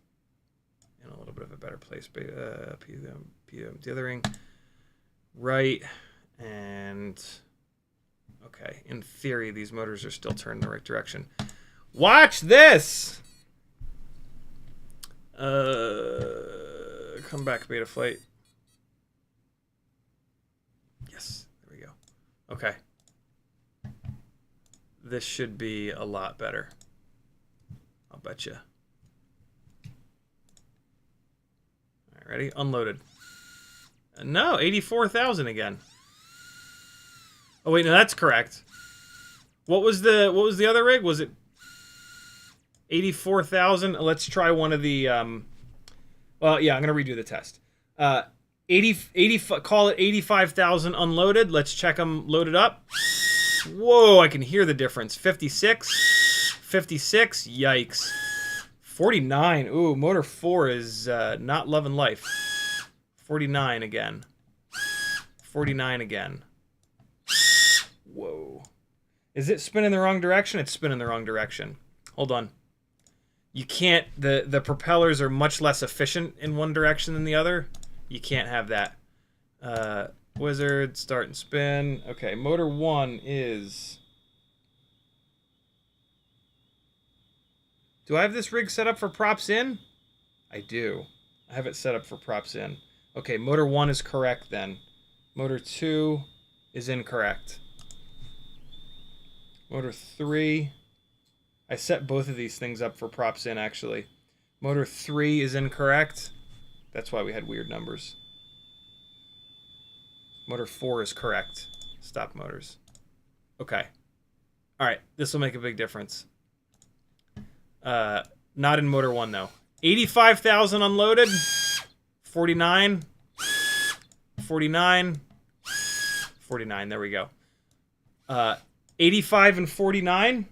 in a little bit of a better place. PM dithering. Right. And... Okay, in theory, these motors are still turned in the right direction. Watch this! Come back, beta flight. Yes, there we go. Okay. This should be a lot better. I'll bet you. All right, ready? Unloaded. No, 84,000 again. Oh wait, no, that's correct. What was the other rig? Was it 84,000? Let's try one of the well, yeah, I'm going to redo the test. 80 call it 85,000 unloaded. Let's check them loaded up. Whoa, I can hear the difference. 56. 56. Yikes. 49. Ooh, motor 4 is not loving life. 49 again. 49 again. Whoa. Is it spinning the wrong direction? It's spinning the wrong direction. Hold on. You can't... The propellers are much less efficient in one direction than the other. You can't have that. Wizard, start and spin. Okay, motor 1 is... Do I have this rig set up for props in? I do. I have it set up for props in. Okay, motor 1 is correct then. Motor 2 is incorrect. Motor 3... I set both of these things up for props in, actually. Motor 3 is incorrect. That's why we had weird numbers. Motor 4 is correct. Stop motors. Okay. Alright, this will make a big difference. Not in motor 1, though. 85,000 unloaded. 49. 49. 49, there we go. 85 and 49.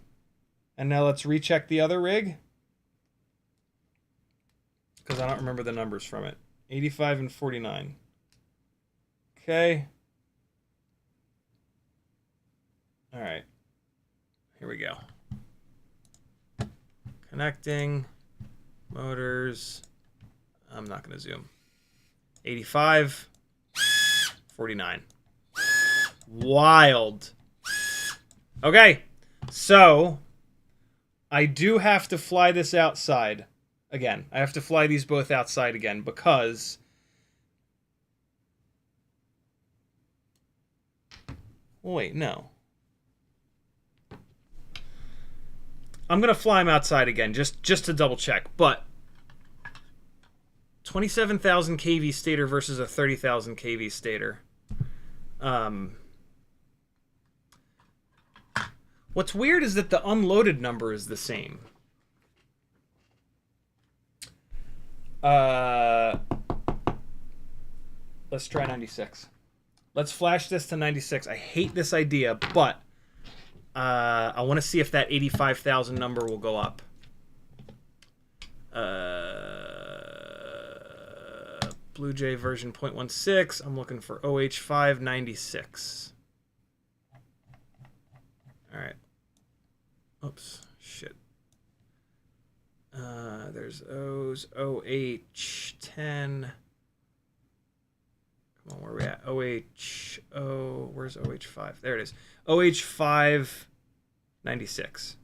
And now let's recheck the other rig. Because I don't remember the numbers from it. 85 and 49. Okay. All right. Here we go. Connecting. Motors. I'm not going to zoom. 85. 49. Wild. Okay. So, I do have to fly this outside. Again, I have to fly these both outside again because wait, no. I'm going to fly them outside again just to double check, but 27,000 kV stator versus a 30,000 kV stator. What's weird is that the unloaded number is the same. Let's try 96. Let's flash this to 96. I hate this idea, but I want to see if that 85,000 number will go up. Blue Jay version 0.16. I'm looking for OH596. All right. Oops. Shit. There's O's, OH10. Come on, where are we at? OH, where's OH5? There it is. OH596.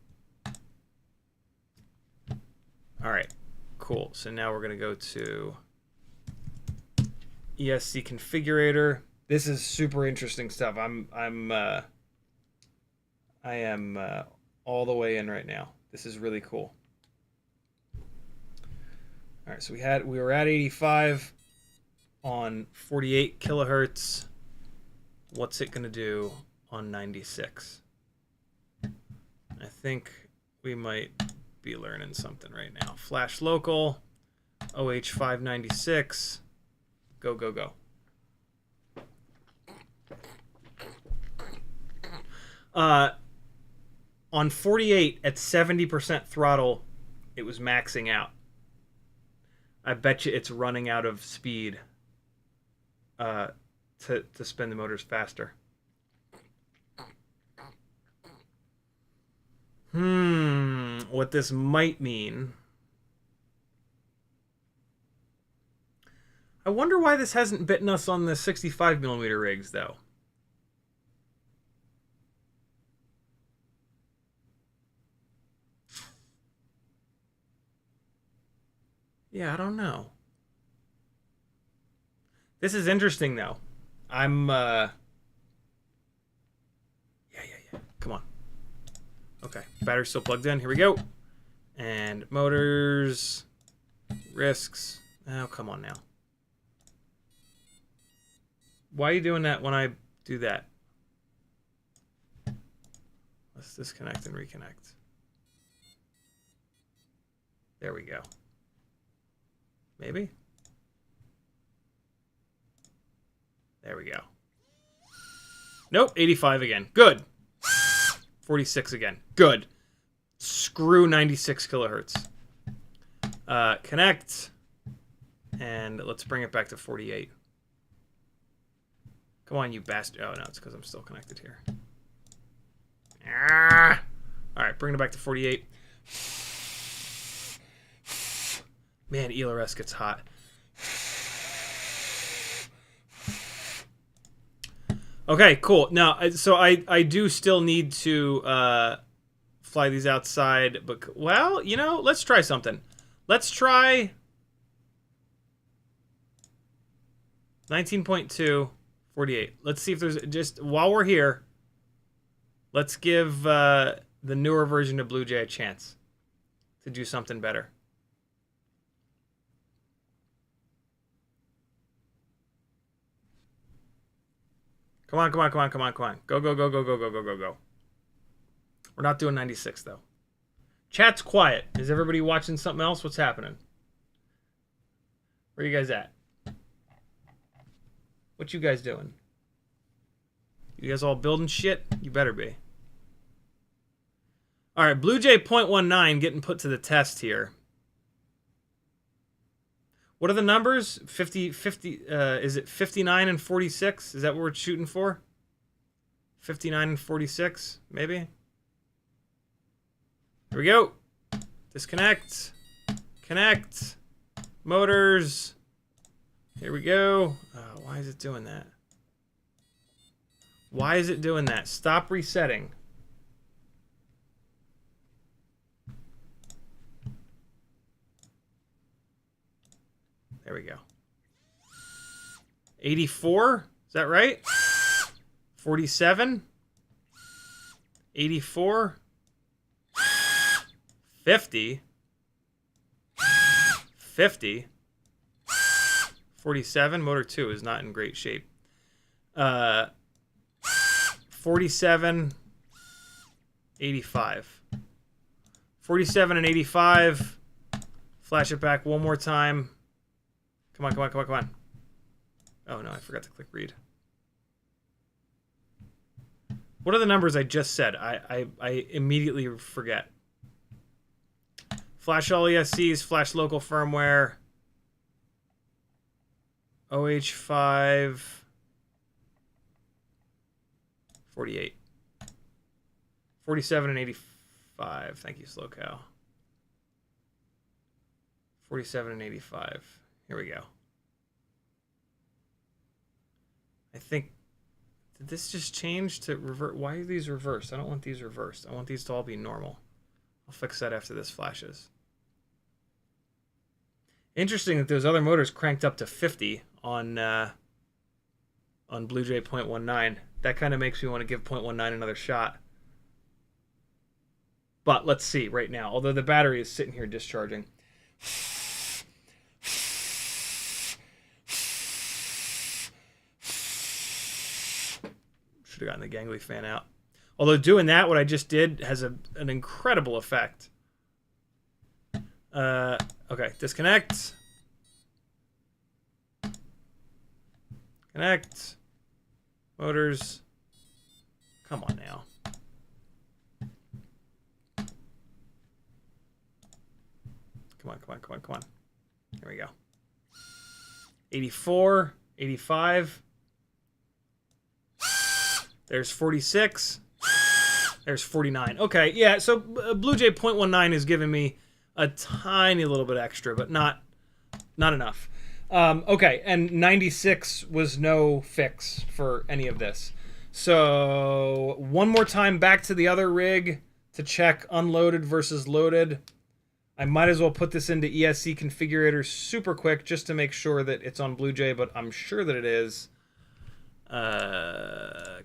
All right, cool. So now we're gonna go to ESC configurator. This is super interesting stuff. I am all the way in right now. This is really cool. All right, so we were at 85 on 48 kilohertz. What's it gonna do on 96? I think we might be learning something right now. Flash local, OH596. Go, go, go. On 48 at 70% throttle, it was maxing out. I bet you it's running out of speed to spin the motors faster. What this might mean. I wonder why this hasn't bitten us on the 65mm rigs, though. Yeah, I don't know. This is interesting, though. Yeah. Come on. Okay, battery's still plugged in. Here we go. And motors, risks. Oh, come on now. Why are you doing that when I do that? Let's disconnect and reconnect. There we go. Maybe? There we go. Nope, 85 again. Good. 46 again. Good. Screw 96 kilohertz. Connect. And let's bring it back to 48. Come on, you bastard. Oh, no, it's because I'm still connected here. Ah! All right, bring it back to 48. Man, ELRS gets hot. Okay, cool. Now, so I do still need to fly these outside, but, well, you know, let's try something. Let's try 19.2, 48. Let's see if there's, just while we're here, let's give the newer version of Blue Jay a chance to do something better. Come on, come on, come on, come on, come on. Go, go, go, go, go, go, go, go, go. We're not doing 96, though. Chat's quiet. Is everybody watching something else? What's happening? Where are you guys at? What you guys doing? You guys all building shit? You better be. All right, Blue Jay 0.19 getting put to the test here. What are the numbers? 50, is it 59 and 46? Is that what we're shooting for? 59 and 46, maybe? Here we go. Disconnect. Connect. Motors. Here we go. Why is it doing that? Why is it doing that? Stop resetting. There we go. 84? Is that right? 47? 84? 50? 50? 47? Motor 2 is not in great shape. 47, 85. 47 and 85. Flash it back one more time. Come on, come on, come on, come on. Oh no, I forgot to click read. What are the numbers I just said? I immediately forget. Flash all ESCs, flash local firmware. OH5. 48. 47 and 85. Thank you, Slow Cow. 47 and 85. Here we go. I think... Did this just change to revert? Why are these reversed? I don't want these reversed. I want these to all be normal. I'll fix that after this flashes. Interesting that those other motors cranked up to 50 on Blue Jay 0.19. That kind of makes me want to give 0.19 another shot. But let's see right now. Although the battery is sitting here discharging. Should have gotten the gangly fan out. Although doing that, what I just did, has an incredible effect. Okay, disconnect. Connect. Motors. Come on now. Come on, come on, come on, come on. Here we go. 84, 85. There's 46. There's 49. Okay, yeah, so Blue Jay 0.19 is giving me a tiny little bit extra, but not enough. Okay, and 96 was no fix for any of this. So one more time back to the other rig to check unloaded versus loaded. I might as well put this into ESC configurator super quick just to make sure that it's on Blue Jay, but I'm sure that it is.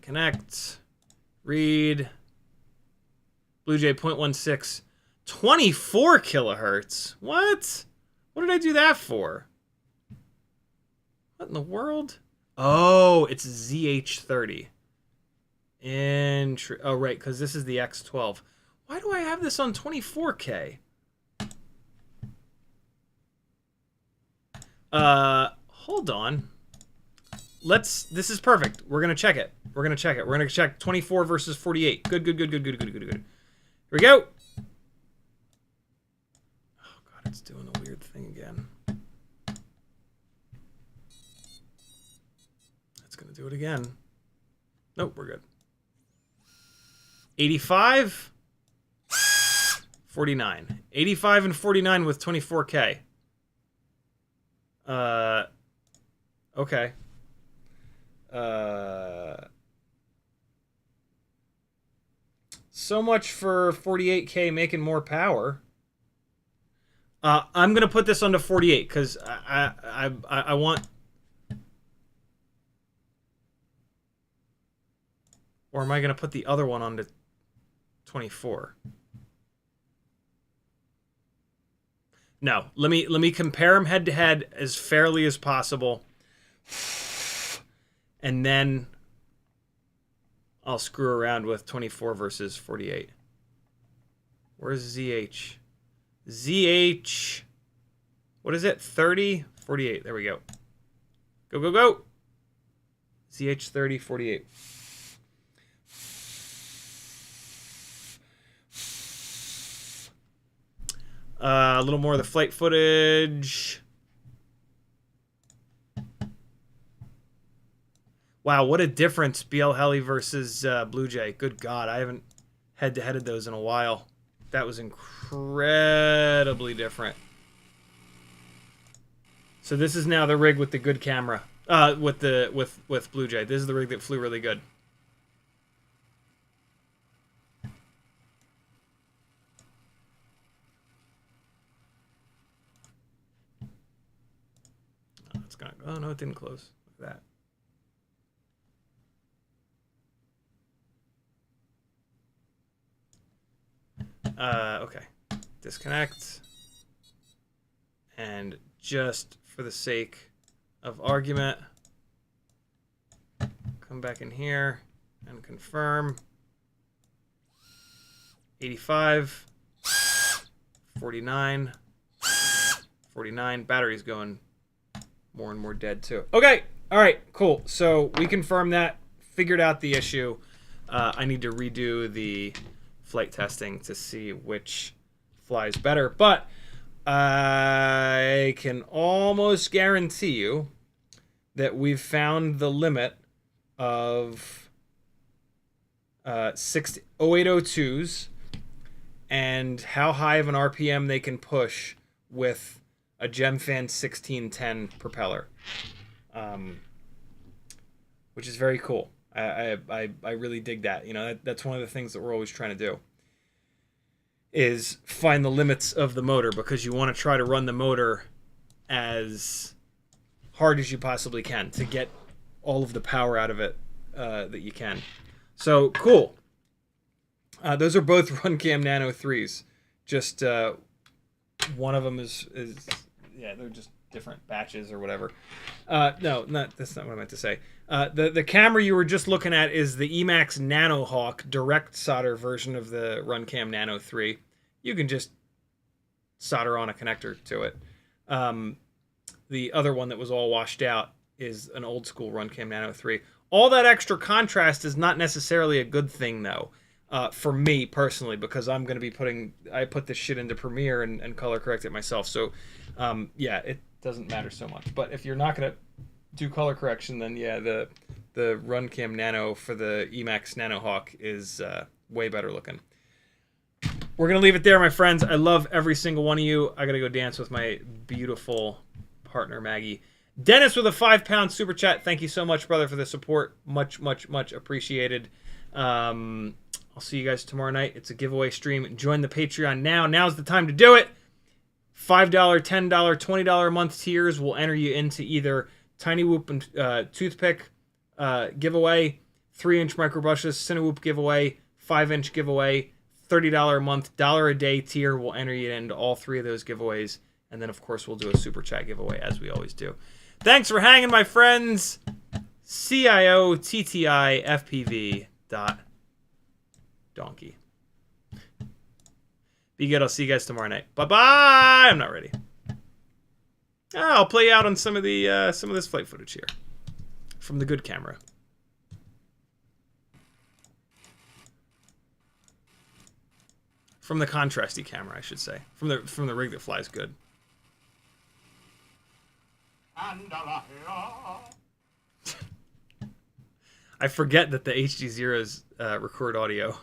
Connect, read, Blue Jay 0.16, 24 kilohertz. What? What did I do that for? What in the world? Oh, it's ZH30. Oh, right, because this is the X12. Why do I have this on 24K? Hold on. This is perfect. We're going to check it. We're going to check it. We're going to check 24 versus 48. Good. Here we go. Oh, God, it's doing a weird thing again. It's going to do it again. Nope, we're good. 85, 49. 85 and 49 with 24K. Okay. So much for 48K making more power. I'm gonna put this onto 48 because I want. Or am I gonna put the other one onto 24? No, let me compare them head to head as fairly as possible. And then I'll screw around with 24 versus 48. Where's ZH? ZH. What is it? 30? 48. There we go. Go. ZH3048. A little more of the flight footage. Wow, what a difference, BL Heli versus Blue Jay. Good God, I haven't head-to-headed those in a while. That was incredibly different. So this is now the rig with the good camera. With Blue Jay. This is the rig that flew really good. Oh, it's gonna. Oh no, it didn't close. Look at that. Okay. Disconnect. And just for the sake of argument, come back in here and confirm. 85, 49, 49. Battery's going more and more dead too. Okay, all right, cool. So we confirmed that, figured out the issue. I need to redo the flight testing to see which flies better, but I can almost guarantee you that we've found the limit of 0802s and how high of an RPM they can push with a Gemfan 1610 propeller, which is very cool. I really dig that. You know, that's one of the things that we're always trying to do, is find the limits of the motor, because you want to try to run the motor as hard as you possibly can to get all of the power out of it that you can. So cool. Those are both RunCam Nano 3s. Just one of them is yeah, they're just different batches or whatever. No, that's not what I meant to say. The camera you were just looking at is the Emax NanoHawk direct solder version of the RunCam Nano 3. You can just solder on a connector to it. The other one that was all washed out is an old school RunCam Nano 3. All that extra contrast is not necessarily a good thing, though, for me personally, because I'm going to be I put this shit into Premiere and color correct it myself. So, yeah, it doesn't matter so much. But if you're not going to do color correction, then yeah, the RunCam Nano for the Emax NanoHawk is way better looking. We're going to leave it there, my friends. I love every single one of you. I got to go dance with my beautiful partner, Maggie. Dennis with a £5 super chat. Thank you so much, brother, for the support. Much, much, much appreciated. I'll see you guys tomorrow night. It's a giveaway stream. Join the Patreon now. Now's the time to do it. $5, $10, $20 a month tiers will enter you into either Cinewhoop and Toothpick giveaway, 3-inch microbrushes, Cinewhoop giveaway, 5-inch giveaway, $30 a month, $1 a day tier will enter you into all three of those giveaways. And then, of course, we'll do a super chat giveaway, as we always do. Thanks for hanging, my friends. CiottiFPV. Donkey. Be good. I'll see you guys tomorrow night. Bye-bye. I'm not ready. I'll play you out on some of this flight footage here from the good camera. From the contrasty camera, I should say. From the rig that flies good. I forget that the HD Zeros record audio.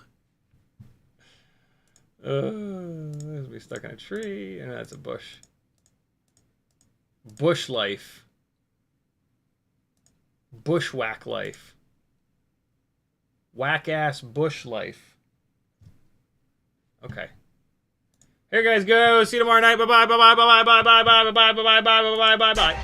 There's me stuck in a tree, and that's a bush. Bush life. Bushwhack life. Whack-ass bush life. Okay. Here guys go. See you tomorrow night. Bye bye bye bye bye bye bye bye bye bye bye bye bye bye bye bye.